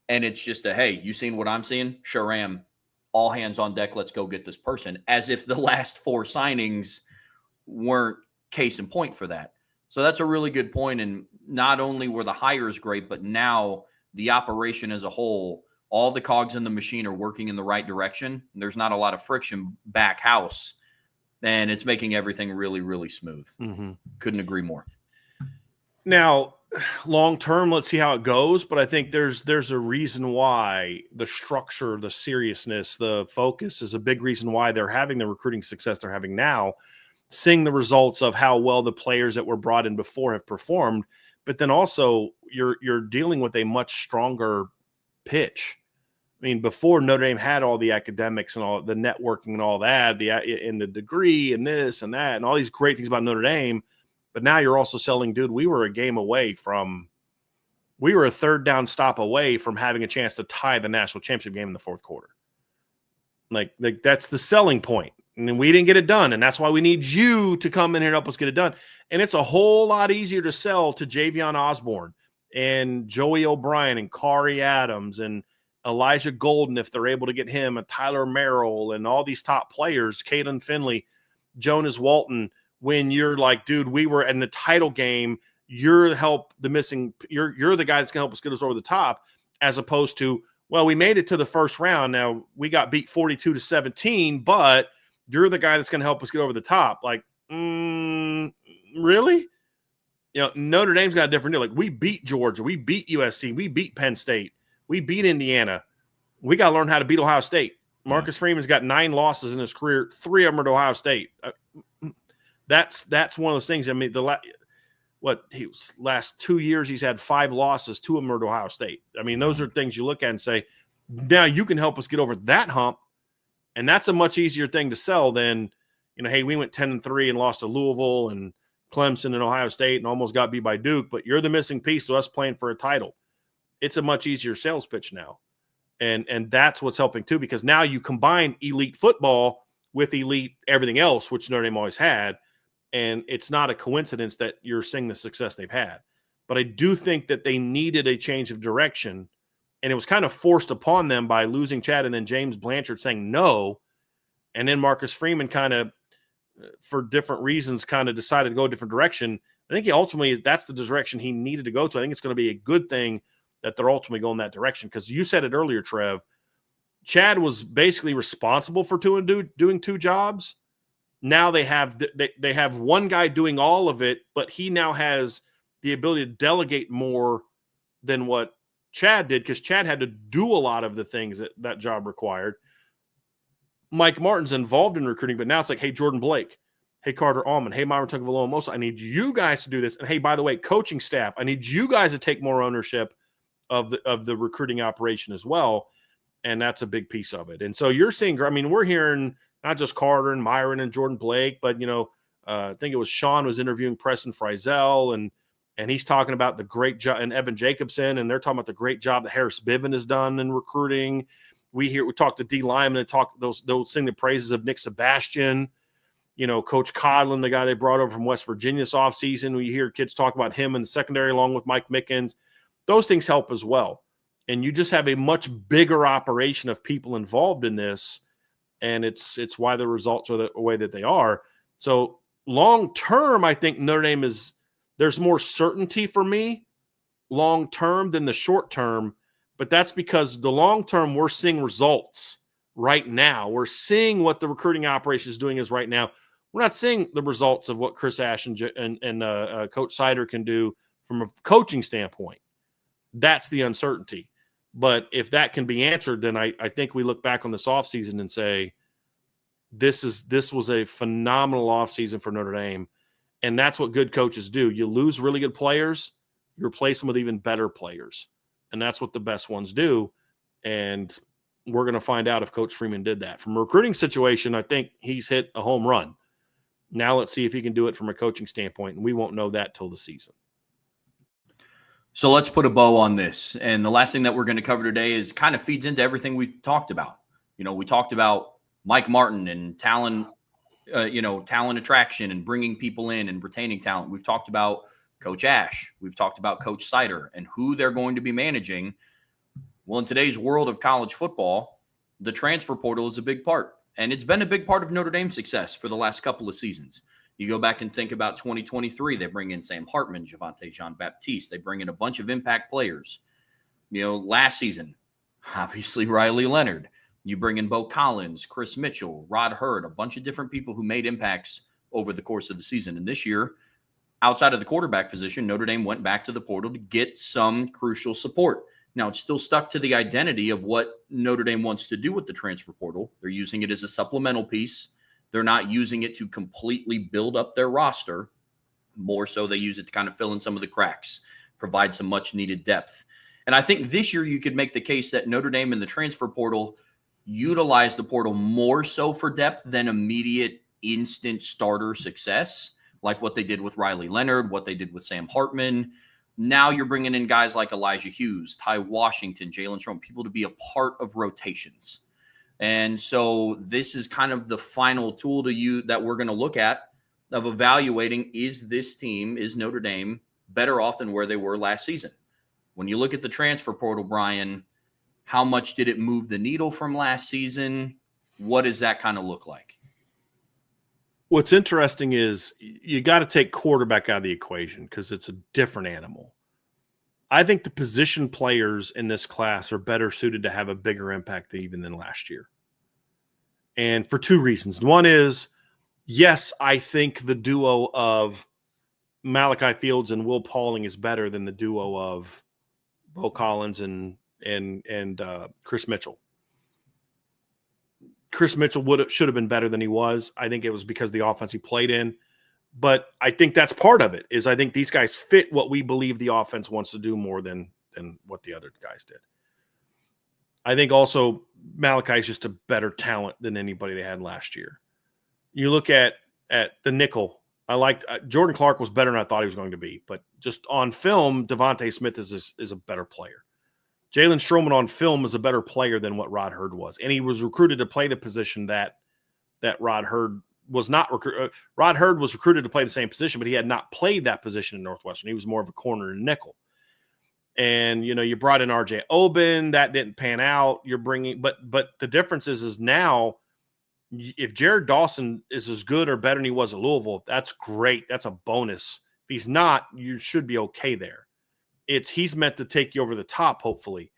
And it's just hey, you seen what I'm seeing? Sure am. All hands on deck. Let's go get this person. As if the last four signings weren't case in point for that. So that's a really good point. And not only were the hires great, but now the operation as a whole all the cogs in the machine are working in the right direction. There's not a lot of friction back house, and it's making everything really, really smooth. Mm-hmm. Couldn't agree more. Now, long term, let's see how it goes. But I think there's a reason why the structure, the seriousness, the focus is a big reason why they're having the recruiting success they're having now, seeing the results of how well the players that were brought in before have performed. But then also you're dealing with a much stronger pitch. I mean, before Notre Dame had all the academics and all the networking and all that, the degree and this and that and all these great things about Notre Dame. But now you're also selling, dude, we were a third down stop away from having a chance to tie the national championship game in the fourth quarter. Like that's the selling point. And we didn't get it done. And that's why we need you to come in here and help us get it done. And it's a whole lot easier to sell to Javion Osborne and Joey O'Brien and Kari Adams and Elijah Golden, if they're able to get him, and Tyler Merrill and all these top players, Caden Finley, Jonas Walton, when you're like, dude, we were in the title game, you're the guy that's going to help us get us over the top, as opposed to, well, we made it to the first round. Now we got beat 42-17, but you're the guy that's going to help us get over the top. Like, really? You know, Notre Dame's got a different deal. Like, we beat Georgia, we beat USC, we beat Penn State, we beat Indiana. We got to learn how to beat Ohio State. Marcus Freeman's got 9 losses in his career. 3 of them are to Ohio State. That's one of those things. I mean, last 2 years he's had 5 losses. 2 of them are to Ohio State. I mean, those are things you look at and say, now you can help us get over that hump. And that's a much easier thing to sell than, you know, hey, we went 10-3 and lost to Louisville and Clemson and Ohio State and almost got beat by Duke, but you're the missing piece to us playing for a title. It's a much easier sales pitch now. And that's what's helping too, because now you combine elite football with elite everything else, which Notre Dame always had. And it's not a coincidence that you're seeing the success they've had. But I do think that they needed a change of direction. And it was kind of forced upon them by losing Chad and then James Blanchard saying no. And then Marcus Freeman kind of, for different reasons, kind of decided to go a different direction. I think that's the direction he needed to go to. I think it's going to be a good thing that they're ultimately going that direction. Because you said it earlier, Trev, Chad was basically responsible for doing 2 jobs. Now they have one guy doing all of it, but he now has the ability to delegate more than what Chad did, because Chad had to do a lot of the things that job required. Mike Martin's involved in recruiting, but now it's like, hey, Jordan Blake, hey, Carter Allman, hey, Myron Tagovailoa-Mosa, I need you guys to do this. And hey, by the way, coaching staff, I need you guys to take more ownership of the recruiting operation as well. And that's a big piece of it. And so you're seeing, I mean, we're hearing not just Carter and Myron and Jordan Blake, but, you know, I think it was Shaun was interviewing Preston Frizzell, and he's talking about the great job, and Evan Jacobson, and they're talking about the great job that Harris Biven has done in recruiting. We talk to D. Lyman and they'll sing the praises of Nick Sebastian, you know, Coach Codlin, the guy they brought over from West Virginia this offseason. We hear kids talk about him in the secondary along with Mike Mickens. Those things help as well. And you just have a much bigger operation of people involved in this. And it's why the results are the way that they are. So long term, I think Notre Dame there's more certainty for me long term than the short term. But that's because the long term, we're seeing results right now. We're seeing what the recruiting operation is doing right now. We're not seeing the results of what Chris Ash and Coach Sider can do from a coaching standpoint. That's the uncertainty. But if that can be answered, then I think we look back on this offseason and say, this was a phenomenal offseason for Notre Dame. And that's what good coaches do. You lose really good players, you replace them with even better players. And that's what the best ones do. And we're going to find out if Coach Freeman did that. From a recruiting situation, I think he's hit a home run. Now let's see if he can do it from a coaching standpoint. And we won't know that till the season. So let's put a bow on this. And the last thing that we're going to cover today is kind of feeds into everything we talked about. You know, we talked about Mike Martin and talent attraction and bringing people in and retaining talent. We've talked about Coach Ash. We've talked about Coach Sider and who they're going to be managing. Well, in today's world of college football, the transfer portal is a big part. And it's been a big part of Notre Dame's success for the last couple of seasons. You go back and think about 2023, they bring in Sam Hartman, Javonte Jean-Baptiste. They bring in a bunch of impact players. You know, last season, Obviously, Riley Leonard. You bring in Bo Collins, Chris Mitchell, Rod Hurd, a bunch of different people who made impacts over the course of the season. And this year, outside of the quarterback position, Notre Dame went back to the portal to get some crucial support. Now, it's still stuck to the identity of what Notre Dame wants to do with the transfer portal. They're using it as a supplemental piece. They're not using it to completely build up their roster. More so, they use it to kind of fill in some of the cracks, provide some much-needed depth. And I think this year you could make the case that Notre Dame in the transfer portal utilized the portal more so for depth than immediate instant starter success, like what they did with Riley Leonard, what they did with Sam Hartman. Now you're bringing in guys like Elijah Hughes, Ty Washington, Jalen Shaun, people to be a part of rotations. And so this is kind of the final tool to you that we're going to look at of evaluating, is this team, is Notre Dame better off than where they were last season? When you look at the transfer portal, Bryan, how much did it move the needle from last season? What does that kind of look like? What's interesting is you got to take quarterback out of the equation because it's a different animal. I think the position players in this class are better suited to have a bigger impact even than last year. And for two reasons. One is, yes, I think the duo of Malachi Fields and Will Pauling is better than the duo of Bo Collins and Chris Mitchell. Chris Mitchell should have been better than he was. I think it was because of the offense he played in. But I think that's part of it, is I think these guys fit what we believe the offense wants to do more than what the other guys did. I think also Malachi is just a better talent than anybody they had last year. You look at the nickel. I liked Jordan Clark was better than I thought he was going to be, but just on film, Devontae Smith is a better player. Jalen Stroman on film is a better player than what Rod Hurd was, and he was recruited to play the position that Rod Hurd was not. Rod Hurd was recruited to play the same position, but he had not played that position in Northwestern. He was more of a corner and nickel. And you brought in R.J. Oben, that didn't pan out. You're bringing, but the difference is now, if Jared Dawson is as good or better than he was at Louisville, that's great. That's a bonus. If he's not, you should be okay there. He's meant to take you over the top, hopefully.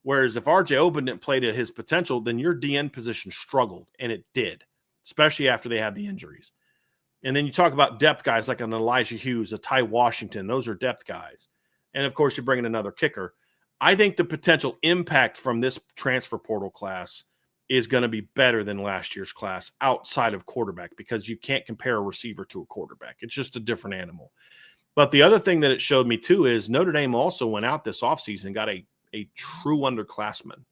Whereas if R.J. Oben didn't play to his potential, then your DN position struggled, and it did, especially after they had the injuries. And then you talk about depth guys like an Elijah Hughes, a Ty Washington. Those are depth guys. And, of course, you bring in another kicker. I think the potential impact from this transfer portal class is going to be better than last year's class outside of quarterback, because you can't compare a receiver to a quarterback. It's just a different animal. But the other thing that it showed me, too, is Notre Dame also went out this offseason and got a true underclassman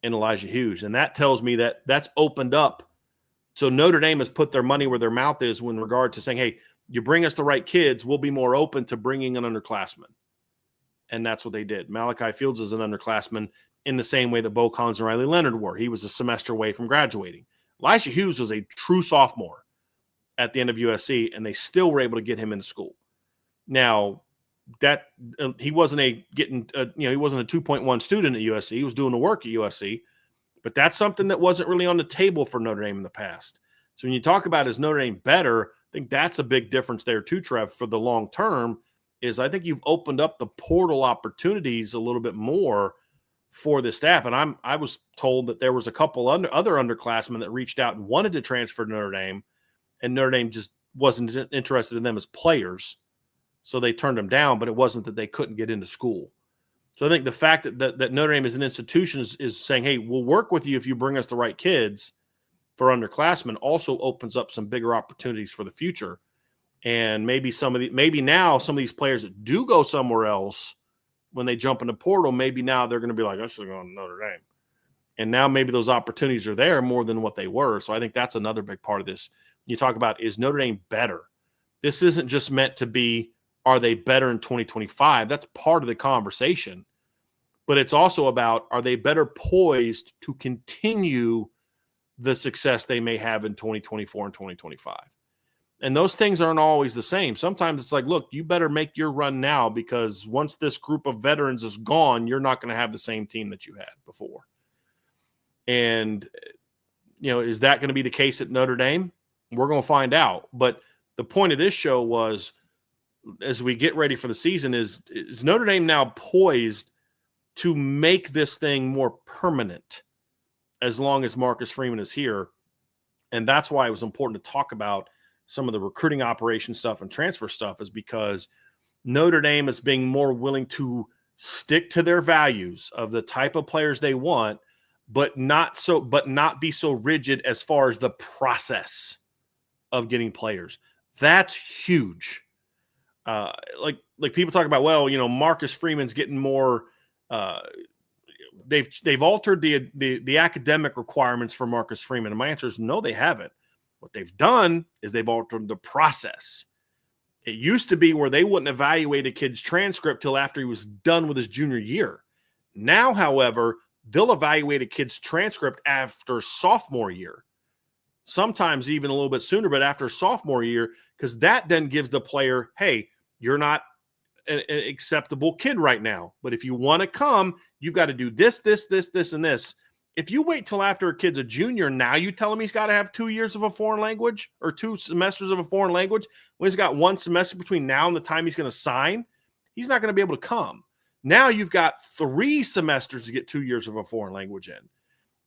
in Elijah Hughes. And that tells me that that's opened up. So Notre Dame has put their money where their mouth is in regard to saying, hey, you bring us the right kids, we'll be more open to bringing an underclassman. And that's what they did. Malachi Fields is an underclassman in the same way that Bo Collins and Riley Leonard were. He was a semester away from graduating. Elijah Hughes was a true sophomore at the end of USC, and they still were able to get him into school. Now, that he wasn't a 2.1 student at USC. He was doing the work at USC, but that's something that wasn't really on the table for Notre Dame in the past. So when you talk about is Notre Dame better, I think that's a big difference there too, Trev, for the long term. Is I think you've opened up the portal opportunities a little bit more for the staff. And I was told that there was a couple other underclassmen that reached out and wanted to transfer to Notre Dame, and Notre Dame just wasn't interested in them as players. So they turned them down, but it wasn't that they couldn't get into school. So I think the fact that Notre Dame as an institution is saying, hey, we'll work with you if you bring us the right kids for underclassmen, also opens up some bigger opportunities for the future. And maybe now some of these players that do go somewhere else, when they jump in the portal, maybe now they're going to be like, I should have gone to Notre Dame. And now maybe those opportunities are there more than what they were. So I think that's another big part of this. You talk about, is Notre Dame better? This isn't just meant to be, are they better in 2025? That's part of the conversation. But it's also about, are they better poised to continue the success they may have in 2024 and 2025? And those things aren't always the same. Sometimes it's like, look, you better make your run now, because once this group of veterans is gone, you're not going to have the same team that you had before. And, is that going to be the case at Notre Dame? We're going to find out. But the point of this show was, as we get ready for the season, is Notre Dame now poised to make this thing more permanent as long as Marcus Freeman is here. And that's why it was important to talk about some of the recruiting operation stuff and transfer stuff, is because Notre Dame is being more willing to stick to their values of the type of players they want, but not be so rigid as far as the process of getting players. That's huge. Like people talk about, well, Marcus Freeman's getting more. They've altered the academic requirements for Marcus Freeman, and my answer is no, they haven't. What they've done is they've altered the process. It used to be where they wouldn't evaluate a kid's transcript till after he was done with his junior year. Now, however, they'll evaluate a kid's transcript after sophomore year, sometimes even a little bit sooner, but after sophomore year, because that then gives the player, hey, you're not an acceptable kid right now, but if you want to come, you've got to do this, and this. If you wait till after a kid's a junior, now you tell him he's got to have 2 years of a foreign language or 2 semesters of a foreign language, when he's got 1 semester between now and the time he's going to sign, he's not going to be able to come. Now you've got 3 semesters to get 2 years of a foreign language in.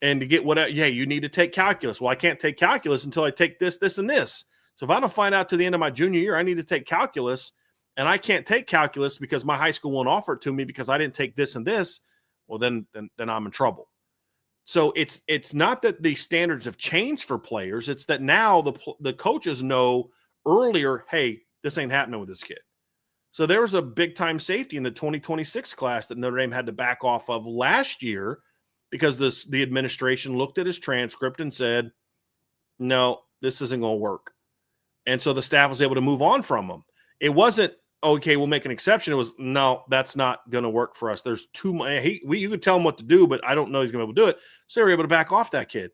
And to get whatever, you need to take calculus. Well, I can't take calculus until I take this, and this. So if I don't find out to the end of my junior year, I need to take calculus, and I can't take calculus because my high school won't offer it to me because I didn't take this and this, well, then I'm in trouble. So it's not that the standards have changed for players. It's that now the coaches know earlier, hey, this ain't happening with this kid. So there was a big-time safety in the 2026 class that Notre Dame had to back off of last year because the administration looked at his transcript and said, no, this isn't going to work. And so the staff was able to move on from him. It wasn't, okay, we'll make an exception. It was, no, that's not going to work for us. There's too much. You could tell him what to do, but I don't know he's going to be able to do it. So they were able to back off that kid.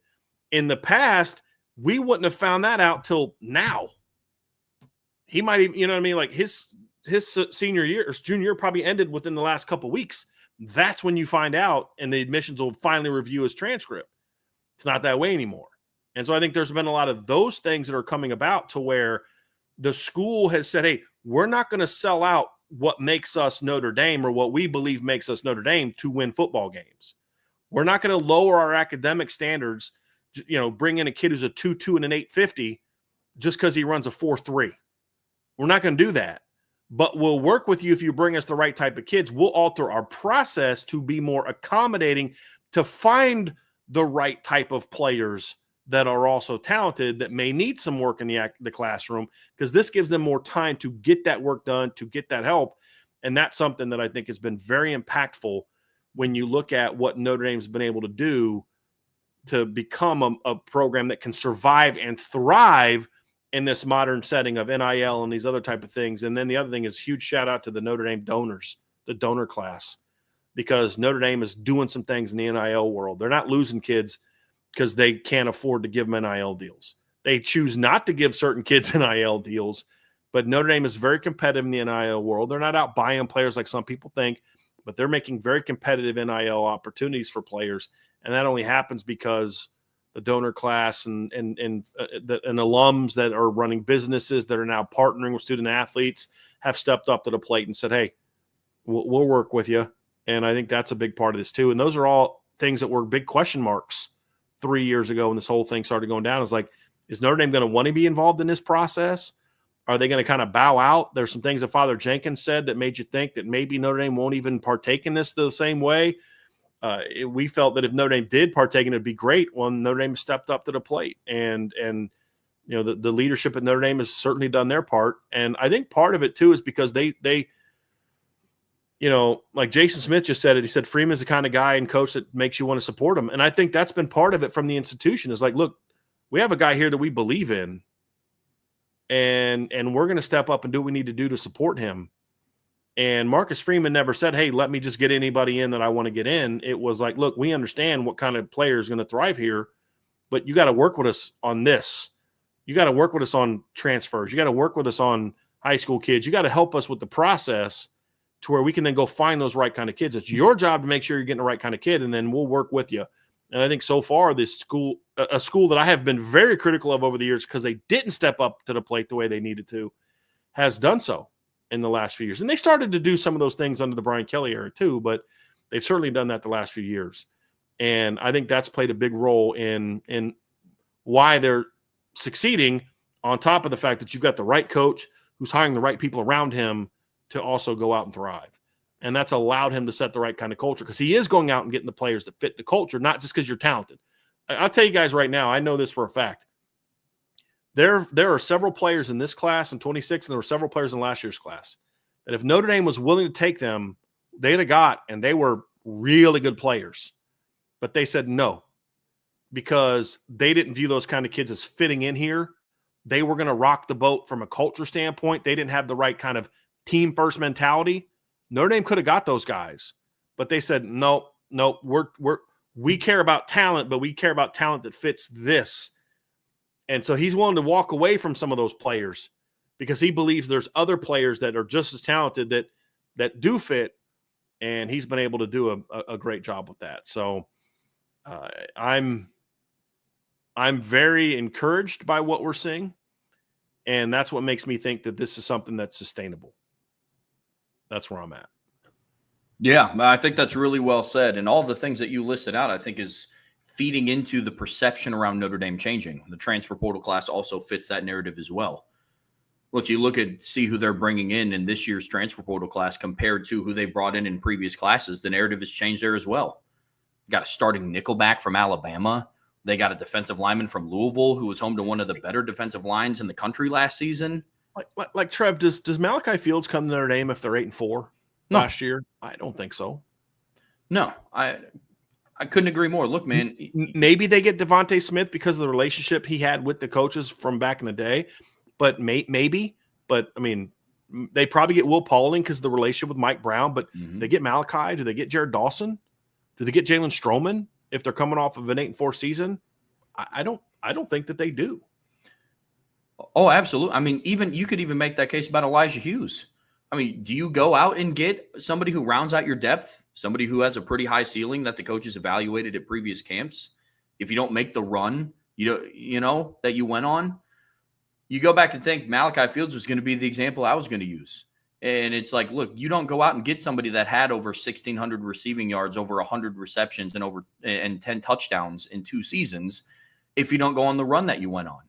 In the past, we wouldn't have found that out till now. He might even, like his senior year or junior year probably ended within the last couple of weeks. That's when you find out, and the admissions will finally review his transcript. It's not that way anymore. And so I think there's been a lot of those things that are coming about to where the school has said, hey, we're not going to sell out what makes us Notre Dame or what we believe makes us Notre Dame to win football games. We're not going to lower our academic standards, bring in a kid who's a 2.2 and an 8.50 just because he runs a 4.3. We're not going to do that. But we'll work with you if you bring us the right type of kids. We'll alter our process to be more accommodating to find the right type of players that are also talented that may need some work in the classroom, because this gives them more time to get that work done, to get that help. And that's something that I think has been very impactful when you look at what Notre Dame's been able to do to become a program that can survive and thrive in this modern setting of NIL and these other type of things. And then the other thing is huge shout out to the Notre Dame donors, the donor class, because Notre Dame is doing some things in the NIL world. They're not losing kids because they can't afford to give them NIL deals. They choose not to give certain kids NIL deals, but Notre Dame is very competitive in the NIL world. They're not out buying players like some people think, but they're making very competitive NIL opportunities for players. And that only happens because the donor class and alums that are running businesses that are now partnering with student athletes have stepped up to the plate and said, hey, we'll work with you. And I think that's a big part of this too. And those are all things that were big question marks 3 years ago when this whole thing started going down. It's like, is Notre Dame going to want to be involved in this process? Are they going to kind of bow out? There's some things that Father Jenkins said that made you think that maybe Notre Dame won't even partake in this the same way. We felt that if Notre Dame did partake in it, it'd be great when Notre Dame stepped up to the plate. And the leadership at Notre Dame has certainly done their part. And I think part of it too is because they like Jason Smith just said it. He said Freeman's the kind of guy and coach that makes you want to support him. And I think that's been part of it from the institution. Is like, look, we have a guy here that we believe in, and we're going to step up and do what we need to do to support him. And Marcus Freeman never said, hey, let me just get anybody in that I want to get in. It was like, look, we understand what kind of player is going to thrive here, but you got to work with us on this. You got to work with us on transfers. You got to work with us on high school kids. You got to help us with the process to where we can then go find those right kind of kids. It's your job to make sure you're getting the right kind of kid, and then we'll work with you. And I think so far this school, a school that I have been very critical of over the years because they didn't step up to the plate the way they needed to, has done so in the last few years. And they started to do some of those things under the Brian Kelly era too, but They've certainly done that the last few years. And I think that's played a big role in why they're succeeding, on top of the fact that you've got the right coach who's hiring the right people around him to also go out and thrive. And that's allowed him to set the right kind of culture, because he is going out and getting the players that fit the culture, not just because you're talented. I'll tell you guys right now, I know this for a fact. There are several players in this class in 26, and there were several players in last year's class that if Notre Dame was willing to take them, they'd have got, and they were really good players. But they said no, because they didn't view those kind of kids as fitting in here. They were going to rock the boat from a culture standpoint. They didn't have the right kind of team first mentality. Notre Dame could have got those guys, but they said, no, we care about talent, but we care about talent that fits this. And so he's willing to walk away from some of those players because he believes there's other players that are just as talented that do fit. And he's been able to do a great job with that. So I'm very encouraged by what we're seeing. And that's what makes me think that this is something that's sustainable. That's where I'm at. Yeah, I think that's really well said. And all the things that you listed out, I think, is feeding into the perception around Notre Dame changing. The transfer portal class also fits that narrative as well. Look, you see who they're bringing in this year's transfer portal class compared to who they brought in previous classes. The narrative has changed there as well. Got a starting nickelback from Alabama. They got a defensive lineman from Louisville who was home to one of the better defensive lines in the country last season. Like Trev, does Malachi Fields come to Notre Dame if they're 8-4 last year? I don't think so. No, I couldn't agree more. Look, man, maybe they get Devontae Smith because of the relationship he had with the coaches from back in the day, but maybe. But I mean, they probably get Will Paulding because of the relationship with Mike Brown. But they get Malachi. Do they get Jared Dawson? Do they get Jalen Stroman if they're coming off of an 8-4 season? I don't think that they do. Oh, absolutely. I mean, you could even make that case about Elijah Hughes. I mean, do you go out and get somebody who rounds out your depth, somebody who has a pretty high ceiling that the coaches evaluated at previous camps? If you don't make the run, you know that you went on, you go back and think Malachi Fields was going to be the example I was going to use. And it's like, look, you don't go out and get somebody that had over 1,600 receiving yards, over 100 receptions, and 10 touchdowns in 2 seasons if you don't go on the run that you went on.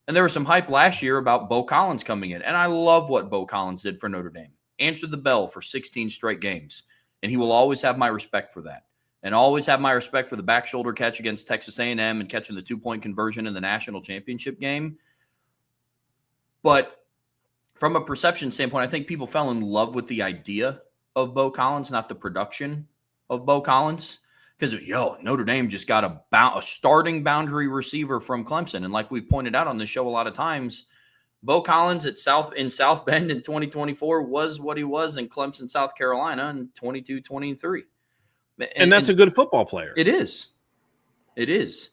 And there was some hype last year about Bo Collins coming in. And I love what Bo Collins did for Notre Dame. Answered the bell for 16 straight games. And he will always have my respect for that. And always have my respect for the back shoulder catch against Texas A&M and catching the 2-point conversion in the national championship game. But from a perception standpoint, I think people fell in love with the idea of Bo Collins, not the production of Bo Collins. Because, Notre Dame just got a starting boundary receiver from Clemson. And like we pointed out on the show a lot of times, Bo Collins in South Bend in 2024 was what he was in Clemson, South Carolina in 22-23. And that's a good football player. It is. It is.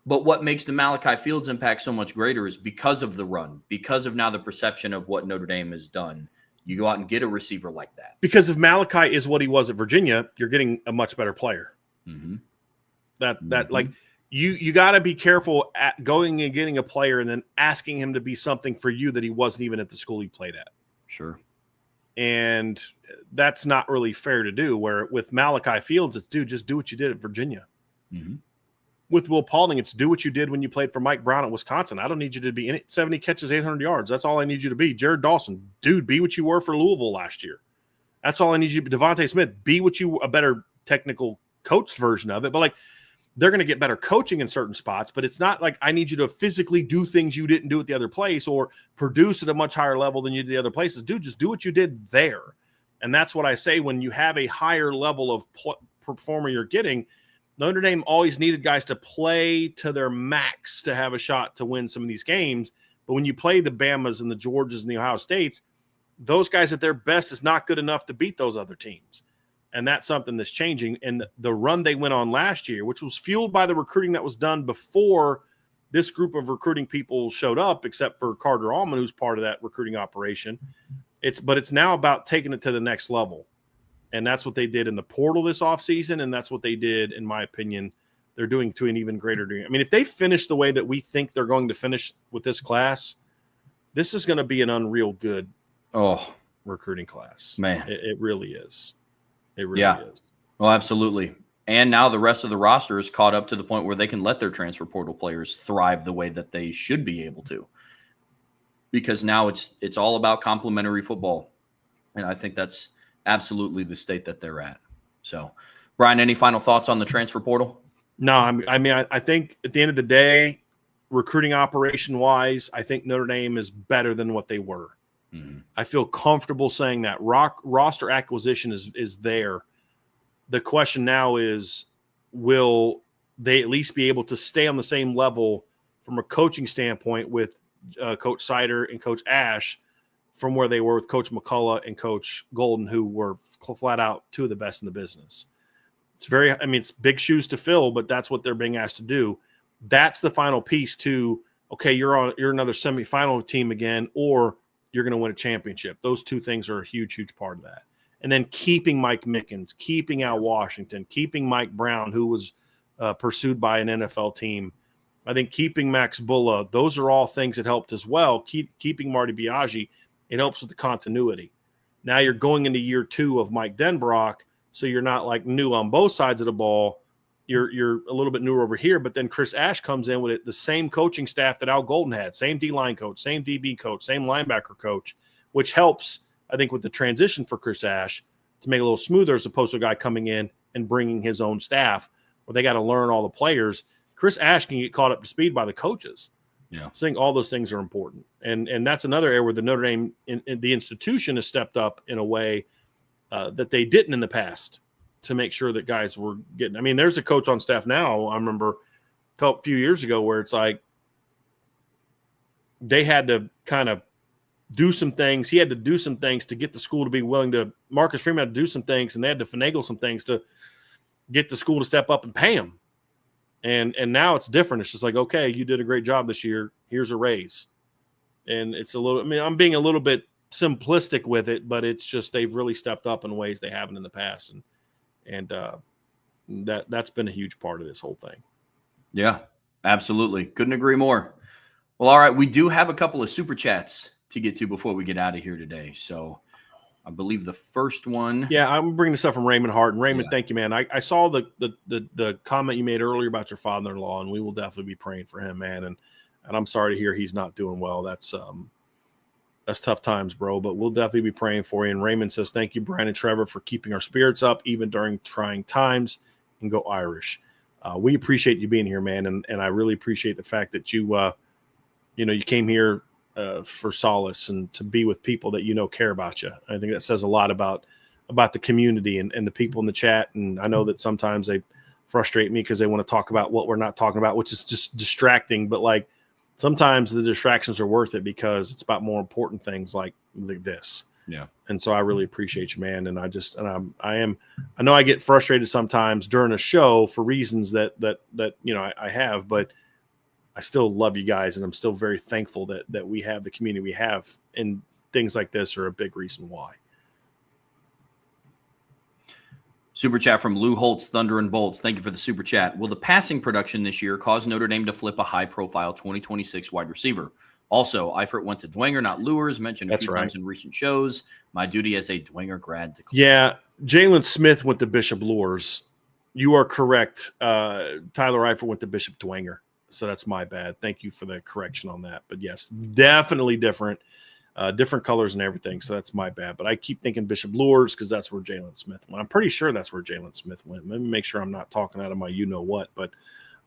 But what makes the Malachi Fields impact so much greater is because of the run, because of now the perception of what Notre Dame has done. You go out and get a receiver like that. Because if Malachi is what he was at Virginia, you're getting a much better player. Mm-hmm. Like you got to be careful at going and getting a player and then asking him to be something for you that he wasn't even at the school he played at. Sure. And that's not really fair to do. Where with Malachi Fields, it's just do what you did at Virginia. Mm-hmm. With Will Paulding, it's do what you did when you played for Mike Brown at Wisconsin. I don't need you to be in it 70 catches, 800 yards. That's all I need you to be. Jared Dawson, dude, be what you were for Louisville last year. That's all I need you to be. Devontae Smith, be what you a better technical coached version of it. But like they're going to get better coaching in certain spots, but it's not like I need you to physically do things you didn't do at the other place or produce at a much higher level than you did the other places. Dude, just do what you did there. And that's what I say when you have a higher level of performer you're getting. Notre Dame always needed guys to play to their max to have a shot to win some of these games. But when you play the Bamas and the Georgias and the Ohio States, those guys at their best is not good enough to beat those other teams. And that's something that's changing. And the run they went on last year, which was fueled by the recruiting that was done before this group of recruiting people showed up, except for Carter Allman, who's part of that recruiting operation. But it's now about taking it to the next level. And that's what they did in the portal this offseason. And that's what they did, in my opinion, they're doing to an even greater degree. I mean, if they finish the way that we think they're going to finish with this class, this is going to be an unreal good recruiting class. Man. It really is. It really is. Oh, absolutely. And now the rest of the roster is caught up to the point where they can let their transfer portal players thrive the way that they should be able to. Because now it's all about complementary football. And I think that's absolutely the state that they're at. So, Bryan, any final thoughts on the transfer portal? No, I think at the end of the day, recruiting operation wise, I think Notre Dame is better than what they were. Mm-hmm. I feel comfortable saying that roster acquisition is there. The question now is, will they at least be able to stay on the same level from a coaching standpoint with Coach Sider and Coach Ash from where they were with Coach McCullough and Coach Golden, who were flat out two of the best in the business. It's big shoes to fill, but that's what they're being asked to do. That's the final piece to, okay, you're another semifinal team again, or you're going to win a championship. Those two things are a huge, huge part of that. And then keeping Mike Mickens, keeping Al Washington, keeping Mike Brown, who was pursued by an NFL team. I think keeping Max Bulla, those are all things that helped as well. Keeping Marty Biaggi, it helps with the continuity. Now you're going into year 2 of Mike Denbrock, so you're not like new on both sides of the ball. You're a little bit newer over here, but then Chris Ash comes in with it, the same coaching staff that Al Golden had, same D-line coach, same DB coach, same linebacker coach, which helps, I think, with the transition for Chris Ash to make it a little smoother as opposed to a guy coming in and bringing his own staff where they got to learn all the players. Chris Ash can get caught up to speed by the coaches. Yeah. So I think all those things are important. And that's another area where the Notre Dame, in the institution, has stepped up in a way that they didn't in the past to make sure that guys were getting – I mean, there's a coach on staff now, I remember a few years ago, where it's like they had to kind of do some things. He had to do some things to get the school to be willing to – Marcus Freeman had to do some things, and they had to finagle some things to get the school to step up and pay him. And now it's different. It's just like, okay, you did a great job this year. Here's a raise. And it's a little – I mean, I'm being a little bit simplistic with it, but it's just they've really stepped up in ways they haven't in the past. And that's been a huge part of this whole thing. Yeah, absolutely. Couldn't agree more. Well, all right, we do have a couple of super chats to get to before we get out of here today. So I believe the first one. Yeah, I'm bringing this up from Raymond Hart. And Raymond, Thank you, man. I saw the comment you made earlier about your father-in-law, and we will definitely be praying for him, man. And I'm sorry to hear he's not doing well. That's tough times, bro, but we'll definitely be praying for you. And Raymond says, thank you, Bryan and Trevor, for keeping our spirits up even during trying times, and go Irish. We appreciate you being here, man. And I really appreciate the fact that you came here for solace and to be with people that care about you. I think that says a lot about the community and the people in the chat. And I know that sometimes they frustrate me because they want to talk about what we're not talking about, which is just distracting. But like sometimes the distractions are worth it because it's about more important things like this. Yeah. And so I really appreciate you, man. And I know I get frustrated sometimes during a show for reasons that I have, but I still love you guys, and I'm still very thankful that we have the community we have, and things like this are a big reason why. Super chat from Lou Holtz, Thunder and Bolts. Thank you for the super chat. Will the passing production this year cause Notre Dame to flip a high-profile 2026 wide receiver? Also, Eifert went to Dwenger, not Lures, mentioned a few times in recent shows. My duty as a Dwenger grad to clear. Yeah, Jalen Smith went to Bishop Lures. You are correct. Tyler Eifert went to Bishop Dwenger. So that's my bad. Thank you for the correction on that. But yes, definitely different colors and everything. So that's my bad. But I keep thinking Bishop Lures because that's where Jalen Smith went. I'm pretty sure that's where Jalen Smith went. Let me make sure I'm not talking out of my you-know-what. But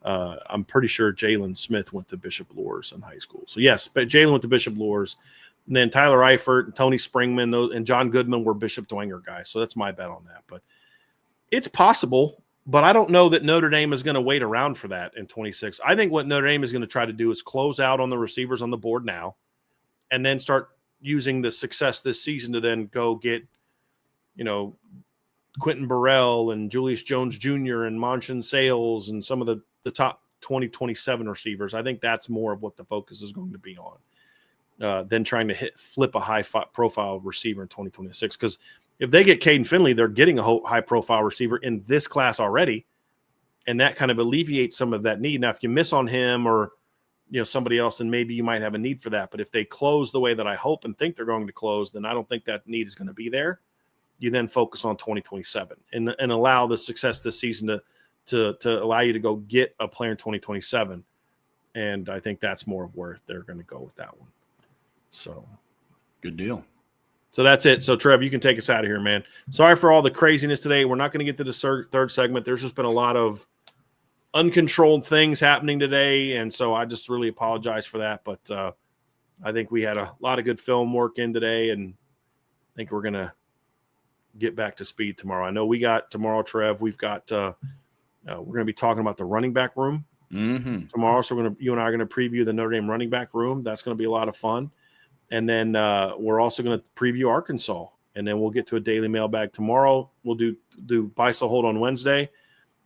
I'm pretty sure Jalen Smith went to Bishop Lures in high school. So yes, but Jalen went to Bishop Lures. And then Tyler Eifert and Tony Springman and John Goodman were Bishop Dwenger guys. So that's my bet on that. But it's possible. But I don't know that Notre Dame is going to wait around for that in 26. I think what Notre Dame is going to try to do is close out on the receivers on the board now and then start using the success this season to then go get, Quentin Burrell and Julius Jones Jr. and Manchin Sales and some of the top 2027 receivers. I think that's more of what the focus is going to be on than trying to flip a high-profile receiver in 2026. Because if they get Caden Finley, they're getting a high-profile receiver in this class already, and that kind of alleviates some of that need. Now, if you miss on him or somebody else, then maybe you might have a need for that. But if they close the way that I hope and think they're going to close, then I don't think that need is going to be there. you then focus on 2027 and allow the success this season to allow you to go get a player in 2027. And I think that's more of where they're going to go with that one. So good deal. So that's it. So, Trev, you can take us out of here, man. Sorry for all the craziness today. We're not going to get to the third segment. There's just been a lot of uncontrolled things happening today, and so I just really apologize for that. But I think we had a lot of good film work in today, and I think we're going to get back to speed tomorrow. I know we got tomorrow, Trev. We've got we're going to be talking about the running back room tomorrow. So you and I are going to preview the Notre Dame running back room. That's going to be a lot of fun. And then we're also going to preview Arkansas, and then we'll get to a daily mailbag tomorrow. We'll do buy, sell, hold on Wednesday.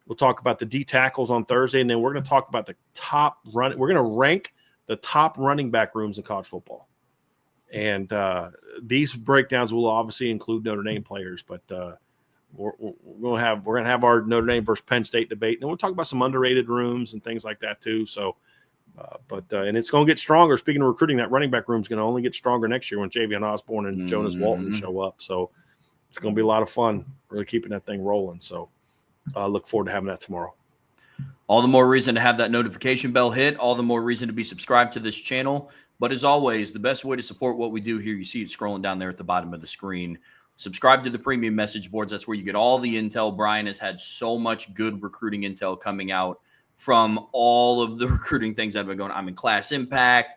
We'll talk about the D tackles on Thursday, and then we're going to talk about the top run. We're going to rank the top running back rooms in college football. And these breakdowns will obviously include Notre Dame players, but we're going to have our Notre Dame versus Penn State debate, and then we'll talk about some underrated rooms and things like that too. So. And it's going to get stronger. Speaking of recruiting, that running back room is going to only get stronger next year when Javion Osborne and Jonas Walton show up. So it's going to be a lot of fun, really keeping that thing rolling. So I look forward to having that tomorrow. All the more reason to have that notification bell hit. All the more reason to be subscribed to this channel. But as always, the best way to support what we do here, you see it scrolling down there at the bottom of the screen. Subscribe to the premium message boards. That's where you get all the intel. Bryan has had so much good recruiting intel coming out from all of the recruiting things that have been going on. I'm in Class Impact,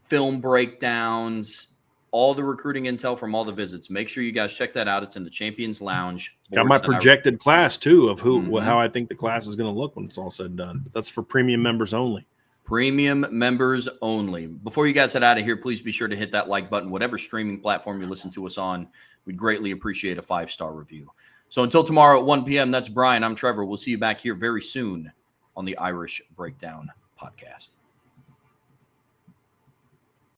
film breakdowns, all the recruiting intel from all the visits. Make sure you guys check that out. It's in the Champions Lounge. Got my projected class, too, of how I think the class is going to look when it's all said and done. But that's for premium members only. Premium members only. Before you guys head out of here, please be sure to hit that like button, whatever streaming platform you listen to us on. We'd greatly appreciate a 5-star review. So until tomorrow at 1 p.m., that's Bryan. I'm Trevor. We'll see you back here very soon on the Irish Breakdown Podcast.